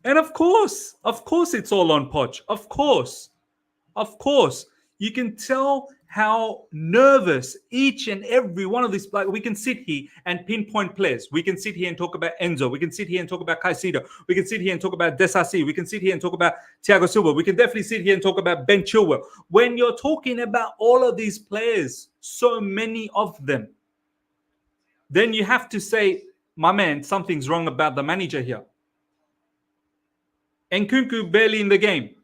And of course, it's all on Poch. Of course. You can tell how nervous each and every one of these, like, we can sit here and pinpoint players. We can sit here and talk about Enzo. We can sit here and talk about Caicedo. We can sit here and talk about Desasi. We can sit here and talk about Thiago Silva. We can definitely sit here and talk about Ben Chilwell. When you're talking about all of these players, so many of them, then you have to say, my man, something's wrong about the manager here. Nkunku barely in the game.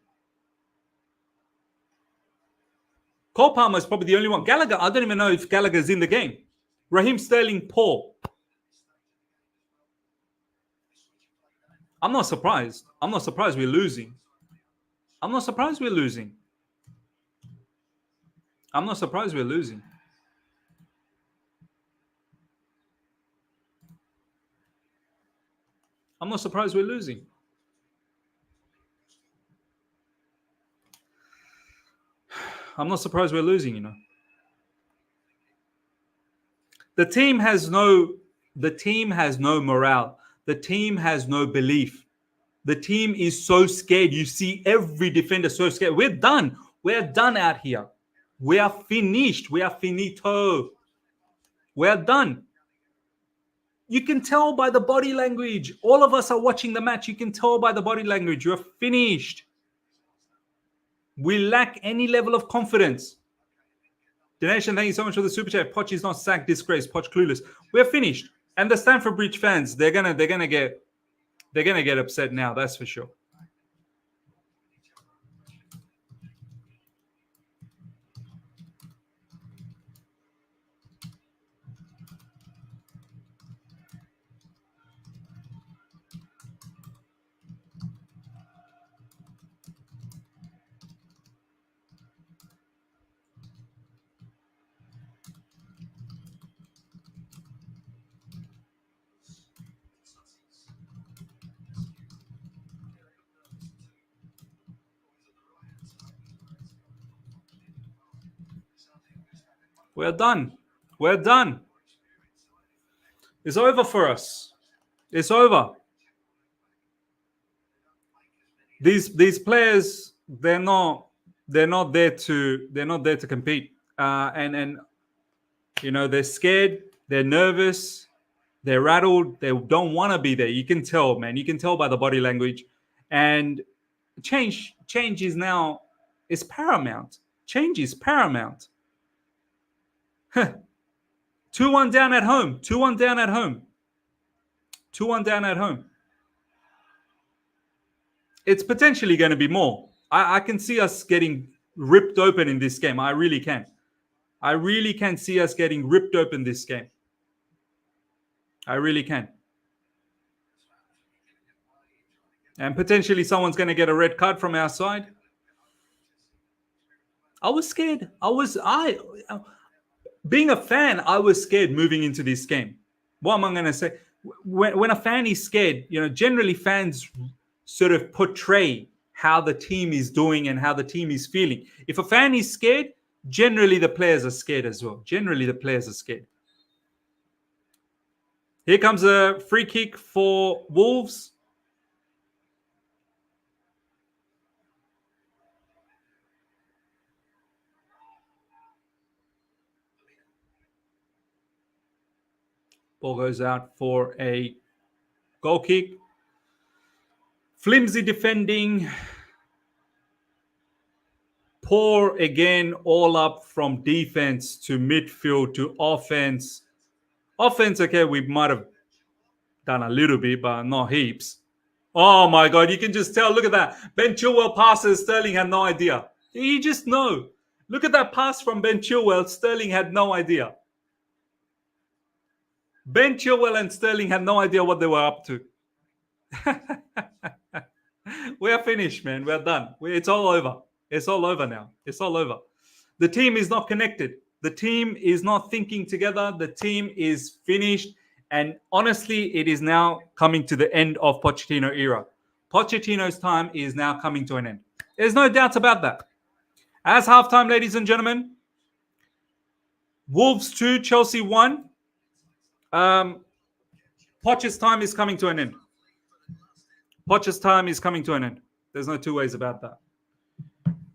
Cole Palmer is probably the only one. Gallagher, I don't even know if Gallagher's in the game. Raheem Sterling, poor. I'm not surprised. I'm not surprised we're losing. I'm not surprised we're losing. I'm not surprised we're losing. I'm not surprised we're losing. I'm not surprised we're losing, you know. The team has no morale. The team has no belief. The team is so scared. You see every defender so scared. We're done. We're done out here. We are finished. We are finito. We're done. You can tell by the body language. All of us are watching the match. You can tell by the body language. You're finished. We lack any level of confidence. Donation, thank you so much for the super chat. Poch is not sacked, disgrace. Poch clueless. We're finished. And the Stamford Bridge fans, they're gonna get upset now. That's for sure. We're done. We're done. It's over for us. It's over. These players, they're not there to compete. And you know, they're scared, they're nervous, they're rattled, they don't want to be there. You can tell, man. You can tell by the body language. And change is now is paramount. Change is paramount. 2-1 down at home. 2-1 down at home. 2-1 down at home. It's potentially going to be more. I can see us getting ripped open in this game. I really can. I really can see us getting ripped open this game. I really can. And potentially someone's going to get a red card from our side. I was scared. Being a fan, I was scared moving into this game. What am I going to say? When a fan is scared, you know, generally fans sort of portray how the team is doing and how the team is feeling. If a fan is scared, generally the players are scared as well. Generally the players are scared. Here comes a free kick for Wolves. Ball goes out for a goal kick. Flimsy defending. Poor again, all up from defense to midfield to offense. Offense, okay, we might have done a little bit, but not heaps. Oh my God, you can just tell. Look at that. Ben Chilwell passes. Sterling had no idea. You just know. Look at that pass from Ben Chilwell. Sterling had no idea. Ben Chilwell and Sterling had no idea what they were up to. We are finished, man. We're done. It's all over. It's all over now. It's all over. The team is not connected. The team is not thinking together. The team is finished. And honestly, it is now coming to the end of Pochettino era. Pochettino's time is now coming to an end. There's no doubts about that. As halftime, ladies and gentlemen, Wolves 2, Chelsea 1. Poch's time is coming to an end. Poch's time is coming to an end. There's no two ways about that.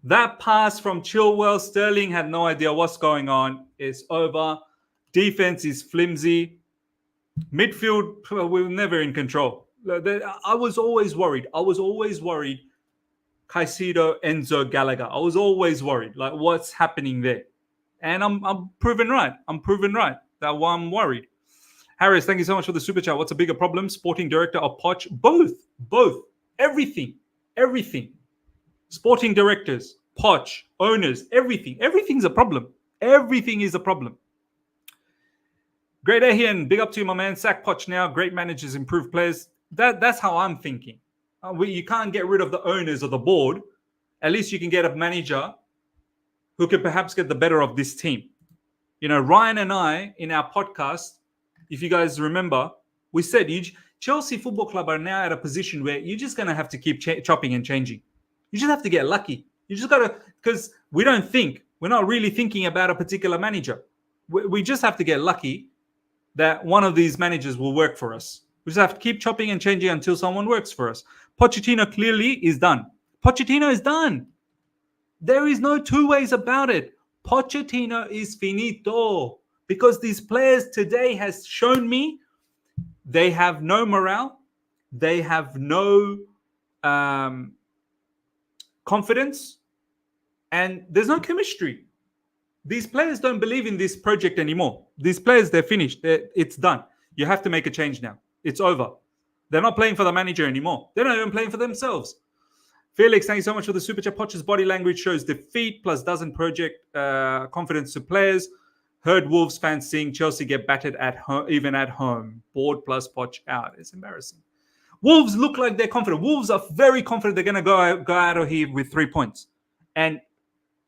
That pass from Chilwell, Sterling had no idea what's going on. It's over. Defense is flimsy. Midfield, we were never in control. I was always worried. Caicedo, Enzo, Gallagher. I was always worried. Like, what's happening there? And I'm proven right. That why I'm worried. Harris, thank you so much for the super chat. What's a bigger problem? Sporting director or Poch? Both. Everything. Sporting directors, Poch, owners, everything. Everything's a problem. Everything is a problem. Great Ahian, big up to you, my man. Sack Poch now. Great managers, improve players. That's how I'm thinking. You can't get rid of the owners or the board. At least you can get a manager who can perhaps get the better of this team. You know, Ryan and I, in our podcast, if you guys remember, we said Chelsea Football Club are now at a position where you're just going to have to keep chopping and changing. You just have to get lucky. You just got to, because we're not really thinking about a particular manager. We just have to get lucky that one of these managers will work for us. We just have to keep chopping and changing until someone works for us. Pochettino clearly is done. Pochettino is done. There is no two ways about it. Pochettino is finito. Because these players today has shown me they have no morale. They have no confidence. And there's no chemistry. These players don't believe in this project anymore. These players, they're finished. It's done. You have to make a change now. It's over. They're not playing for the manager anymore. They're not even playing for themselves. Felix, thank you so much for the super chat. Poch's body language shows defeat plus doesn't project confidence to players. Heard Wolves fans seeing Chelsea get battered at home, even at home. Board plus Poch out. It's embarrassing. Wolves look like they're confident. Wolves are very confident they're going to go out of here with 3 points. And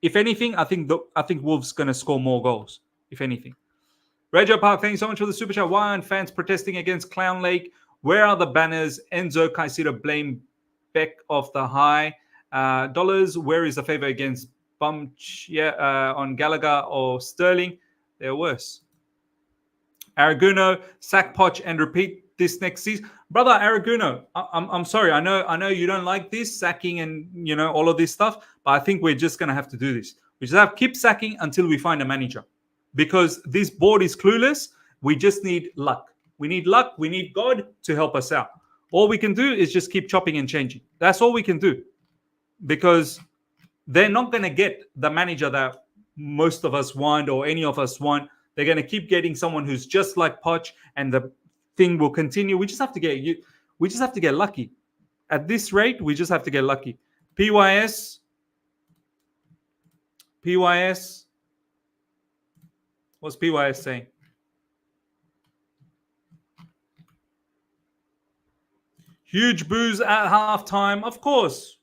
if anything, I think Wolves going to score more goals. If anything. Reggio Park, thank you so much for the super chat. Why aren't fans protesting against Clown Lake? Where are the banners? Enzo Caicedo blame Beck of the high dollars. Where is the favor against Bumch? On Gallagher or Sterling? They're worse. Araguno, sack Poch and repeat this next season. Brother Araguno, I'm sorry. I know you don't like this sacking and all of this stuff, but I think we're just gonna have to do this. We just have to keep sacking until we find a manager. Because this board is clueless. We just need luck. We need luck. We need God to help us out. All we can do is just keep chopping and changing. That's all we can do. Because they're not going to get the manager that most of us want or any of us want. They're going to keep getting someone who's just like Poch, and the thing will continue. We just have to get lucky. At this rate, we just have to get lucky. PYS. What's PYS saying? Huge boos at halftime. Of course,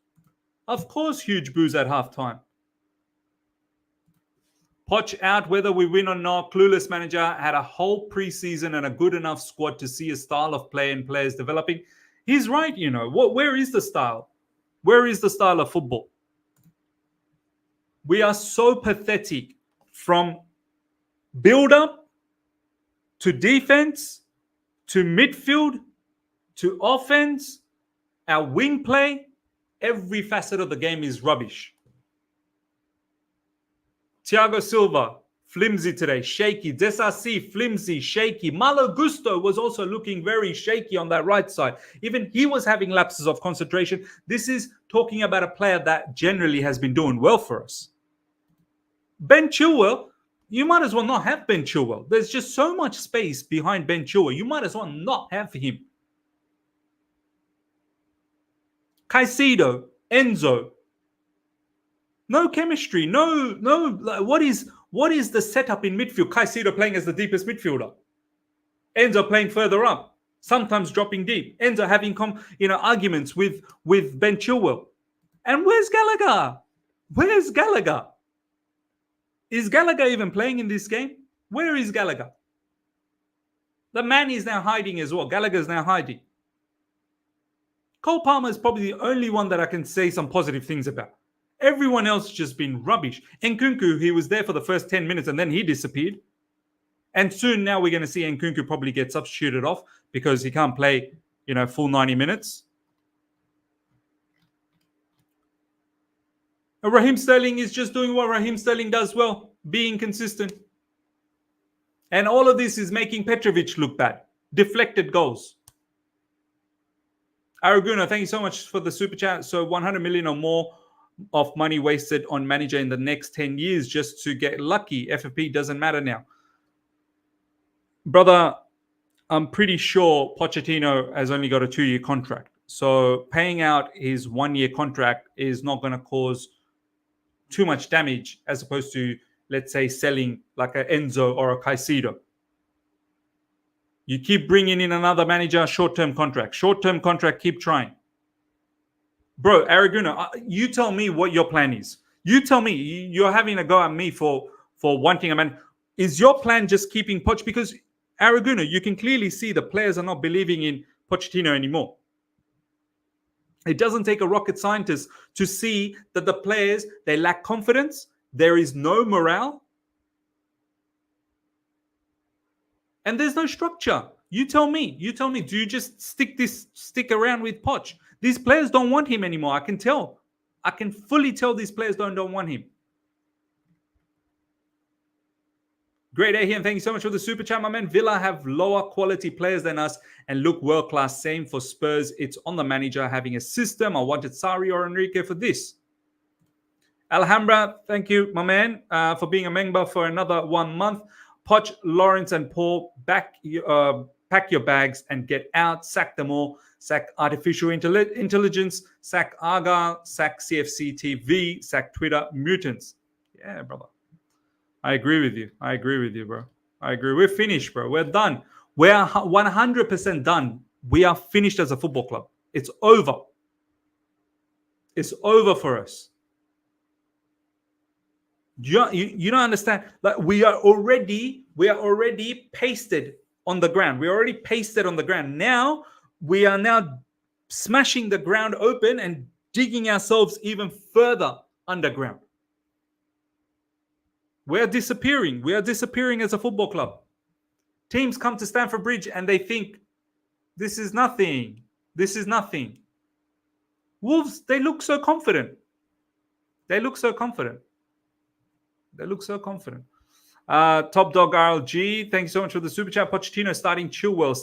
huge boos at halftime. Poch out whether we win or not. Clueless manager had a whole preseason and a good enough squad to see a style of play and players developing. He's right, Where is the style? Where is the style of football? We are so pathetic from build-up to defense to midfield to offense. Our wing play, every facet of the game is rubbish. Thiago Silva, flimsy today, shaky. Desassi, flimsy, shaky. Malo Gusto was also looking very shaky on that right side. Even he was having lapses of concentration. This is talking about a player that generally has been doing well for us. Ben Chilwell, you might as well not have Ben Chilwell. There's just so much space behind Ben Chilwell. You might as well not have him. Caicedo, Enzo. No chemistry. No. What is the setup in midfield? Caicedo playing as the deepest midfielder. Enzo playing further up. Sometimes dropping deep. Enzo having arguments with Ben Chilwell. And where's Gallagher? Where's Gallagher? Is Gallagher even playing in this game? Where is Gallagher? The man is now hiding as well. Gallagher's now hiding. Cole Palmer is probably the only one that I can say some positive things about. Everyone else just been rubbish. Nkunku, he was there for the first 10 minutes and then he disappeared. And soon now we're going to see Nkunku probably get substituted off because he can't play, full 90 minutes. Raheem Sterling is just doing what Raheem Sterling does well, being consistent. And all of this is making Petrovic look bad. Deflected goals. Araguna, thank you so much for the super chat. So 100 million or more of money wasted on manager in the next 10 years just to get lucky. FFP doesn't matter now. Brother, I'm pretty sure Pochettino has only got a 2-year contract. So paying out his 1-year contract is not going to cause too much damage as opposed to, let's say, selling like a Enzo or a Caicedo. You keep bringing in another manager, short-term contract. Short-term contract, keep trying. Bro, Araguna, you tell me what your plan is. You tell me. You're having a go at me for wanting a man. Is your plan just keeping Poch? Because, Araguna, you can clearly see the players are not believing in Pochettino anymore. It doesn't take a rocket scientist to see that the players, they lack confidence. There is no morale. And there's no structure. You tell me. Do you just stick around with Poch? These players don't want him anymore. I can tell. I can fully tell these players don't want him. Great day here, and thank you so much for the super chat, my man. Villa have lower quality players than us and look world class. Same for Spurs. It's on the manager having a system. I wanted Sarri or Enrique for this. Alhambra, thank you, my man, for being a member for another 1 month. Poch, Lawrence, and Paul, pack your bags and get out. Sack them all. Sack artificial intelligence. Sack Argyle. Sack CFC TV. Sack Twitter mutants. Yeah, brother. I agree with you, bro. I agree. We're finished, bro. We're done. We are 100% done. We are finished as a football club. It's over. It's over for us. You don't understand. Like we are already pasted on the ground. We're already pasted on the ground. Now we are now smashing the ground open and digging ourselves even further underground. We're disappearing. We are disappearing as a football club. Teams come to Stamford Bridge and they think, this is nothing. This is nothing. Wolves, they look so confident. Top Dog RLG, thank you so much for the super chat. Pochettino starting Chilwell.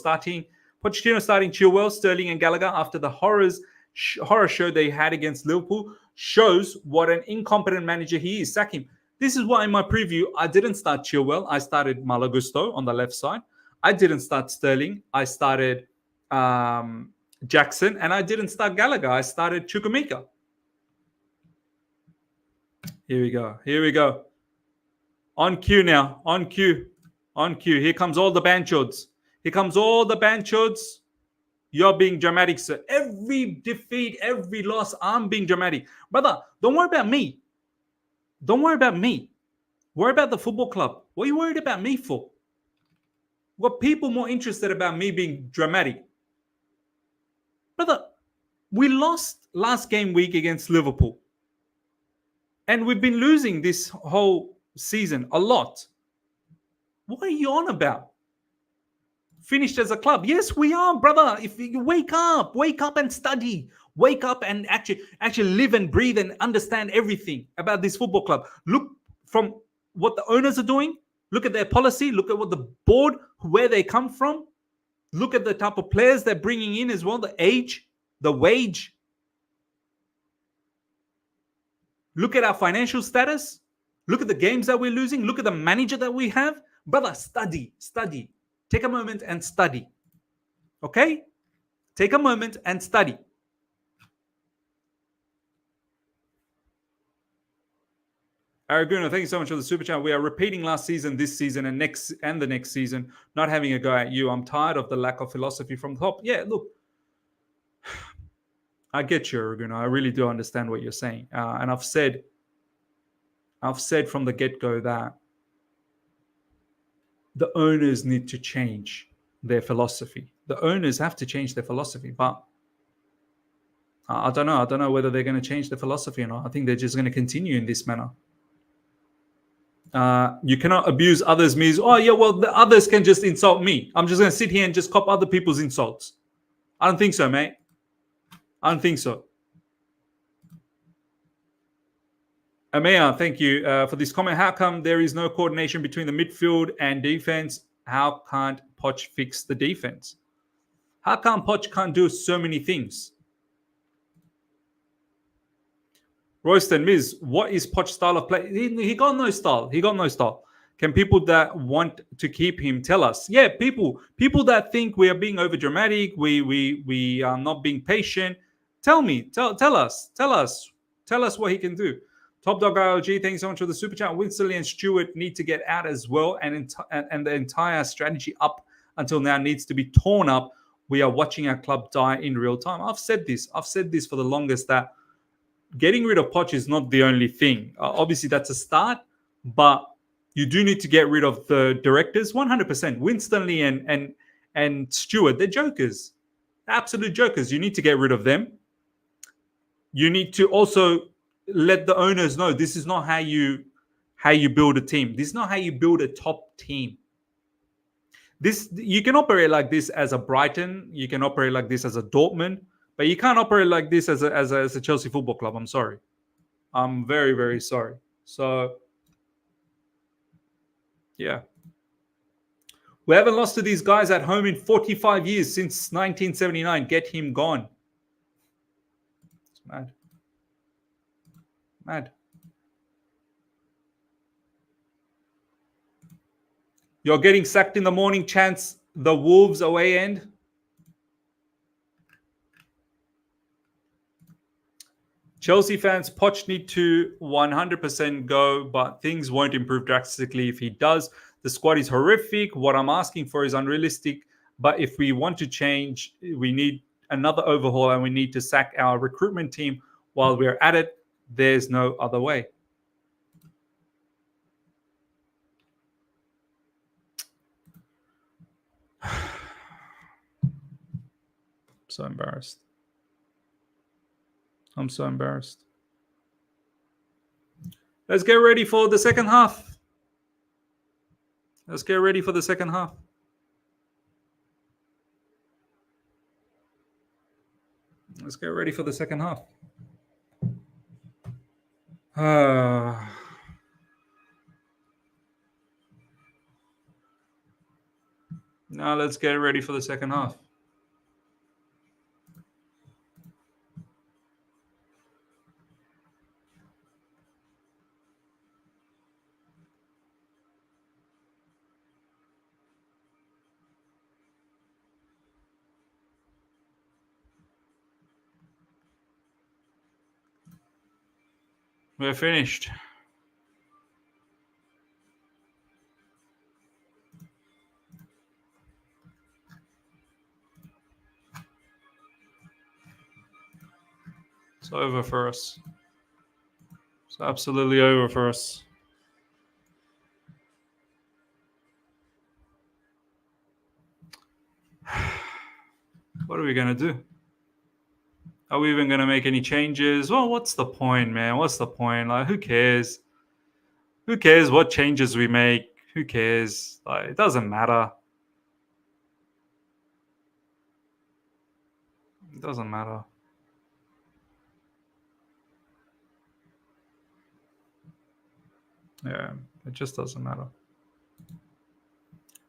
Sterling and Gallagher after the horror show they had against Liverpool shows what an incompetent manager he is. Sack him. This is why in my preview, I didn't start Chilwell. I started Malagusto on the left side. I didn't start Sterling. I started Jackson. And I didn't start Gallagher. I started Chukwuemeka. Here we go. On cue now. On cue. Here comes all the banchods. You're being dramatic, sir. Every defeat, every loss, I'm being dramatic. Brother, don't worry about me. Worry about the football club. What are you worried about me for? What people more interested about me being dramatic? Brother, we lost last game week against Liverpool. And we've been losing this whole season a lot. What are you on about? Finished as a club. Yes, we are, brother. If you wake up and study. Wake up and actually live and breathe and understand everything about this football club. Look from what the owners are doing. Look at their policy. Look at what the board, where they come from. Look at the type of players they're bringing in as well. The age, the wage. Look at our financial status. Look at the games that we're losing. Look at the manager that we have. Brother, study. Take a moment and study. Okay? Take a moment and study. Araguna, thank you so much for the super chat. We are repeating last season, this season, and the next season. Not having a go at you. I'm tired of the lack of philosophy from the top. Yeah, look, I get you, Araguna. I really do understand what you're saying, and I've said from the get-go that the owners need to change their philosophy. The owners have to change their philosophy, but I don't know. I don't know whether they're going to change the philosophy or not. I think they're just going to continue in this manner. You cannot abuse others means, oh, yeah, well, the others can just insult me. I'm just going to sit here and just cop other people's insults. I don't think so, mate. I don't think so. Amaya, thank you for this comment. How come there is no coordination between the midfield and defense? How can't Poch fix the defense? How come Poch can't do so many things? Royston, Miz, what is Poch's style of play? He got no style. He got no style. Can people that want to keep him tell us? Yeah, people that think we are being over dramatic, we are not being patient. Tell us what he can do. Top Dog ILG, thanks so much for the super chat. Winsley and Stewart need to get out as well, and the entire strategy up until now needs to be torn up. We are watching our club die in real time. I've said this for the longest, that getting rid of Poch is not the only thing. Obviously, that's a start, but you do need to get rid of the directors 100%. Winstanley and Stewart, they're jokers, absolute jokers. You need to get rid of them. You need to also let the owners know this is not how you build a team. This is not how you build a top team. You can operate like this as a Brighton. You can operate like this as a Dortmund. But you can't operate like this as a Chelsea Football Club. I'm sorry. I'm very, very sorry. So, yeah. We haven't lost to these guys at home in 45 years since 1979. Get him gone. It's mad. Mad. You're getting sacked in the morning, chance the Wolves away end. Chelsea fans, Poch need to 100% go, but things won't improve drastically if he does. The squad is horrific. What I'm asking for is unrealistic. But if we want to change, we need another overhaul, and we need to sack our recruitment team while we're at it. There's no other way. So embarrassed. I'm so embarrassed. Let's get ready for the second half. Let's get ready for the second half. Let's get ready for the second half. Now let's get ready for the second half. We're finished. It's over for us. It's absolutely over for us. What are we going to do? Are we even going to make any changes? Well, what's the point, man? What's the point? Like, who cares? Who cares what changes we make? Who cares? Like, it doesn't matter. It doesn't matter. Yeah, it just doesn't matter.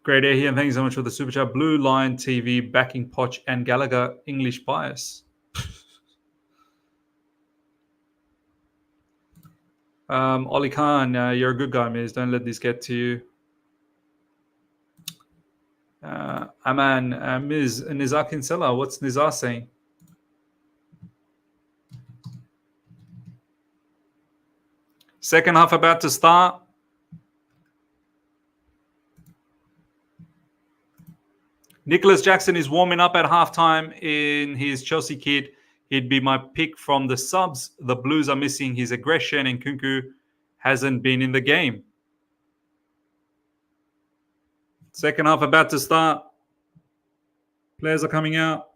Great air here, and thank you so much for the super chat. Blue Line TV backing Poch and Gallagher English bias. Oli Khan, you're a good guy, Miz. Don't let this get to you. Aman, Miz, Nizar Kinsella, what's Nizar saying? Second half about to start. Nicholas Jackson is warming up at halftime in his Chelsea kit. He'd be my pick from the subs. The Blues are missing his aggression, and Kunku hasn't been in the game. Second half about to start. Players are coming out.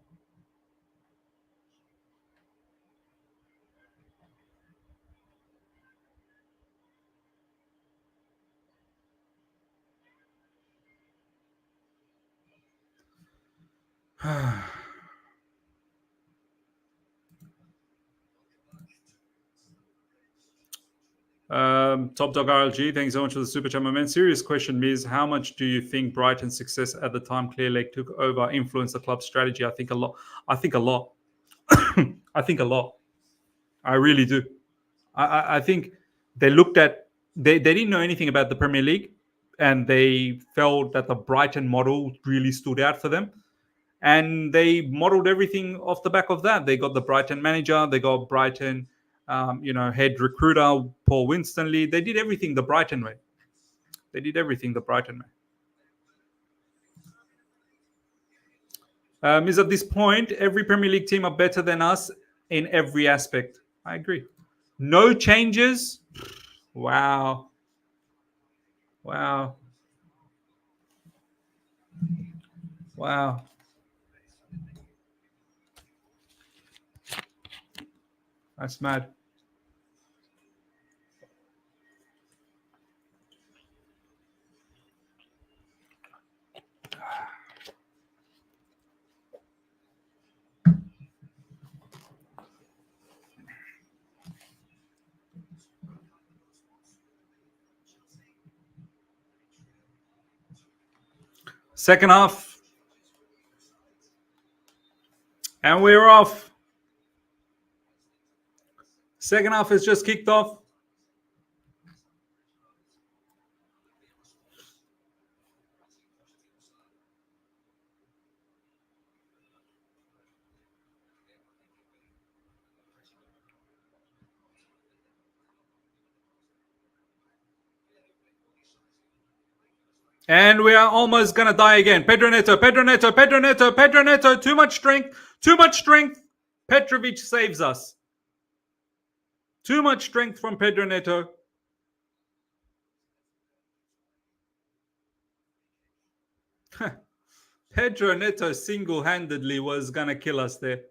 Top Dog RLG, thanks so much for the super chat, my man. Serious question, Miz. How much do you think Brighton's success at the time Clear Lake took over influenced the club's strategy? I think a lot. I think a lot. I think a lot. I really do. I think they looked at they didn't know anything about the Premier League, and they felt that the Brighton model really stood out for them. And they modeled everything off the back of that. They got the Brighton manager, they got Brighton, head recruiter Paul Winstanley. They did everything the Brighton way. They did everything the Brighton way. Is at this point, every Premier League team are better than us in every aspect. I agree. No changes. Wow. Wow. Wow. That's mad. Second half. And we're off. Second half has just kicked off. And we are almost going to die again. Pedro Neto. Too much strength. Petrovic saves us. Too much strength from Pedro Neto. Pedro Neto single-handedly was going to kill us there.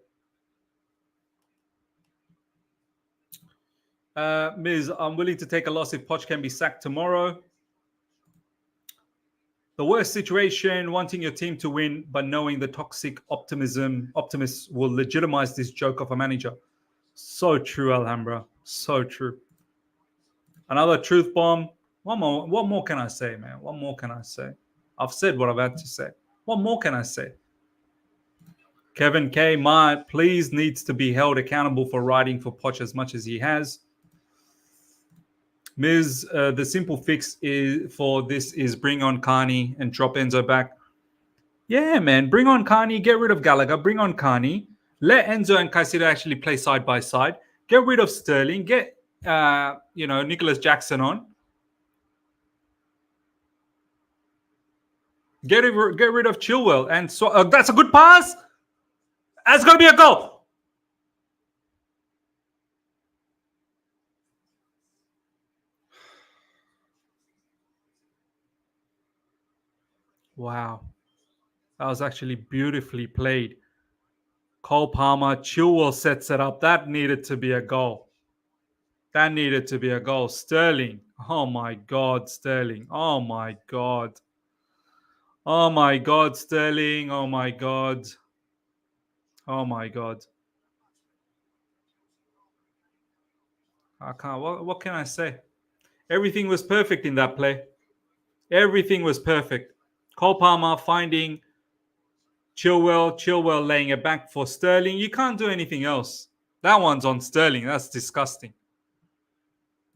Miz, I'm willing to take a loss if Poch can be sacked tomorrow. The worst situation, wanting your team to win, but knowing the toxic optimists will legitimize this joke of a manager. So true, Alhambra. So true. Another truth bomb. What more can I say, man? What more can I say? I've said what I've had to say. What more can I say? Kevin K. please needs to be held accountable for writing for Poch as much as he has. Miz, the simple fix for this is bring on Carney and drop Enzo back. Yeah, man. Bring on Carney. Get rid of Gallagher. Bring on Carney. Let Enzo and Caicedo actually play side by side. Get rid of Sterling. Get, Nicholas Jackson on. Get rid of Chilwell. And so that's a good pass. That's going to be a goal. Wow. That was actually beautifully played. Cole Palmer, Chilwell sets it up. That needed to be a goal. Sterling. Oh, my God, Sterling. Oh, my God. Oh, my God, Sterling. Oh, my God. Oh, my God. I can't. What can I say? Everything was perfect in that play. Everything was perfect. Cole Palmer finding Chilwell laying it back for Sterling. You can't do anything else. That one's on Sterling. That's disgusting.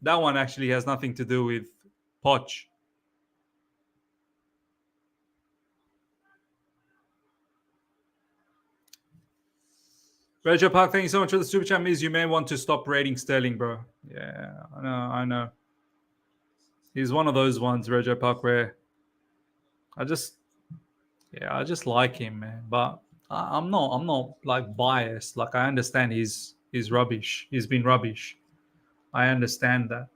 That one actually has nothing to do with Poch. Roger Park, thank you so much for the super chat. Miz, you may want to stop rating Sterling, bro. Yeah, I know. He's one of those ones, Roger Park, where I just like him, man. But I'm not like biased. Like I understand he's rubbish. He's been rubbish. I understand that.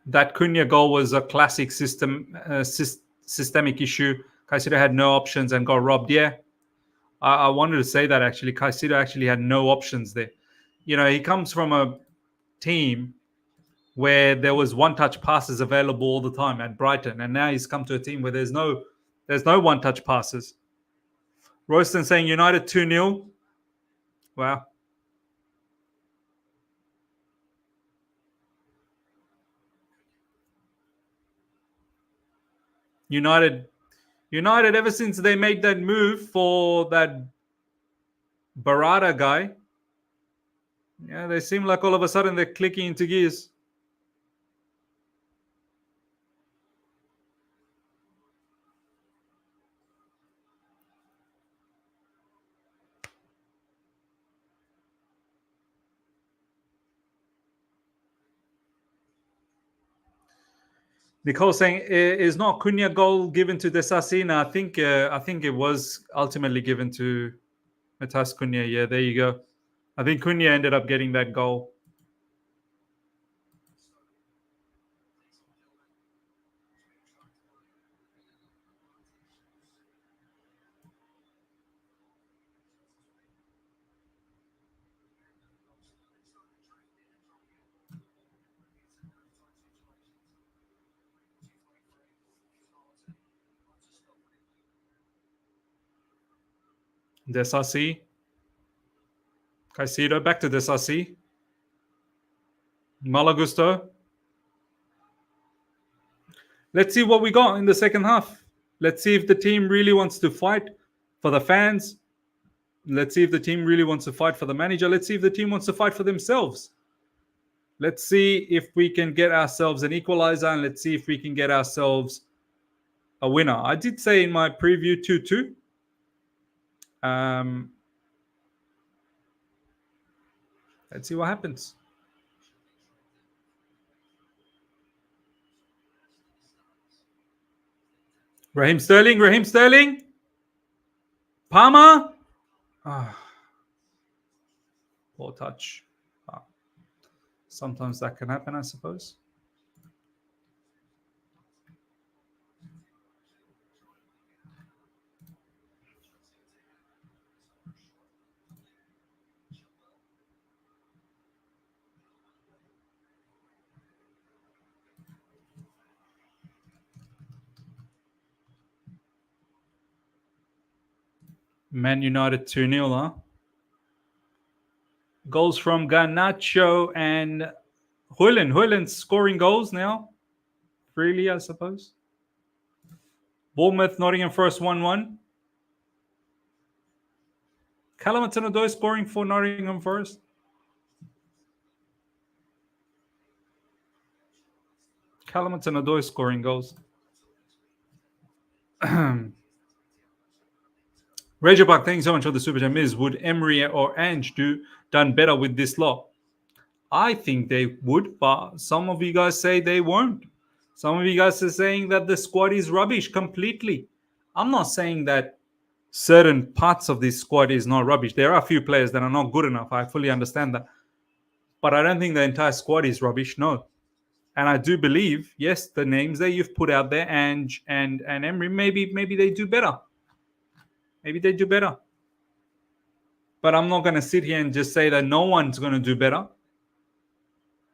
That Cunha goal was a classic systemic issue. Caicedo had no options and got robbed. Yeah, I wanted to say that actually. Caicedo actually had no options there. You know, he comes from a team where there was one-touch passes available all the time at Brighton, and now he's come to a team where there's no one-touch passes. Royston saying United 2-0. Wow. United, ever since they made that move for that Barada guy, yeah, they seem like all of a sudden they're clicking into gears. Nicole saying, is not Cunha goal given to Desasina? I think it was ultimately given to Matas Cunha. Yeah, there you go. I think Cunha ended up getting that goal. Desasi. Caicedo back to Desasi. Malagusto. Let's see what we got in the second half. Let's see if the team really wants to fight for the fans. Let's see if the team really wants to fight for the manager. Let's see if the team wants to fight for themselves. Let's see if we can get ourselves an equalizer, and let's see if we can get ourselves a winner. I did say in my preview 2-2. Let's see what happens. Raheem Sterling. Palmer. Poor touch. Sometimes that can happen, I suppose. Man United 2-0, huh? Goals from Garnacho and Hoyland's scoring goals now. Freely, I suppose. Bournemouth, Nottingham Forest 1-1. Callum Hudson-Odoi scoring for Nottingham Forest. Callum Hudson-Odoi scoring goals. Razorback, thanks so much for the super chat. Would Emery or Ange done better with this lot? I think they would, but some of you guys say they won't. Some of you guys are saying that the squad is rubbish completely. I'm not saying that certain parts of this squad is not rubbish. There are a few players that are not good enough. I fully understand that. But I don't think the entire squad is rubbish, no. And I do believe, yes, the names that you've put out there, Ange and Emery, maybe they do better. Maybe they do better. But I'm not going to sit here and just say that no one's going to do better.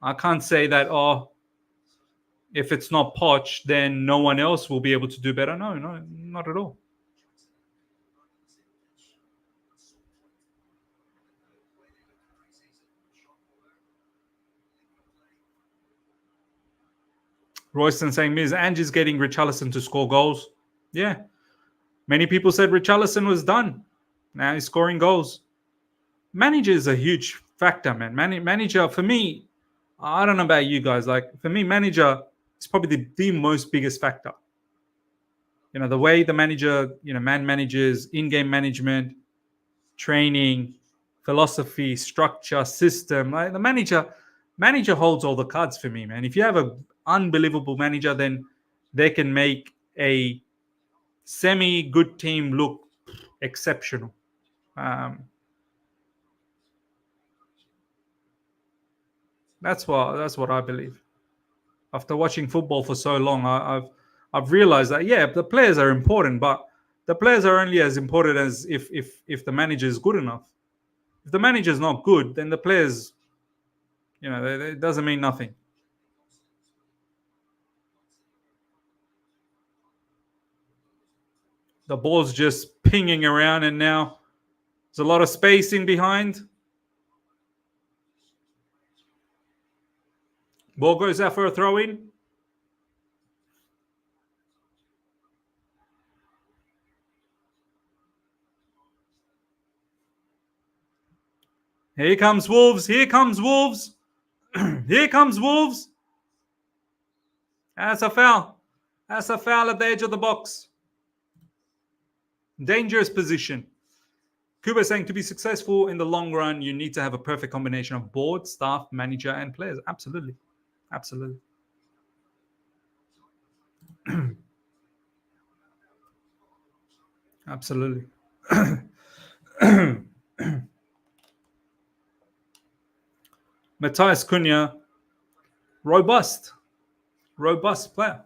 I can't say that, if it's not Poch, then no one else will be able to do better. No, not at all. Royston saying, Ms. Ange is getting Richarlison to score goals. Yeah. Many people said Richarlison was done. Now he's scoring goals. Manager is a huge factor, man. Manager, for me, I don't know about you guys. Like, for me, manager is probably the most biggest factor. You know, the way the manager, man manages, in-game management, training, philosophy, structure, system. Like, the manager holds all the cards for me, man. If you have an unbelievable manager, then they can make a semi-good team look exceptional. That's what I believe. After watching football for so long, I've realized that the players are important, but the players are only as important as if the manager is good enough. If the manager is not good, then the players, it doesn't mean nothing. The ball's just pinging around, and now there's a lot of space in behind. Ball goes out for a throw-in. Here comes Wolves. Here comes Wolves. Here comes Wolves. That's a foul. That's a foul at the edge of the box. Dangerous position. Kuba saying to be successful in the long run, you need to have a perfect combination of board, staff, manager, and players. Absolutely. Absolutely. Absolutely. Matthias Cunha, robust player.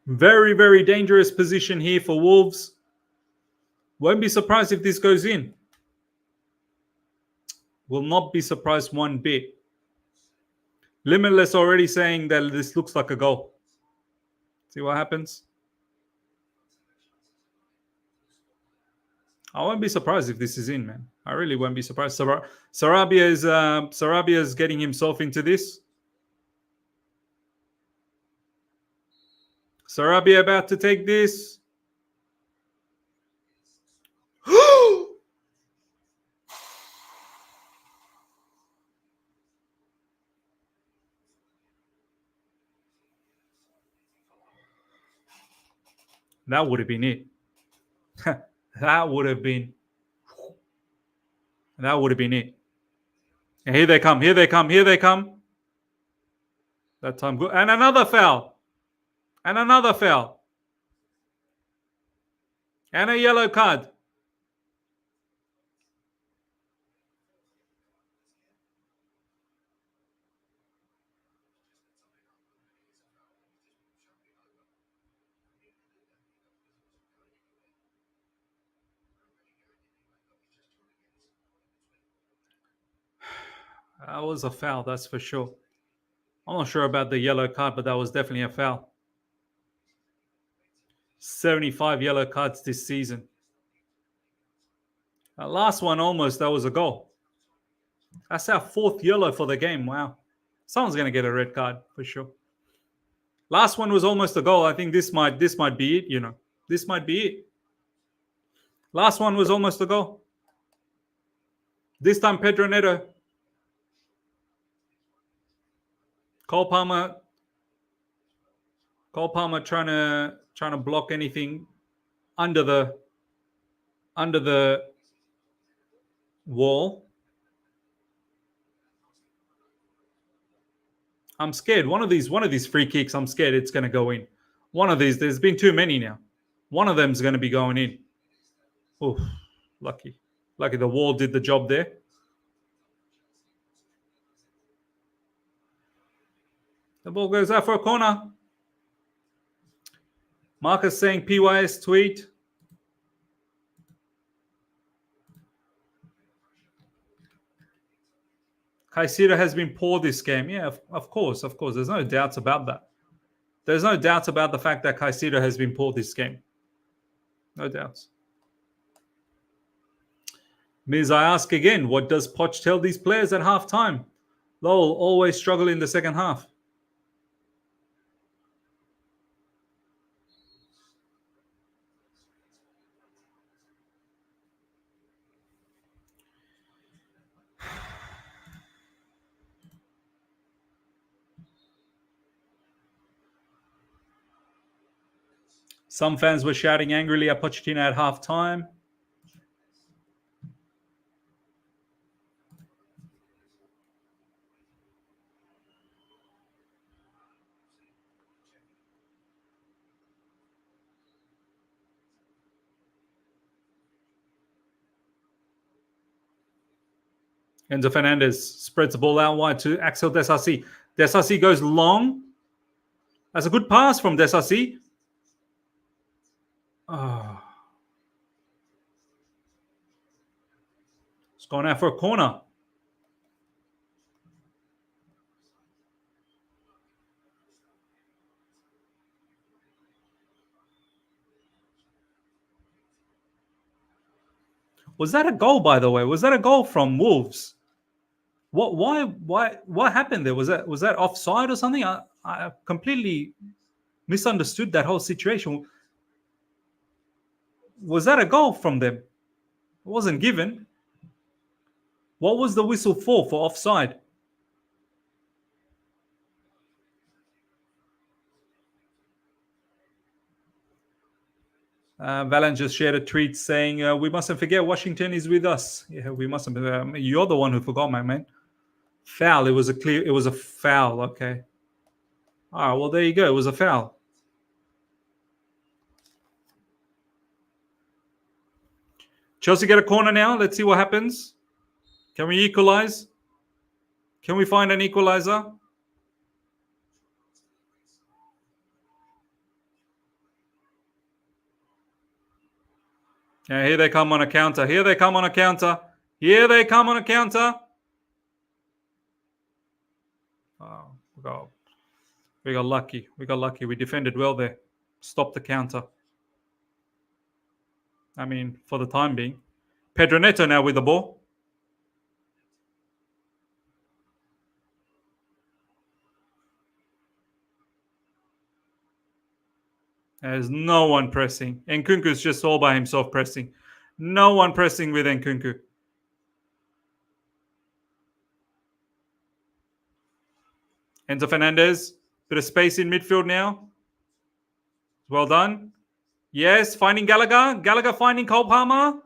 Very, very dangerous position here for Wolves. Won't be surprised if this goes in. Will not be surprised one bit. Limitless already saying that this looks like a goal. See what happens? I won't be surprised if this is in, man. I really won't be surprised. Sarabia is getting himself into this. Sarabia about to take this. That would have been it. That would have been it. And here they come. That time good. And another foul. And a yellow card. That was a foul, that's for sure. I'm not sure about the yellow card, but that was definitely a foul. 75 yellow cards this season. That last one almost, that was a goal. That's our 4th yellow for the game. Wow. Someone's going to get a red card for sure. Last one was almost a goal. I think this might be it, you know. This might be it. Last one was almost a goal. This time Pedro Neto. Cole Palmer trying to block anything under the wall. I'm scared. One of these free kicks, I'm scared it's going to go in. One of these, there's been too many now. One of them's going to be going in. Oh, lucky the wall did the job there. The ball goes out for a corner. Marcus saying PYS tweet. Caicedo has been poor this game. Yeah, of course. There's no doubts about that. There's no doubts about the fact that Caicedo has been poor this game. No doubts. Miz, I ask again, what does Poch tell these players at halftime? They'll always struggle in the second half. Some fans were shouting angrily at Pochettino at halftime. Enzo Fernandez spreads the ball out wide to Axel Desassi. Desassi goes long. That's a good pass from Desassi. Oh. It's gone out for a corner. Was that a goal, by the way? Was that a goal from Wolves? What happened there? Was that offside or something? I completely misunderstood that whole situation. Was that a goal from them? It wasn't given. What was the whistle for offside? Valan just shared a tweet saying, we mustn't forget Washington is with us. Yeah, we mustn't. You're the one who forgot, my man. Foul. It was a foul. Okay. All right, well, there you go. It was a foul. Chelsea get a corner now. Let's see what happens. Can we equalize? Can we find an equalizer? Yeah, here they come on a counter. Here they come on a counter. Here they come on a counter. Oh, we got lucky. We got lucky. We defended well there. Stopped the counter. I mean, for the time being. Pedro Neto now with the ball. There's no one pressing. Nkunku's just all by himself pressing. No one pressing with Nkunku. Enzo Fernandez. Bit of space in midfield now. Well done. Yes, finding Gallagher. Gallagher finding Cole Palmer.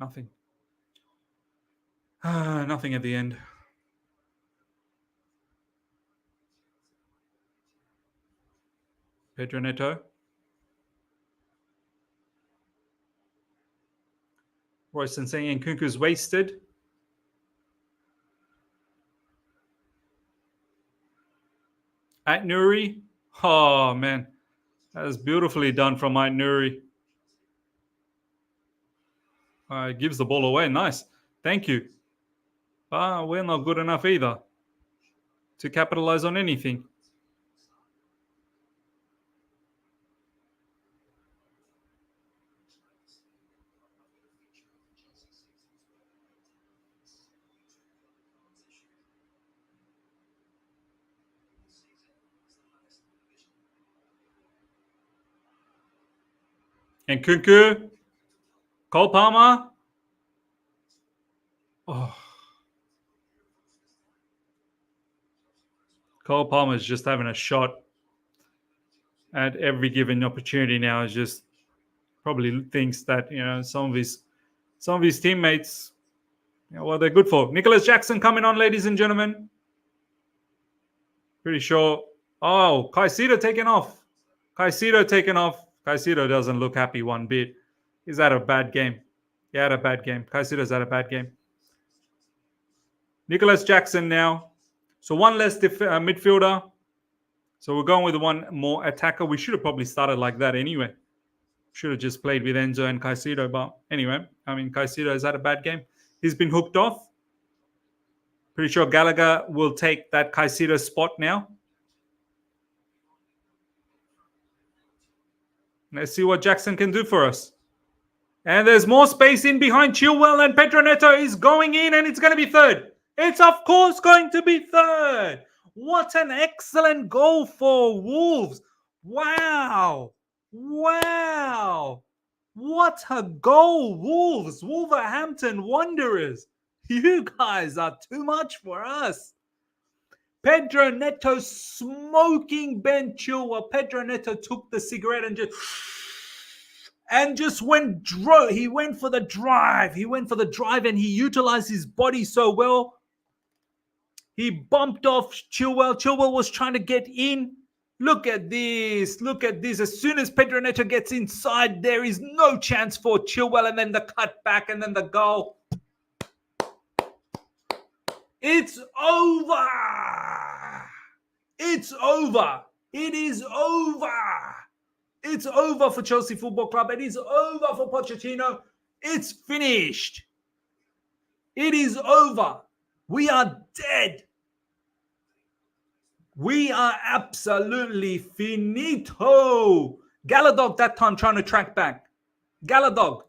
Nothing. Nothing at the end. Pedro Neto. Royston saying Nkunku's wasted. At Nuri. Oh, man. That was beautifully done from Ait Nuri. Gives the ball away. Nice. Thank you. But we're not good enough either to capitalize on anything. Nkunku. Cole Palmer. Oh. Cole Palmer is just having a shot at every given opportunity now. Is just probably thinks that, you know, some of his teammates, you know, what they're good for. Nicholas Jackson coming on, ladies and gentlemen. Pretty sure. Oh, Caicedo taken off. Caicedo doesn't look happy one bit. He's had a bad game. He had a bad game. Caicedo's had a bad game. Nicholas Jackson now. So one less midfielder. So we're going with one more attacker. We should have probably started like that anyway. Should have just played with Enzo and Caicedo. But anyway, I mean, Caicedo has had a bad game. He's been hooked off. Pretty sure Gallagher will take that Caicedo spot now. Let's see what Jackson can do for us. And there's more space in behind Chilwell, and Pedro Neto is going in, and it's going to be third. It's, of course, going to be third. What an excellent goal for Wolves. Wow. What a goal, Wolves. Wolverhampton Wanderers. You guys are too much for us. Pedro Neto smoking Ben Chilwell. Pedro Neto took the cigarette and just went. He went for the drive. And he utilized his body so well. He bumped off Chilwell. Chilwell was trying to get in. Look at this. As soon as Pedro Neto gets inside, there is no chance for Chilwell. And then the cut back and then the goal. It's over. It's over. It is over. It's over for Chelsea Football Club. It is over for Pochettino. It's finished. It is over. We are dead. We are absolutely finito. Galadog that time trying to track back. Galadog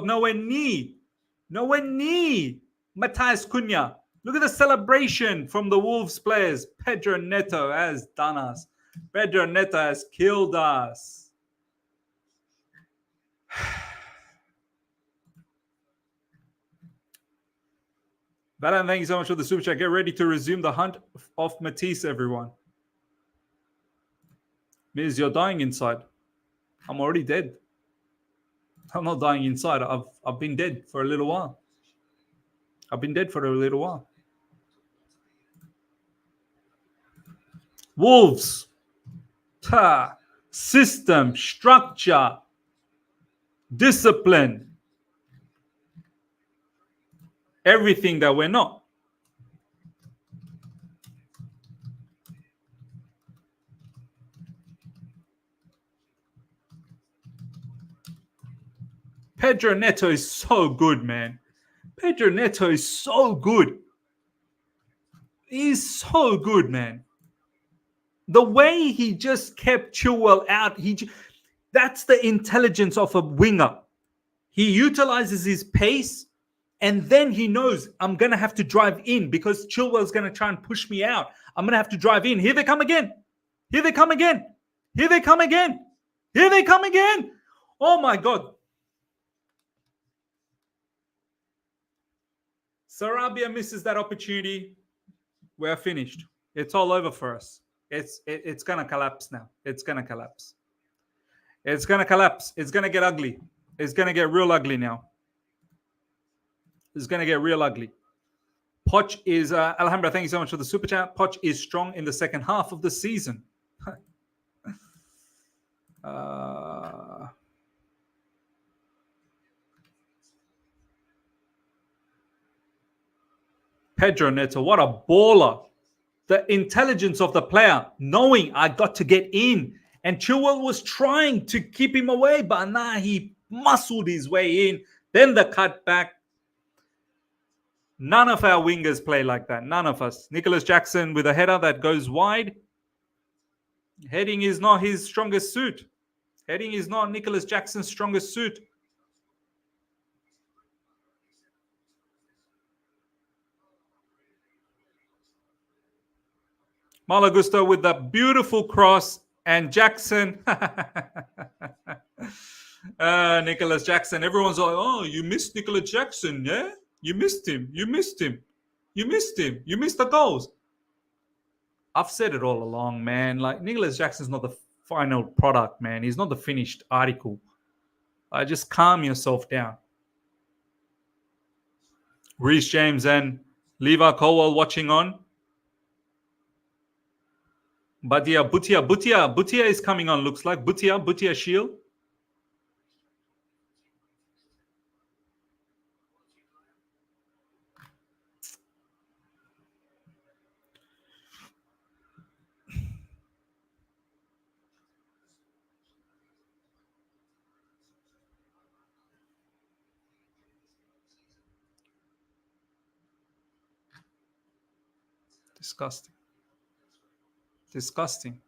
nowhere near. Nowhere near. Matthias Cunha. Look at the celebration from the Wolves players. Pedro Neto has done us. Pedro Neto has killed us. Valan, thank you so much for the super chat. Get ready to resume the hunt of Matisse, everyone. Miz, you're dying inside. I'm already dead. I'm not dying inside. I've been dead for a little while. Wolves. System, structure, discipline. Everything that we're not. Pedro Neto is so good, man. Pedro Neto is so good. He's so good, man. The way he just kept Chilwell out, that's the intelligence of a winger. He utilizes his pace, and then he knows I'm going to have to drive in because Chilwell's going to try and push me out. I'm going to have to drive in. Here they come again. Here they come again. Here they come again. Here they come again. Oh, my God. Sarabia misses that opportunity. We're finished. It's all over for us. It's going to collapse now. It's going to collapse. It's going to collapse. It's going to get ugly. It's going to get real ugly now. It's going to get real ugly. Poch is, Alhambra, thank you so much for the super chat. Poch is strong in the second half of the season. Pedro Neto, what a baller. The intelligence of the player, knowing I got to get in. And Chilwell was trying to keep him away, but nah, he muscled his way in. Then the cutback. None of our wingers play like that. None of us. Nicholas Jackson with a header that goes wide. Heading is not his strongest suit. Heading is not Nicholas Jackson's strongest suit. Malagusto with the beautiful cross, and Jackson. Nicholas Jackson. Everyone's like, oh, you missed Nicholas Jackson, yeah? You missed him. You missed him. You missed him. You missed the goals. I've said it all along, man. Like, Nicholas Jackson's not the final product, man. He's not the finished article. Just calm yourself down. Reece James and Levi Colwell watching on. Butia is coming on, looks like. Butia Shield. Disgusting.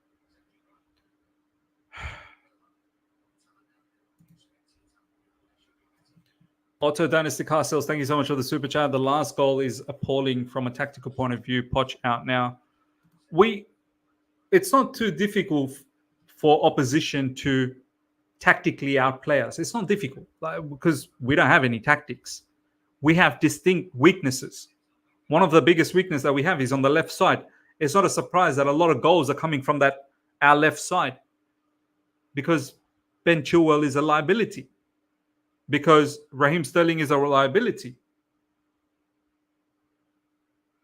Otto Dynasty Car Sales, thank you so much for the super chat. The last goal is appalling from a tactical point of view. Poch out now. It's not too difficult for opposition to tactically outplay us. It's not difficult because we don't have any tactics. We have distinct weaknesses. One of the biggest weaknesses that we have is on the left side. It's not a surprise that a lot of goals are coming from our left side because Ben Chilwell is a liability, because Raheem Sterling is a liability.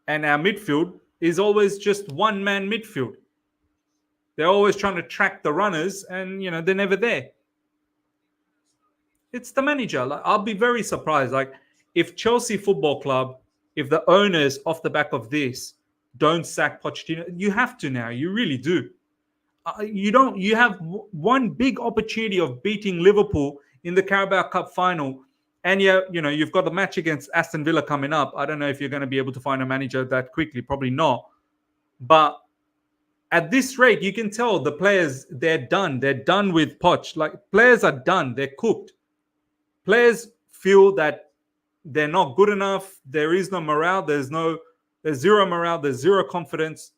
And our midfield is always just one-man midfield. They're always trying to track the runners and, they're never there. It's the manager. I'll be very surprised. If Chelsea Football Club, if the owners off the back of this don't sack Pochettino. You have to now. You really do. You don't. You have one big opportunity of beating Liverpool in the Carabao Cup final, and you've got the match against Aston Villa coming up. I don't know if you're going to be able to find a manager that quickly. Probably not. But at this rate, you can tell the players, they're done. They're done with Poch. Like, players are done. They're cooked. Players feel that they're not good enough. There is no morale. There's zero morale. There's zero confidence.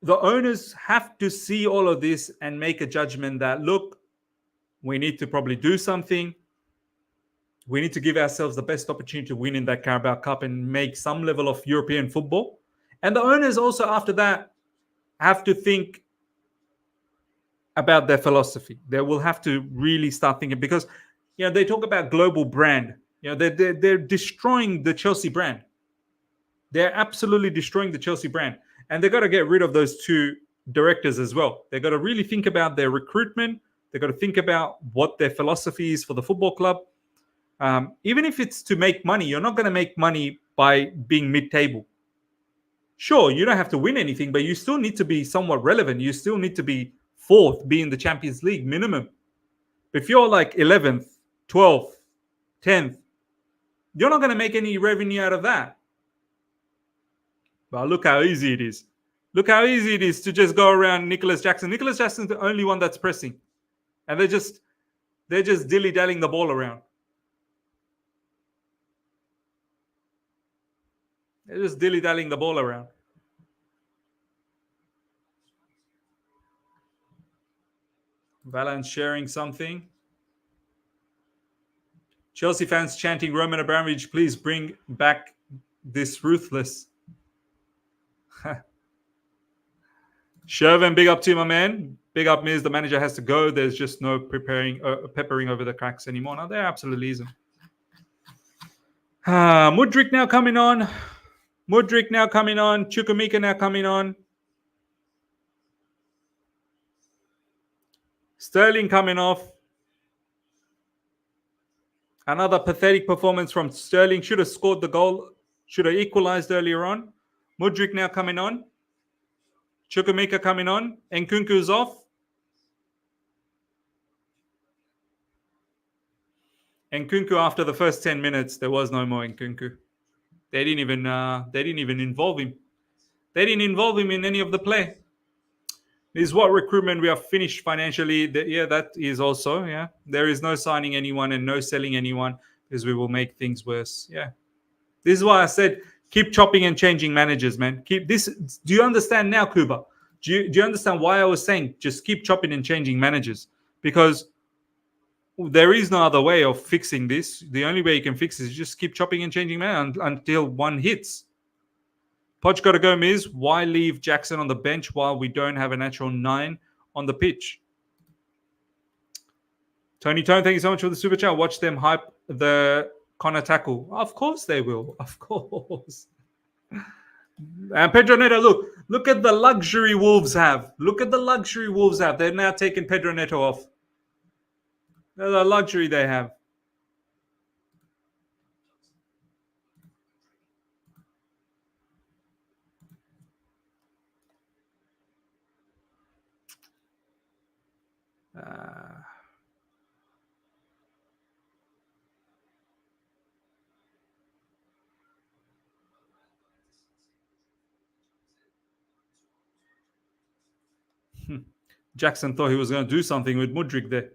The owners have to see all of this and make a judgment that, look, we need to probably do something. We need to give ourselves the best opportunity to win in that Carabao Cup and make some level of European football. And the owners also, after that, have to think about their philosophy. They will have to really start thinking, because they talk about global brand. They're destroying the Chelsea brand. They're absolutely destroying the Chelsea brand. And they've got to get rid of those two directors as well. They've got to really think about their recruitment. They've got to think about what their philosophy is for the football club. Even if it's to make money, you're not going to make money by being mid-table. Sure, you don't have to win anything, but you still need to be somewhat relevant. You still need to be fourth, be in the Champions League minimum. If you're like 11th, 12th, 10th, you're not going to make any revenue out of that. But look how easy it is. Look how easy it is to just go around Nicholas Jackson. Nicholas Jackson's the only one that's pressing. And they're just dilly-dallying the ball around. They're just dilly-dallying the ball around. Valance sharing something. Chelsea fans chanting Roman Abramovich, please bring back this ruthless. Shervin, big up to you, my man. Big up means the manager has to go. There's just no peppering over the cracks anymore. No, there absolutely isn't. Mudryk now coming on. Chukwuemeka now coming on. Sterling coming off. Another pathetic performance from Sterling. Should have scored the goal. Should have equalized earlier on. Mudryk now coming on. Chukwuemeka coming on. Nkunku's off. Nkunku, after the first 10 minutes, there was no more Nkunku. They didn't even involve him. They didn't involve him in any of the play. This is what recruitment we are finished financially. That is also, There is no signing anyone and no selling anyone, because we will make things worse. Yeah. This is why I said keep chopping and changing managers, man. Keep this. Do you understand now, Kuba? Do you understand why I was saying just keep chopping and changing managers? Because there is no other way of fixing this. The only way you can fix it is just keep chopping and changing until one hits. Poch got to go, Miz. Why leave Jackson on the bench while we don't have a natural 9 on the pitch? Tony Tone, thank you so much for the super chat. Watch them hype the Connor tackle. Of course they will. Of course. And Pedro Neto, look at the luxury Wolves have. They've now taken Pedro Neto off. The luxury they have. Jackson thought he was going to do something with Mudryk there.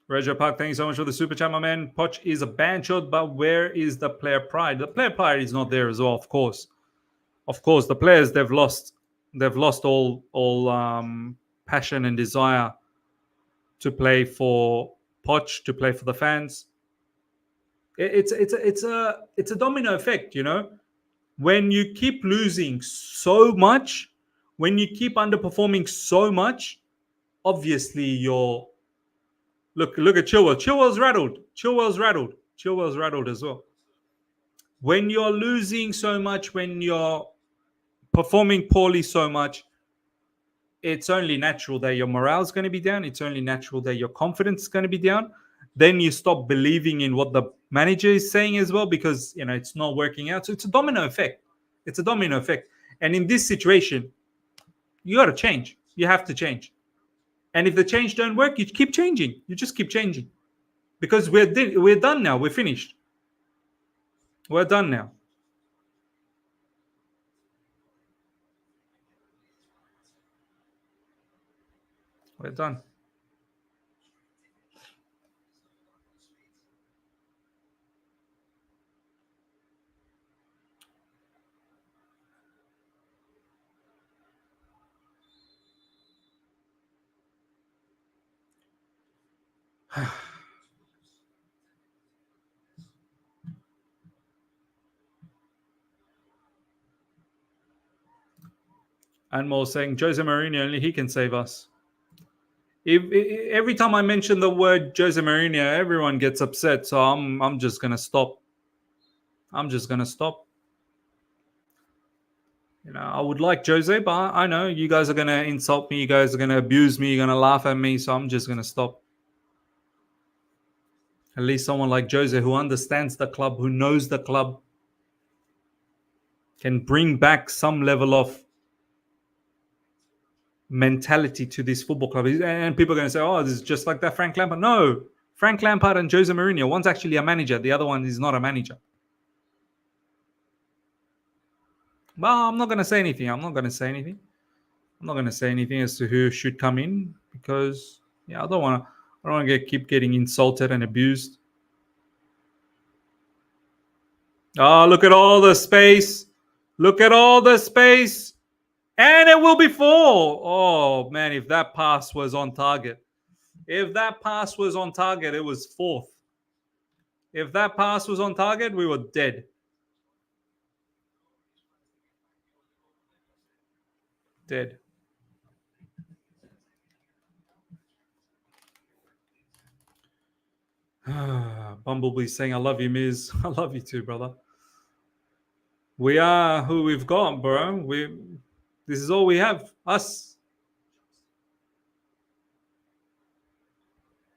Rejo Park, thank you so much for the super chat, my man. Poch is a band shot, but where is the player pride? The player pride is not there as well, of course. Of course, the players, they've lost all passion and desire to play for Poch, to play for the fans. It's a domino effect, When you keep losing so much, when you keep underperforming so much, obviously you're... Look at Chilwell. Chilwell's rattled as well. When you're losing so much, when you're performing poorly so much, it's only natural that your morale is going to be down. It's only natural that your confidence is going to be down. then you stop believing in what the manager is saying as well, because it's not working out. So it's a domino effect. It's a domino effect. And in this situation, you got to change. You have to change. And if the change don't work, you keep changing. You just keep changing, because we're done now. We're finished. We're done now. We're done. And more saying Jose Mourinho, only he can save us. Every time I mention the word Jose Mourinho, everyone gets upset. So I'm just gonna stop. I'm just gonna stop. I would like Jose, but I know you guys are gonna insult me. You guys are gonna abuse me. You're gonna laugh at me. So I'm just gonna stop. At least someone like Jose, who understands the club, who knows the club, can bring back some level of mentality to this football club. And people are going to say, oh, this is just like that Frank Lampard. No, Frank Lampard and Jose Mourinho, one's actually a manager, the other one is not a manager. Well, I'm not going to say anything. I'm not going to say anything as to who should come in, because I don't want to keep getting insulted and abused. Oh, look at all the space. Look at all the space. And it will be 4. Oh, man, if that pass was on target. If that pass was on target, it was 4th. If that pass was on target, we were dead. Dead. Bumblebee saying, I love you, Miz. I love you too, brother. We are who we've got, bro. This is all we have. Us.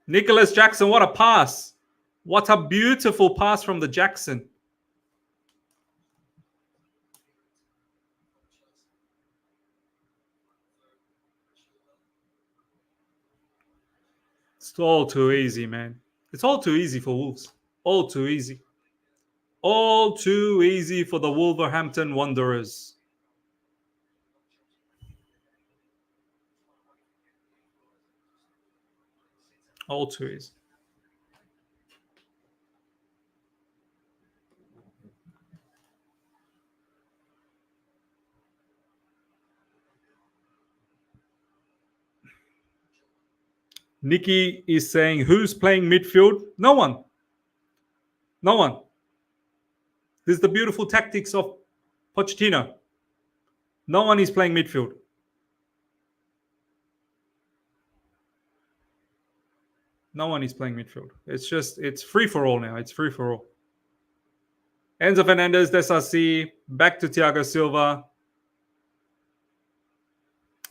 Nicholas Jackson, what a pass. What a beautiful pass from the Jackson. It's all too easy, man. It's all too easy for Wolves. All too easy. All too easy for the Wolverhampton Wanderers. All too easy. Nikki is saying, who's playing midfield? No one. No one. This is the beautiful tactics of Pochettino. No one is playing midfield. No one is playing midfield. It's free for all now. It's free for all. Enzo Fernandez, Desarci, back to Thiago Silva.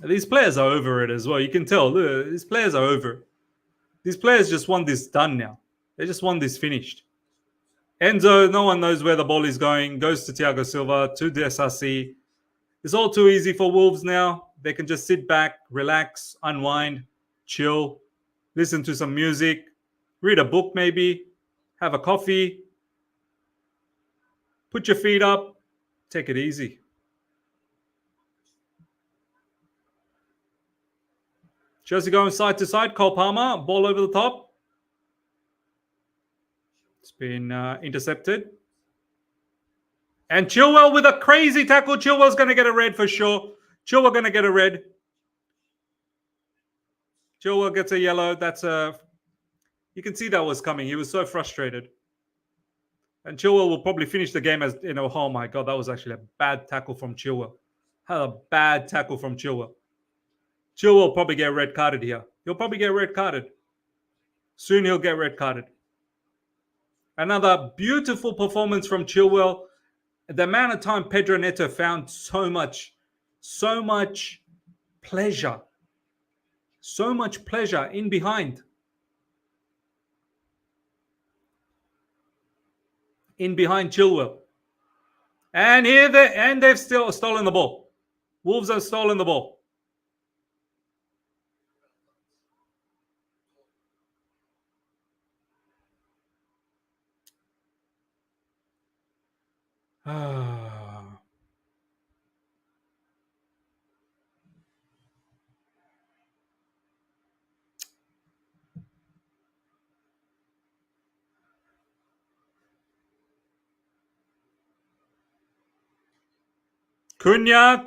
These players are over it as well. You can tell. Look, these players are over it. These players just want this done now. They just want this finished. Enzo, no one knows where the ball is going. Goes to Thiago Silva, to Desarci. It's all too easy for Wolves now. They can just sit back, relax, unwind, chill, listen to some music, read a book maybe, have a coffee, put your feet up, take it easy. Chelsea going side to side. Cole Palmer, ball over the top. It's been intercepted. And Chilwell with a crazy tackle. Chilwell's going to get a red for sure. Chilwell going to get a red. Chilwell gets a yellow. You can see that was coming. He was so frustrated. And Chilwell will probably finish the game as, oh my God, that was actually a bad tackle from Chilwell. Had a bad tackle from Chilwell. Chilwell will probably get red carded here. He'll probably get red carded. Soon he'll get red carded. Another beautiful performance from Chilwell. The amount of time Pedro Neto found so much pleasure. So much pleasure in behind. in behind Chilwell. And they've still stolen the ball. Wolves have stolen the ball. Cunha.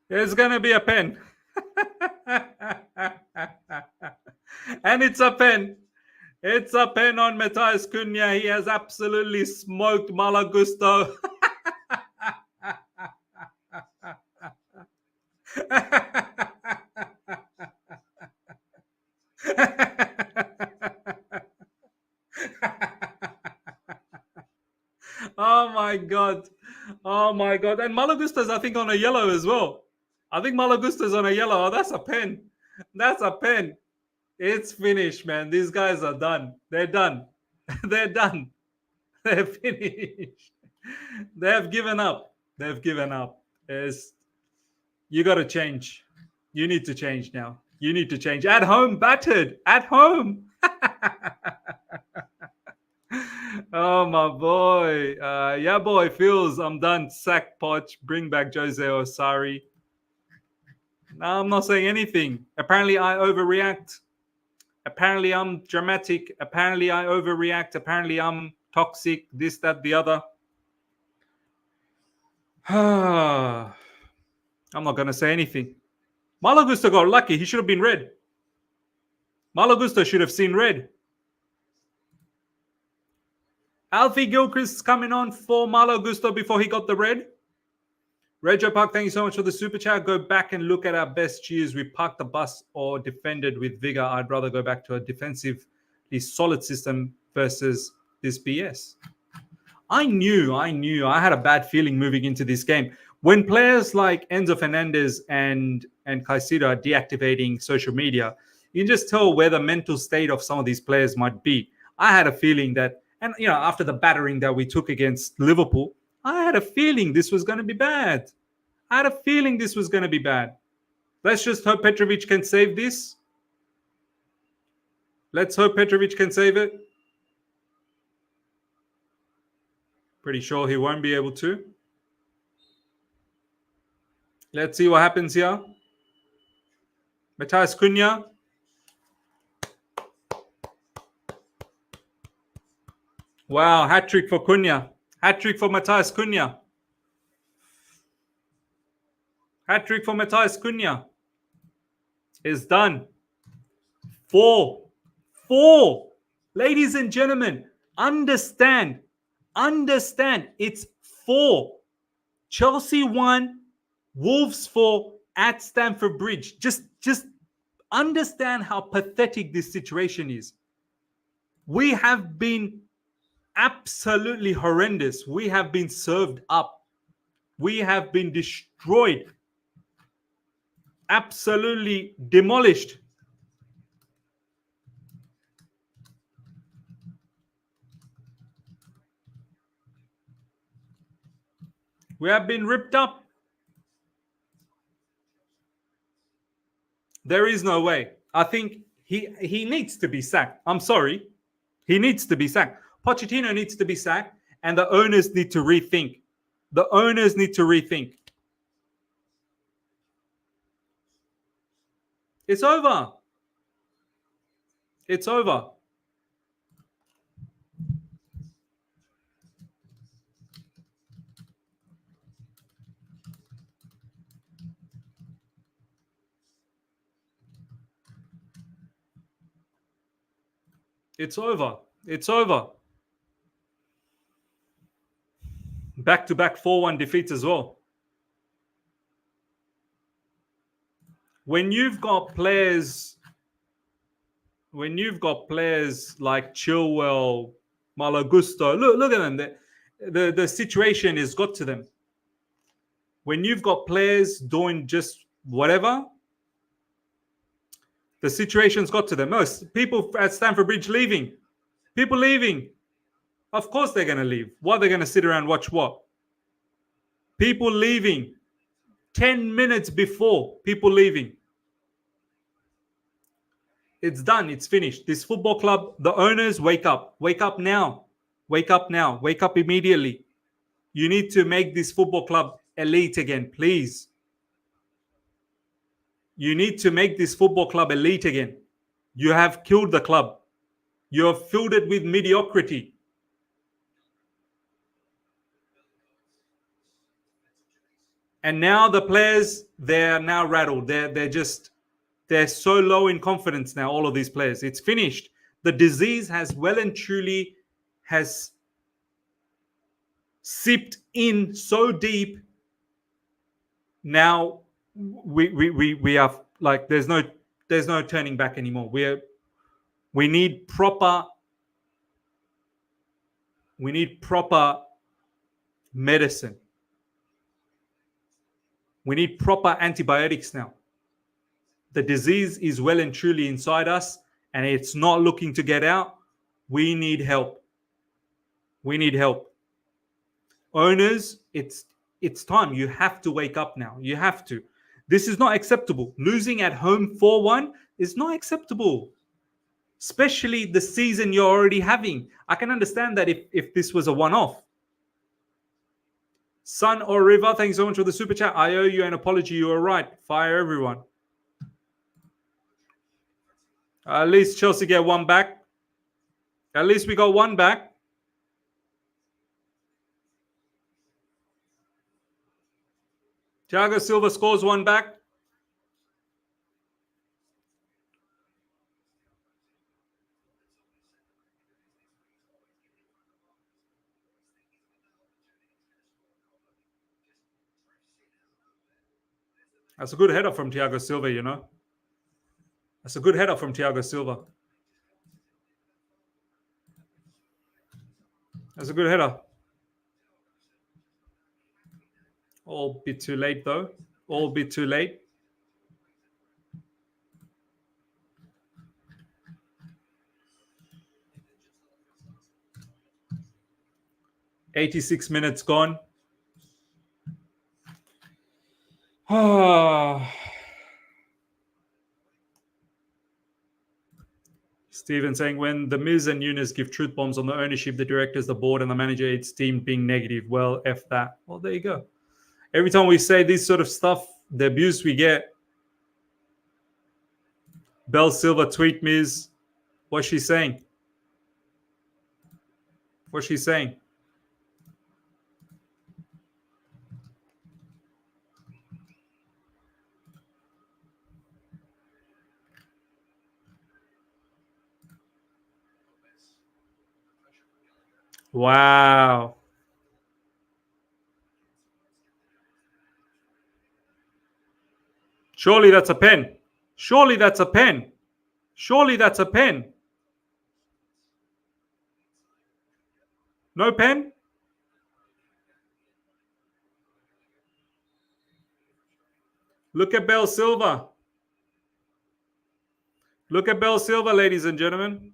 There's gonna be a pen. And it's a pen. It's a pen on Matthias Cunha. He has absolutely smoked Malo Gusto. Oh my god. And Malo Gusto's, I think, on a yellow as well. I think Malo Gusto's on a yellow. Oh, that's a pen. It's finished, man. These guys are done. They're done. They're done. They're finished. They have given up. You got to change. You need to change now. You need to change. At home, battered. At home. Oh, my boy. Yeah, boy, feels I'm done. Sack Poch. Bring back Jose Osari. No, I'm not saying anything. Apparently, I overreact. Apparently, I'm dramatic. Apparently, I overreact. Apparently, I'm toxic. This, that, the other. I'm not going to say anything. Malo Gusto got lucky. He should have been red. Malo Gusto should have seen red. Alfie Gilchrist coming on for Malo Gusto before he got the red. Rego Park, thank you so much for the super chat. Go back and look at our best cheers. We parked the bus or defended with vigor. I'd rather go back to a defensively solid system versus this BS. I knew. I had a bad feeling moving into this game. When players like Enzo Fernandez and Caicedo are deactivating social media, you can just tell where the mental state of some of these players might be. I had a feeling that, and after the battering that we took against Liverpool, I had a feeling this was going to be bad. Let's just hope Petrovic can save this. Let's hope Petrovic can save it. Pretty sure he won't be able to. Let's see what happens here. Matthias Cunha. Wow, hat-trick for Cunha. Hat-trick for Matthias Cunha. Hat-trick for Matthias Cunha. Is done. 4. Ladies and gentlemen, understand. It's 4. Chelsea 1, Wolves 4 at Stamford Bridge. Just understand how pathetic this situation is. We have been absolutely horrendous. We have been served up. We have been destroyed. Absolutely demolished. We have been ripped up. There is no way. I think he needs to be sacked. I'm sorry. He needs to be sacked. Pochettino needs to be sacked, and the owners need to rethink. It's over. It's over. It's over. It's over. Back-to-back 4-1 defeats as well. When you've got players like Chilwell, Malo Gusto, look at them. The situation has got to them. When you've got players doing just whatever, The situation's got to them. Most people at Stamford Bridge leaving. People leaving. Of course they're going to leave. What, they're going to sit around and watch what? People leaving. 10 minutes before people leaving. It's done. It's finished. This football club, the owners, wake up. Wake up now. Wake up now. Wake up immediately. You need to make this football club elite again, please. You need to make this football club elite again. You have killed the club. You have filled it with mediocrity. And now the players, they're now rattled. They're so low in confidence now, all of these players. It's finished. The disease has well and truly has seeped in so deep. Now we are like, there's no turning back anymore. We need proper medicine. We need proper antibiotics now. The disease is well and truly inside us, and it's not looking to get out. We need help. We need help. Owners, it's time. You have to wake up now. You have to. This is not acceptable. Losing at home 4-1 is not acceptable. Especially the season you're already having. I can understand that if this was a one-off. Sun or River, thanks so much for the super chat. I owe you an apology. You were right. Fire everyone. At least Chelsea get one back. At least we got one back. Thiago Silva scores one back. That's a good header from Thiago Silva, you know. That's a good header from Thiago Silva. That's a good header. All bit too late, though. All bit too late. "86 minutes gone." Steven saying, when the Miz and Nunes give truth bombs on the ownership, the directors, the board, and the manager, it's deemed being negative. Well, F that. Well, there you go. Every time we say this sort of stuff, the abuse we get. Bell Silva tweet Miz. What's she saying? What's she saying? Wow. Surely that's a pen. Surely that's a pen. Surely that's a pen. No pen? Look at Bell Silva. Look at Bell Silva, ladies and gentlemen.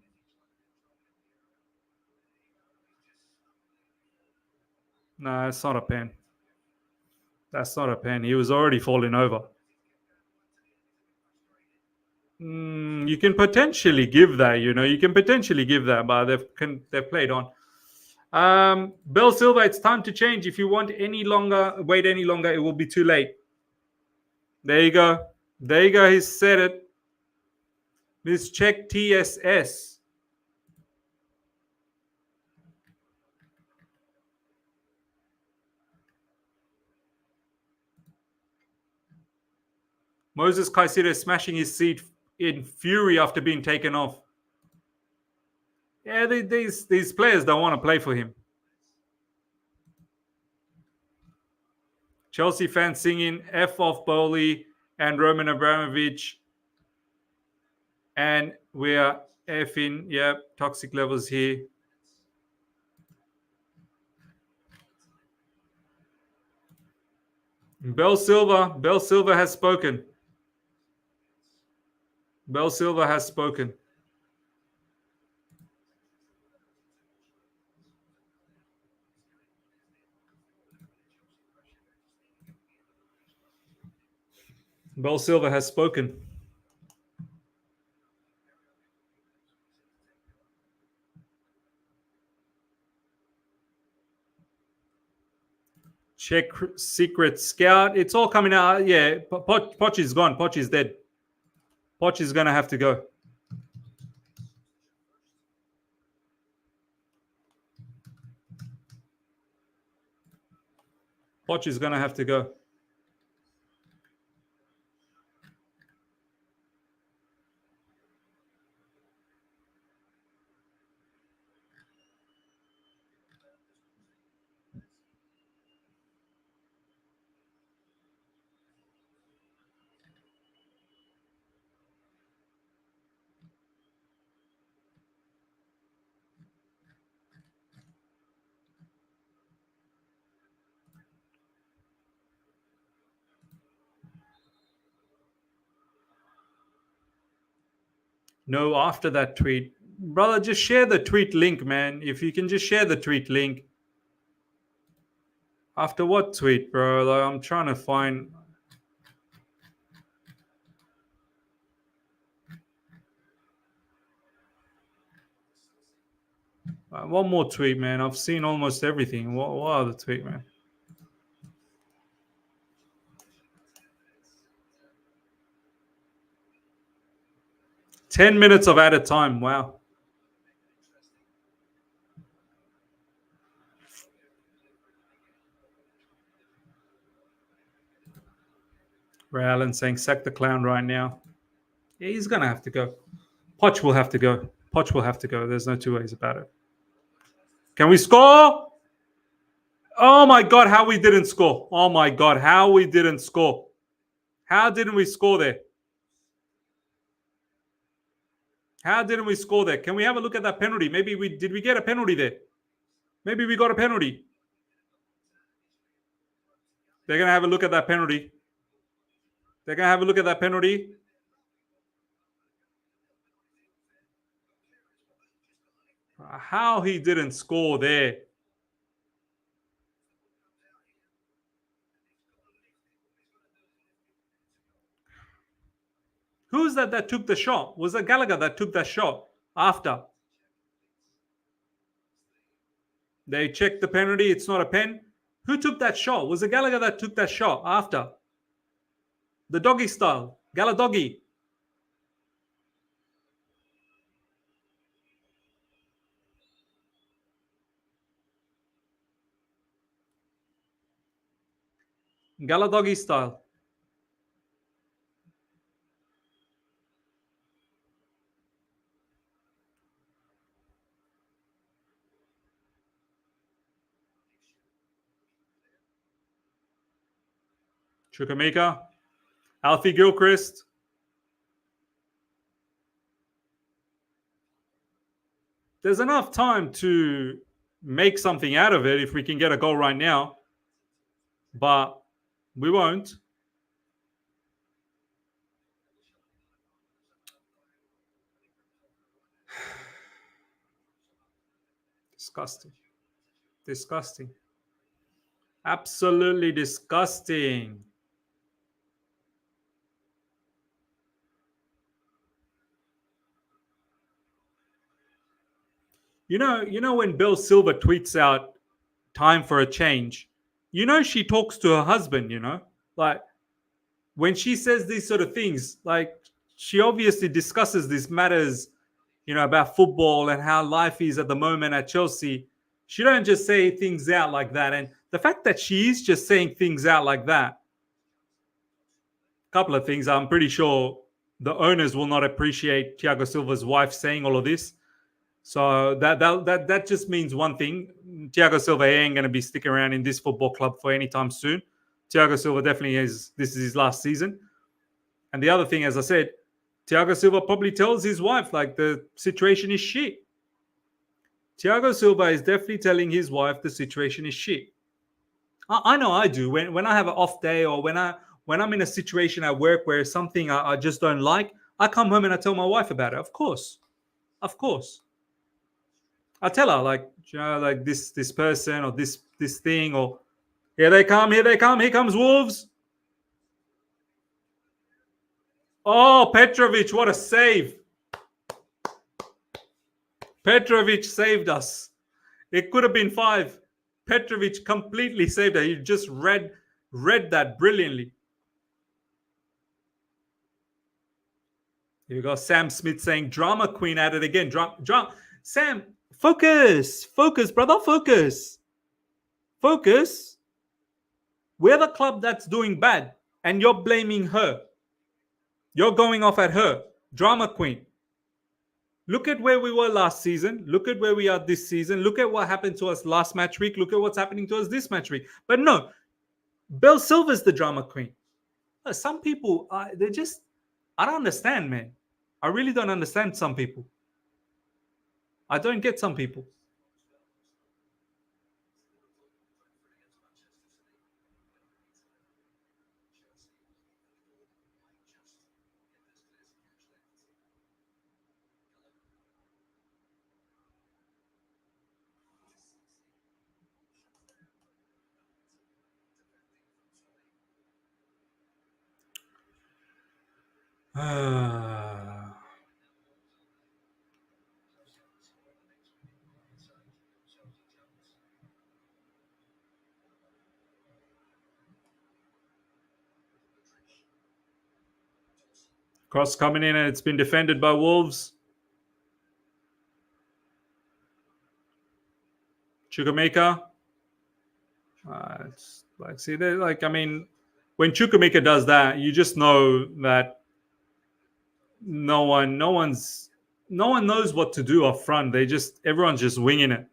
No, it's not a pen. That's not a pen. He was already falling over. You can potentially give that, you know. You can potentially give that, but they've played on. Bell Silva, it's time to change. If you want wait any longer, it will be too late. There you go. There you go. He said it. Miss check TSS. Moses Caicedo smashing his seat in fury after being taken off. Yeah, these players don't want to play for him. Chelsea fans singing F off Bowley and Roman Abramovich. And we are effing, yeah, toxic levels here. Bell Silva has spoken. Bell Silva has spoken. Bell Silva has spoken. Check secret scout. It's all coming out. Yeah, Poch is gone. Poch is dead. Poch is going to have to go. Poch is going to have to go. No, after that tweet. Brother, just share the tweet link, man. If you can just share the tweet link. After what tweet, bro? Like, I'm trying to find... one more tweet, man. I've seen almost everything. What other tweet, man? "10 minutes of added time." Wow. Ray Allen saying sack the clown right now. Yeah, he's going to have to go. Poch will have to go. Poch will have to go. There's no two ways about it. Can we score? Oh my God, how we didn't score. Oh my God, how we didn't score. How didn't we score there? How didn't we score there? Can we have a look at that penalty? Maybe did we get a penalty there? Maybe we got a penalty. They're going to have a look at that penalty. They're going to have a look at that penalty. How he didn't score there. Who's that took the shot? Was it Gallagher that took that shot after? They checked the penalty. It's not a pen. Who took that shot? Was it Gallagher that took that shot after? The doggy style. Gala doggy. Gala doggy style. Chukwuemeka, Alfie Gilchrist. There's enough time to make something out of it if we can get a goal right now. But we won't. Disgusting. Disgusting. Absolutely disgusting. You know when Bill Silver tweets out time for a change, she talks to her husband, like when she says these sort of things, like she obviously discusses these matters, about football and how life is at the moment at Chelsea. She don't just say things out like that. And the fact that she is just saying things out like that, a couple of things, I'm pretty sure the owners will not appreciate Thiago Silva's wife saying all of this. So that just means one thing. Thiago Silva ain't going to be sticking around in this football club for any time soon. Thiago Silva definitely this is his last season. And the other thing, as I said, Thiago Silva probably tells his wife, like, the situation is shit. Thiago Silva is definitely telling his wife the situation is shit. I know I do. When I have an off day or when I'm in a situation at work where something I just don't like, I come home and I tell my wife about it. Of course. I tell her, like, like this person or this thing, or here they come, here comes Wolves. Oh, Petrovic, what a save. Petrovic saved us. It could have been 5. Petrovic completely saved it. He just read that brilliantly. Here we go. Sam Smith saying, drama queen at it again. Drama. Sam, focus, brother, focus. We're the club that's doing bad, and you're blaming her. You're going off at her. Drama queen. Look at where we were last season. Look at where we are this season. Look at what happened to us last match week. Look at what's happening to us this match week. But no, Belle Silva's the drama queen. Some people, they just, I don't understand, man. I really don't understand some people. I don't get some people. Cross coming in and it's been defended by Wolves. Chukwuemeka. It's like, see, they like, I mean, when Chukwuemeka does that, you just know that no one knows what to do up front. Everyone's just winging it.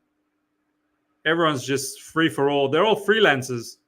Everyone's just free for all. They're all freelancers.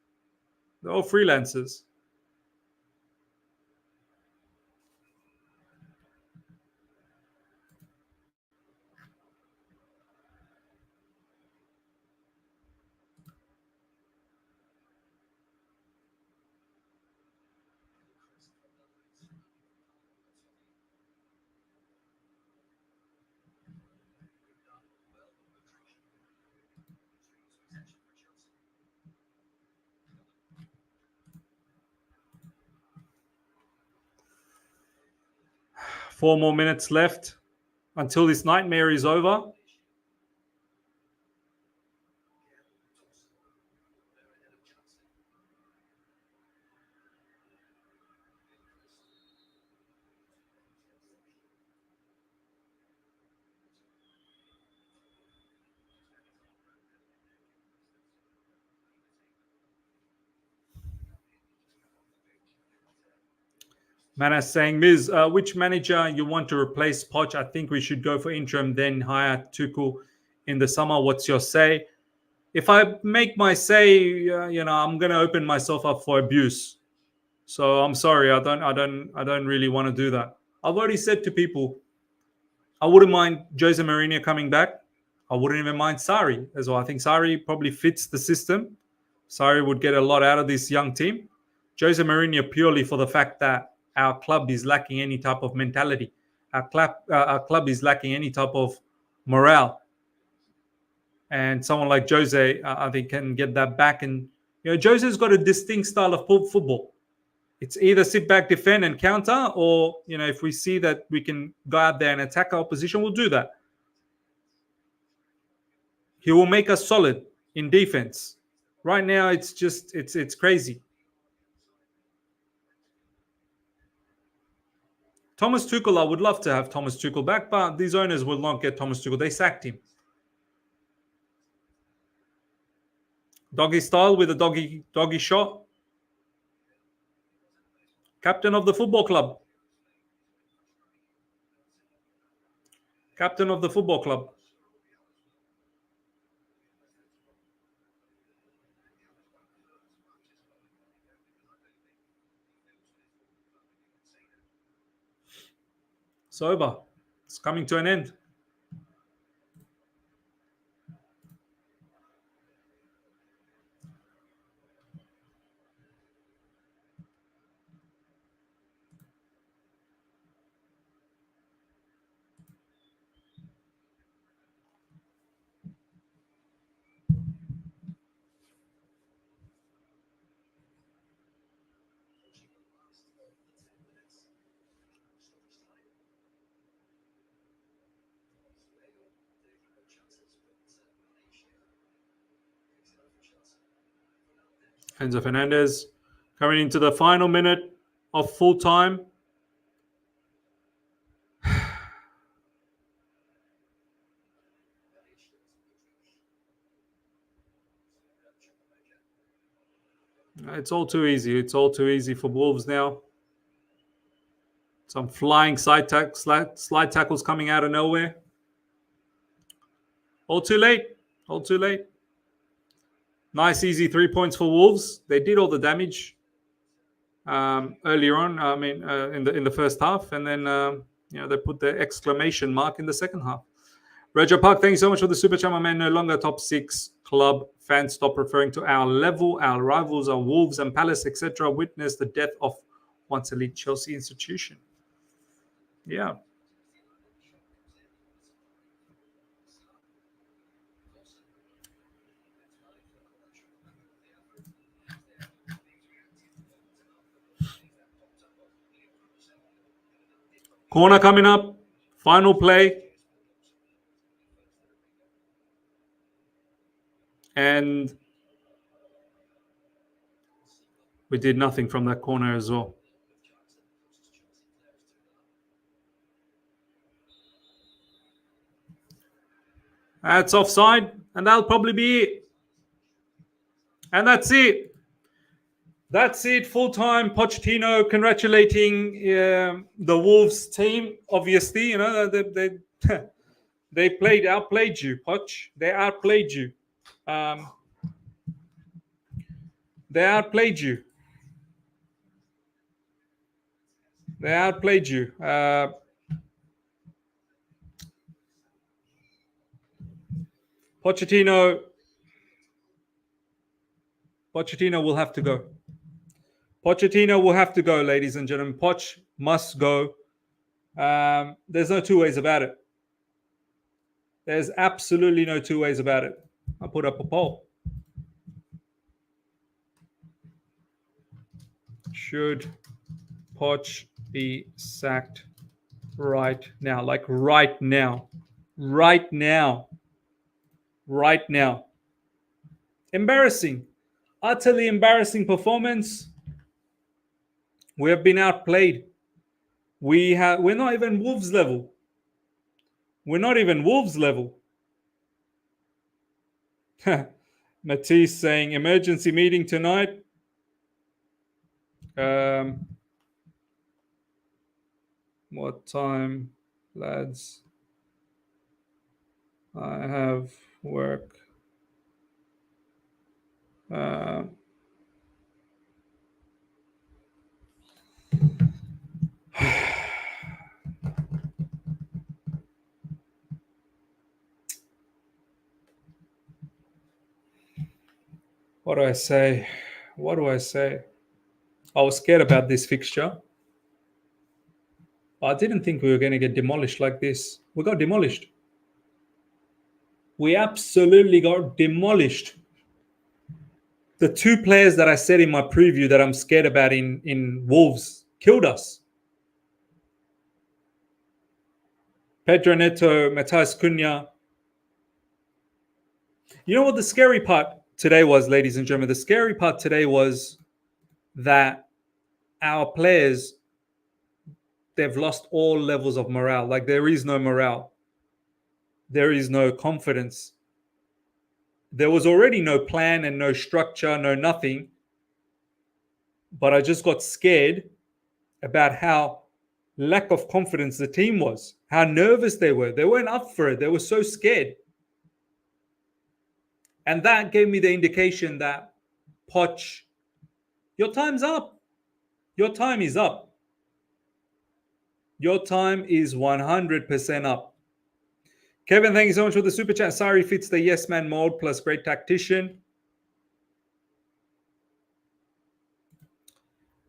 4 more minutes left until this nightmare is over. Manas saying, Miz, which manager you want to replace Poch? I think we should go for interim, then hire Tuchel in the summer. What's your say? If I make my say, I'm going to open myself up for abuse. So I'm sorry, I don't really want to do that. I've already said to people, I wouldn't mind Jose Mourinho coming back. I wouldn't even mind Sarri as well. I think Sarri probably fits the system. Sarri would get a lot out of this young team. Jose Mourinho purely for the fact that our club is lacking any type of mentality. Our club is lacking any type of morale. And someone like Jose, I think, can get that back. And Jose's got a distinct style of football. It's either sit back, defend, and counter, or if we see that we can go out there and attack our opposition, we'll do that. He will make us solid in defense. Right now, it's just it's crazy. Thomas Tuchel, I would love to have Thomas Tuchel back, but these owners will not get Thomas Tuchel. They sacked him. Doggy style with a doggy shot. Captain of the football club. Captain of the football club. It's over. It's coming to an end. Enzo Fernandez coming into the final minute of full time. It's all too easy. It's all too easy for Wolves now. Some flying slide tackles coming out of nowhere. All too late. All too late. Nice, easy 3 points for Wolves. They did all the damage earlier on. I mean, in the first half, and then they put the exclamation mark in the second half. Roger Park, thank you so much for the super chat, my man. No longer top 6 club. Fans stop referring to our level. Our rivals are Wolves and Palace, etc. Witness the death of once elite Chelsea institution. Yeah. Corner coming up. Final play. And we did nothing from that corner as well. That's offside, and that'll probably be it. And that's it. That's it. Full time. Pochettino congratulating the Wolves team. Obviously, they outplayed you, Poch. They outplayed you. They outplayed you. They outplayed you. Pochettino will have to go. Pochettino will have to go, ladies and gentlemen. Poch must go. There's no two ways about it. There's absolutely no two ways about it. I'll put up a poll. Should Poch be sacked right now? Like right now. Right now. Right now. Embarrassing. Utterly embarrassing performance. We have been outplayed. We're not even Wolves level. We're not even Wolves level. Matisse saying emergency meeting tonight. What time, lads? I have work. What do I say? What do I say? I was scared about this fixture. I didn't think we were going to get demolished like this. We got demolished. We absolutely got demolished. The 2 players that I said in my preview that I'm scared about in Wolves killed us. Pedro Neto, Matthias Cunha. You know what the scary part today was, ladies and gentlemen? The scary part today was that our players, they've lost all levels of morale. Like, there is no morale. There is no confidence. There was already no plan and no structure, no nothing. But I just got scared about how lack of confidence the team was, how nervous they were. They weren't up for it. They were so scared. And that gave me the indication that, Poch, your time's up. Your time is up. Your time is 100% up. Kevin, thank you so much for the super chat. Sorry fits the yes man mold plus great tactician.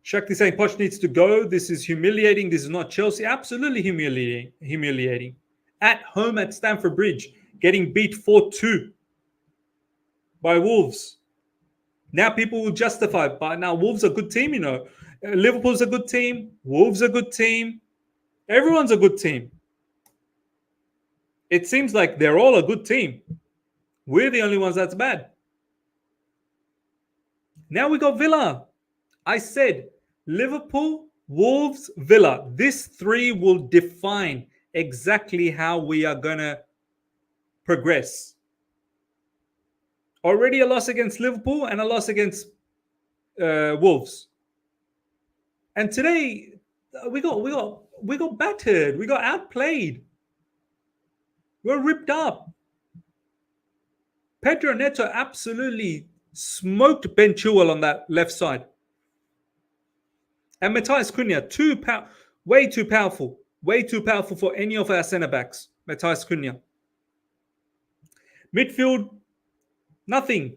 Shakti saying Poch needs to go. This is humiliating. This is not Chelsea. Absolutely humiliating. At home at Stamford Bridge, getting beat 4-2 by Wolves. Now people will justify it. But now Wolves are a good team, Liverpool's a good team. Wolves are a good team. Everyone's a good team. It seems like they're all a good team. We're the only ones that's bad. Now we got Villa. I said Liverpool, Wolves, Villa. This three will define exactly how we are going to progress. Already a loss against Liverpool and a loss against Wolves. And today we got battered. We got outplayed. We were ripped up. Pedro Neto absolutely smoked Ben Chilwell on that left side. And Matthias Cunha, way too powerful. Way too powerful for any of our centre backs. Matthias Cunha. Midfield, nothing.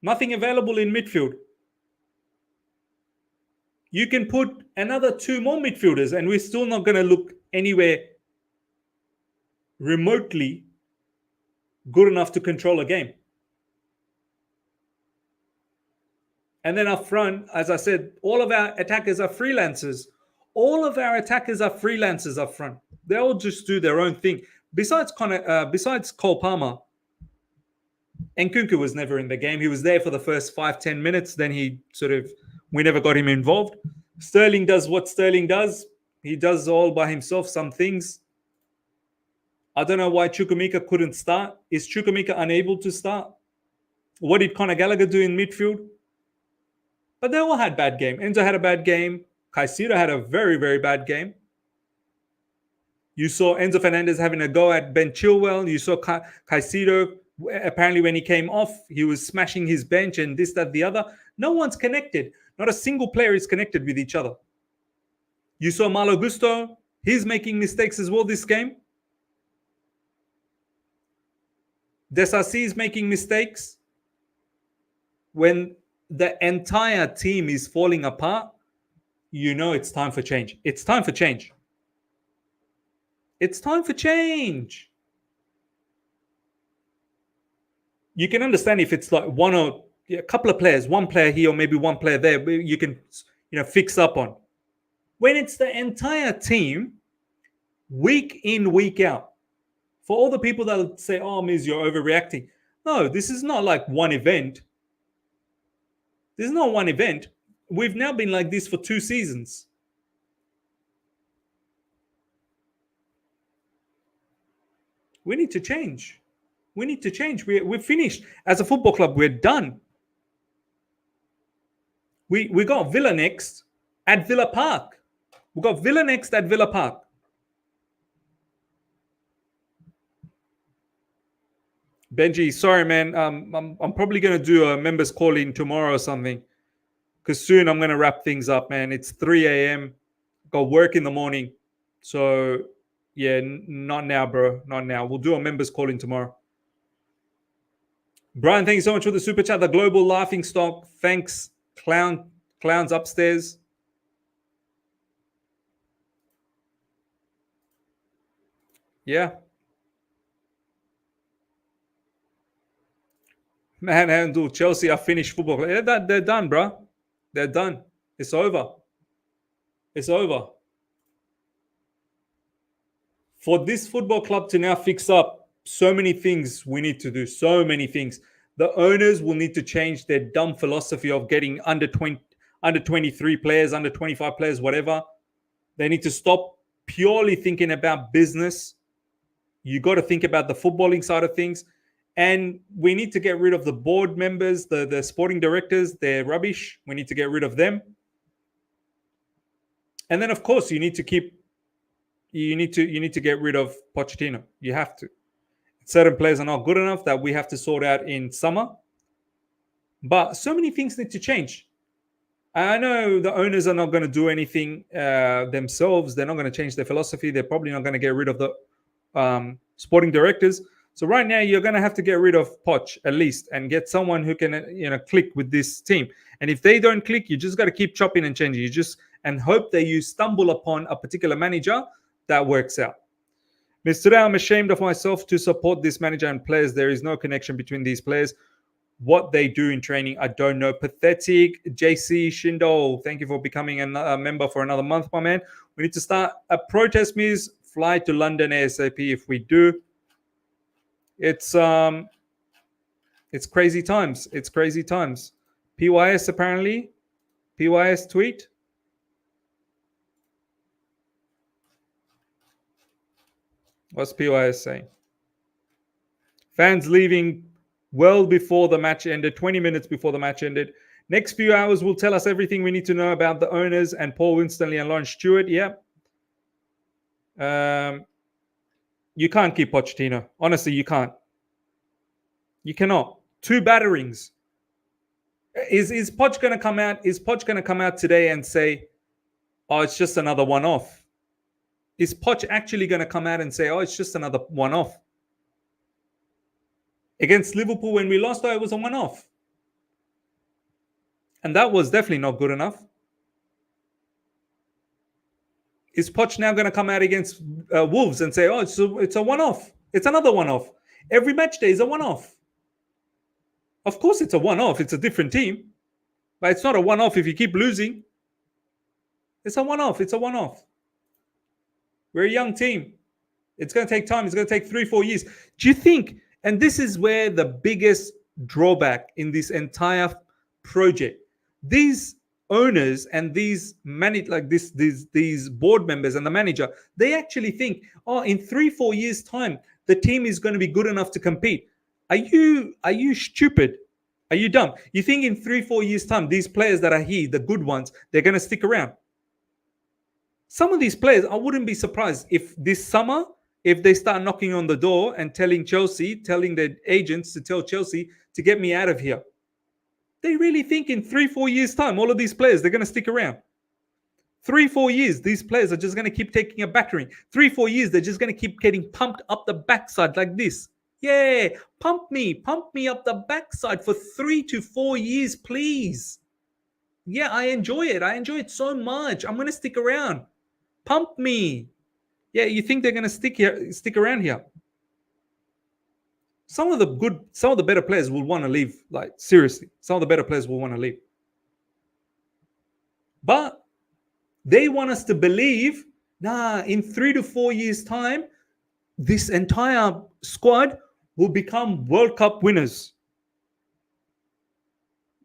Nothing available in midfield. You can put another 2 more midfielders and we're still not going to look anywhere remotely good enough to control a game. And then up front, as I said, all of our attackers are freelancers. All of our attackers are freelancers up front. They all just do their own thing. Besides Cole Palmer, Nkunku was never in the game. He was there for the first 5-10 minutes. Then we never got him involved. Sterling does what Sterling does. He does all by himself, some things. I don't know why Chukwuemeka couldn't start. Is Chukwuemeka unable to start? What did Conor Gallagher do in midfield? But they all had bad game. Enzo had a bad game. Caicedo had a very, very bad game. You saw Enzo Fernandez having a go at Ben Chilwell. You saw Caicedo, apparently when he came off, he was smashing his bench and this, that, the other. No one's connected. Not a single player is connected with each other. You saw Malo Gusto. He's making mistakes as well this game. Desassi is making mistakes. When the entire team is falling apart, you know it's time for change. It's time for change. It's time for change. You can understand if it's like one or a couple of players, one player here or maybe one player there, you can fix up on. When it's the entire team, week in, week out, for all the people that say, "Oh, Miz, you're overreacting." No, this is not like one event. There's not one event. We've now been like this for 2 seasons. We need to change. We need to change. We're finished. As a football club, we're done. We got Villa next at Villa Park. We got Villa next at Villa Park. Benji, sorry, man. I'm probably going to do a members call in tomorrow or something. Because soon I'm going to wrap things up, man. It's 3 a.m. Got work in the morning. So, yeah, not now, bro. Not now. We'll do a members call in tomorrow. Brian, thank you so much for the super chat. The global laughing stock. Thanks, clowns upstairs. Yeah. Manhandle, Chelsea are finished football. They're done, bro. They're done. It's over. It's over. For this football club to now fix up, so many things we need to do. So many things. The owners will need to change their dumb philosophy of getting under 23 players, under 25 players, whatever. They need to stop purely thinking about business. You got to think about the footballing side of things. And we need to get rid of the board members, the sporting directors. They're rubbish. We need to get rid of them. And then, of course, you need to get rid of Pochettino. You have to. Certain players are not good enough that we have to sort out in summer. But so many things need to change. I know the owners are not going to do anything themselves. They're not going to change their philosophy. They're probably not going to get rid of the sporting directors. So right now, you're going to have to get rid of Poch at least and get someone who can, click with this team. And if they don't click, you just got to keep chopping and changing. And hope that you stumble upon a particular manager that works out. Today, I'm ashamed of myself to support this manager and players. There is no connection between these players. What they do in training, I don't know. Pathetic. JC Shindo, thank you for becoming a member for another month, my man. We need to start a protest, Miz. Fly to London ASAP if we do. It's crazy times. It's crazy times. PYS apparently. PYS tweet. What's PYS saying? Fans leaving well before the match ended, 20 minutes before the match ended. Next few hours will tell us everything we need to know about the owners and Paul Winstanley and Lawrence Stewart. Yep. You can't keep Pochettino. Honestly, you can't. You cannot. 2 batterings. Is Poch going to come out? Is Poch going to come out today and say, "Oh, it's just another one-off"? Is Poch actually going to come out and say, "Oh, it's just another one-off"? Against Liverpool when we lost, it was a one-off. And that was definitely not good enough. Is Poch now going to come out against Wolves and say, "Oh, it's a one-off"? It's another one-off. Every match day is a one-off. Of course, it's a one-off. It's a different team. But it's not a one-off if you keep losing. It's a one-off. It's a one-off. We're a young team. It's going to take time. It's going to take 3-4 years. Do you think, and this is where the biggest drawback in this entire project, these owners and these these board members and the manager, they actually think, oh, in 3-4 years' time, the team is going to be good enough to compete. Are you stupid? Are you dumb? You think in 3-4 years' time, these players that are here, the good ones, they're going to stick around? Some of these players, I wouldn't be surprised if this summer, if they start knocking on the door and telling their agents to tell Chelsea to get me out of here. They really think in 3-4 years' time, all of these players, they're going to stick around. 3-4 years, these players are just going to keep taking a battering. 3-4 years, they're just going to keep getting pumped up the backside like this. Yeah, pump me up the backside for 3 to 4 years, please. Yeah, I enjoy it. I enjoy it so much. I'm going to stick around. Pump me. Yeah, you think they're going to stick around here? Some of the better players will want to leave. Like, seriously, some of the better players will want to leave. But they want us to believe, in 3 to 4 years' time, this entire squad will become World Cup winners.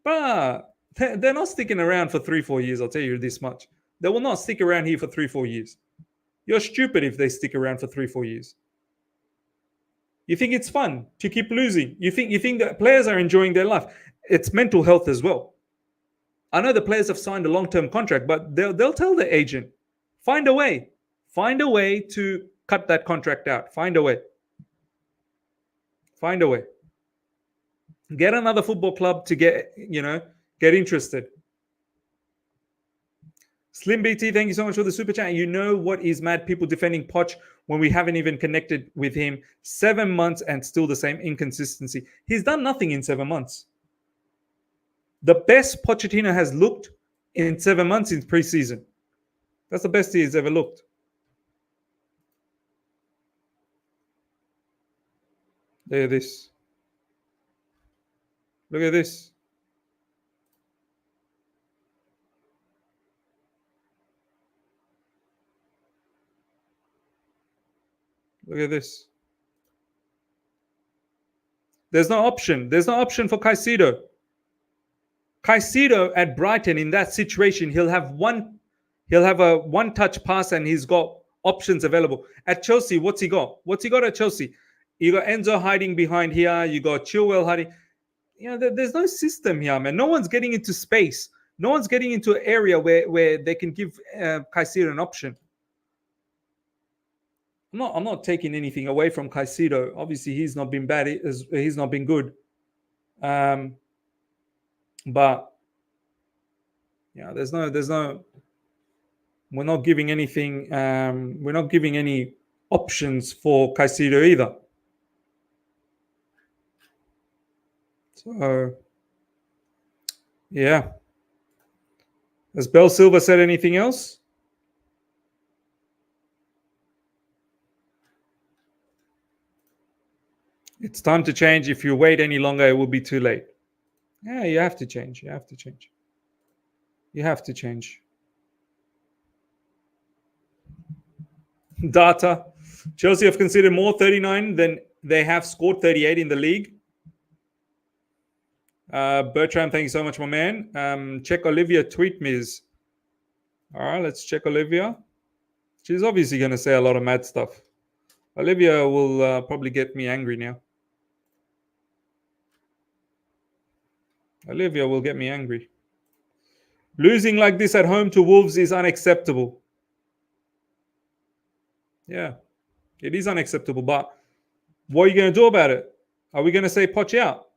But they're not sticking around for 3-4 years, I'll tell you this much. They will not stick around here for 3-4 years. You're stupid if they stick around for 3-4 years. You think it's fun to keep losing? You think that players are enjoying their life? It's mental health as well. I know the players have signed a long-term contract, but they'll tell the agent, find a way to cut that contract out. Find a way. Get another football club to get interested. Slim BT, thank you so much for the super chat. You know what is mad? People defending Poch when we haven't even connected with him. 7 months and still the same inconsistency. He's done nothing in 7 months. The best Pochettino has looked in 7 months in preseason. That's the best he has ever looked. Look at this. Look at this. Look at this. There's no option. There's no option for Caicedo. Caicedo at Brighton in that situation, he'll have a one-touch pass and he's got options available. At Chelsea, what's he got? What's he got at Chelsea? You got Enzo hiding behind here. You got Chilwell hiding. There's no system here, man. No one's getting into space. No one's getting into an area where they can give Caicedo an option. I'm not taking anything away from Caicedo. Obviously, he's not been bad. He's not been good. But there's no. We're not giving anything. We're not giving any options for Caicedo either. So, yeah. Has Bell Silva said anything else? It's time to change. If you wait any longer, it will be too late. Yeah, you have to change. You have to change. Data. Chelsea have conceded more 39 than they have scored 38 in the league. Bertram, thank you so much, my man. Check Olivia tweet Ms. All right, let's check Olivia. She's obviously going to say a lot of mad stuff. Olivia will probably get me angry now. Olivia will get me angry. Losing like this at home to Wolves is unacceptable. Yeah, it is unacceptable. But what are you going to do about it? Are we going to say Poch out?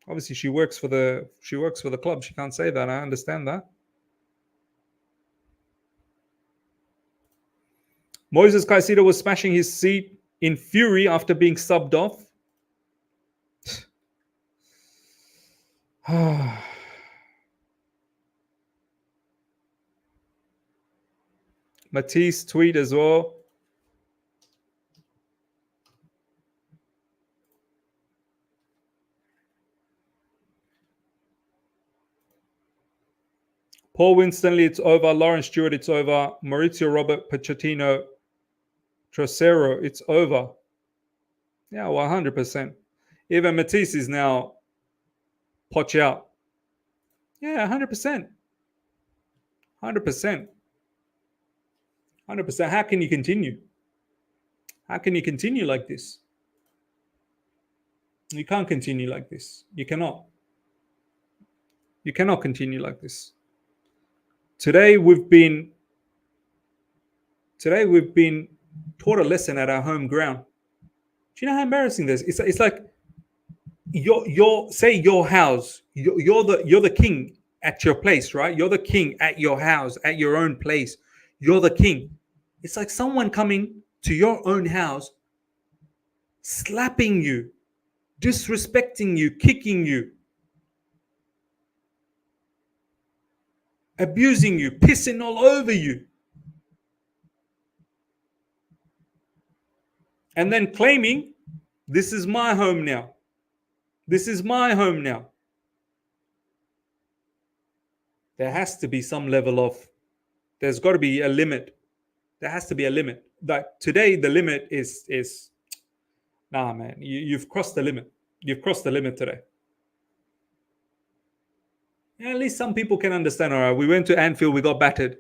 Obviously, she works for the club. She can't say that. I understand that. Moses Caicedo was smashing his seat in fury after being subbed off. Matisse tweet as well. Paul Winstanley, it's over. Lawrence Stewart, it's over. Maurizio Robert, Pochettino, Trocero, it's over. Yeah, 100%. Even Matisse is now Poch out. Yeah, 100%. 100%. 100%. How can you continue? How can you continue like this? You can't continue like this. You cannot. You cannot continue like this. Today we've been taught a lesson at our home ground. Do you know how embarrassing this is? It's like your house. You're the king at your place, right? You're the king at your house, at your own place. You're the king. It's like someone coming to your own house, slapping you, disrespecting you, kicking you, abusing you, pissing all over you, and then claiming, this is my home now. This is my home now. There has to be some level of, there's got to be a limit. There has to be a limit. Like today, the limit is nah, man, you've crossed the limit. You've crossed the limit today. Yeah, at least some people can understand. All right, we went to Anfield, we got battered.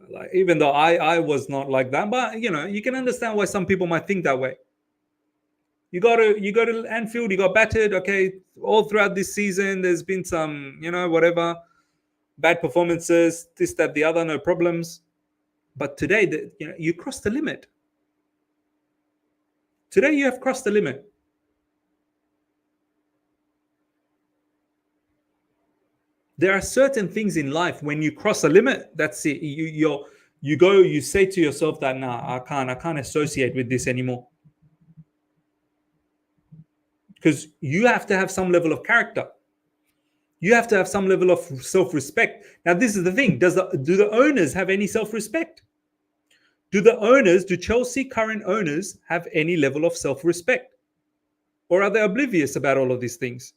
Like, even though I was not like that, but you can understand why some people might think that way. You go to Anfield, you got battered. Okay, all throughout this season, there's been some, whatever, bad performances, this, that, the other, no problems. But today, you crossed the limit. Today, you have crossed the limit. There are certain things in life when you cross a limit, that's it. You say to yourself that, nah, I can't associate with this anymore. Because you have to have some level of character. You have to have some level of self-respect. Now, this is the thing. Do the owners have any self-respect? Do Chelsea current owners have any level of self-respect? Or are they oblivious about all of these things?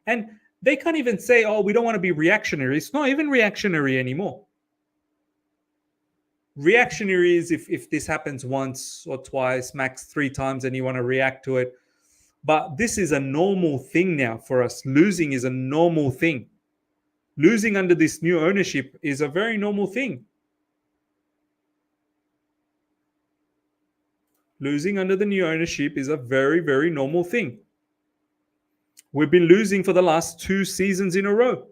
And they can't even say, oh, we don't want to be reactionary. It's not even reactionary anymore. Reactionary is if this happens once or twice, max 3 times, and you want to react to it. But this is a normal thing now for us. Losing is a normal thing. Losing under this new ownership is a very normal thing. Losing under the new ownership is a very, very normal thing. We've been losing for the last 2 seasons in a row.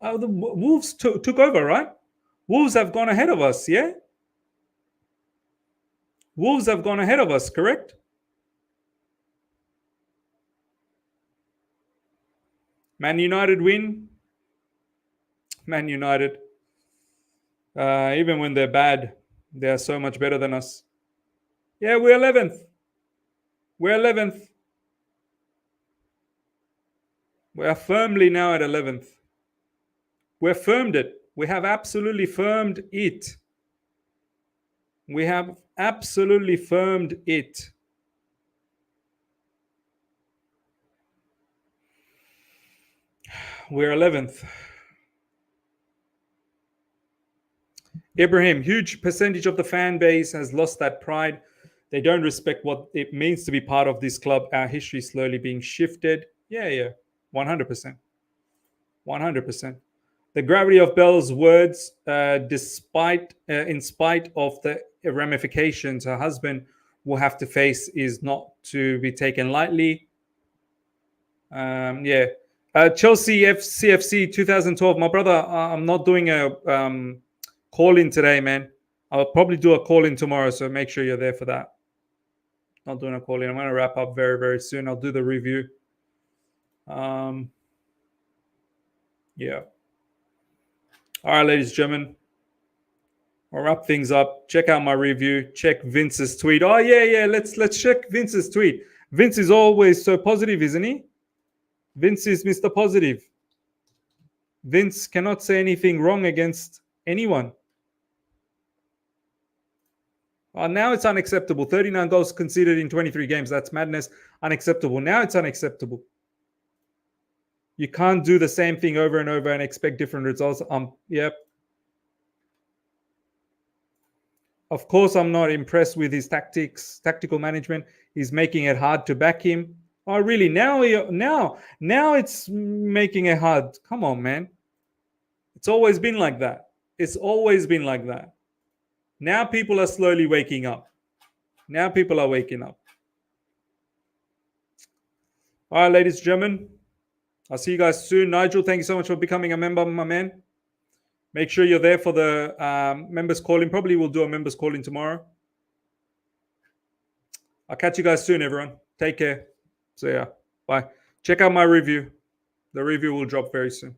The Wolves took over, right? Wolves have gone ahead of us, yeah? Wolves have gone ahead of us, correct? Man United win. Man United. Even when they're bad, they are so much better than us. Yeah, we're 11th. We're 11th. We are firmly now at 11th. We're firmed it. We have absolutely firmed it. We have absolutely firmed it. We're 11th. Ibrahim, huge percentage of the fan base has lost that pride. They don't respect what it means to be part of this club. Our history is slowly being shifted. Yeah, 100%. 100%. The gravity of Belle's words, in spite of the ramifications her husband will have to face, is not to be taken lightly. Chelsea CFC 2012. My brother, I'm not doing a call-in today, man. I'll probably do a call-in tomorrow, so make sure you're there for that. Not doing a call-in. I'm going to wrap up very, very soon. I'll do the review. Yeah. All right, ladies and gentlemen. I'll wrap things up. Check out my review. Check Vince's tweet. Oh, yeah. Let's check Vince's tweet. Vince is always so positive, isn't he? Vince is Mr. Positive. Vince cannot say anything wrong against anyone. Now it's unacceptable. 39 goals conceded in 23 games. That's madness. Unacceptable. Now it's unacceptable. You can't do the same thing over and over and expect different results. Yep. Of course, I'm not impressed with his tactical management. He's making it hard to back him. Oh, really? Now it's making it hard. Come on, man. It's always been like that. It's always been like that. Now people are slowly waking up. Now people are waking up. All right, ladies and gentlemen. I'll see you guys soon. Nigel, thank you so much for becoming a member, my man. Make sure you're there for the members call-in. Probably we'll do a members call-in tomorrow. I'll catch you guys soon, everyone. Take care. See ya. Bye. Check out my review. The review will drop very soon.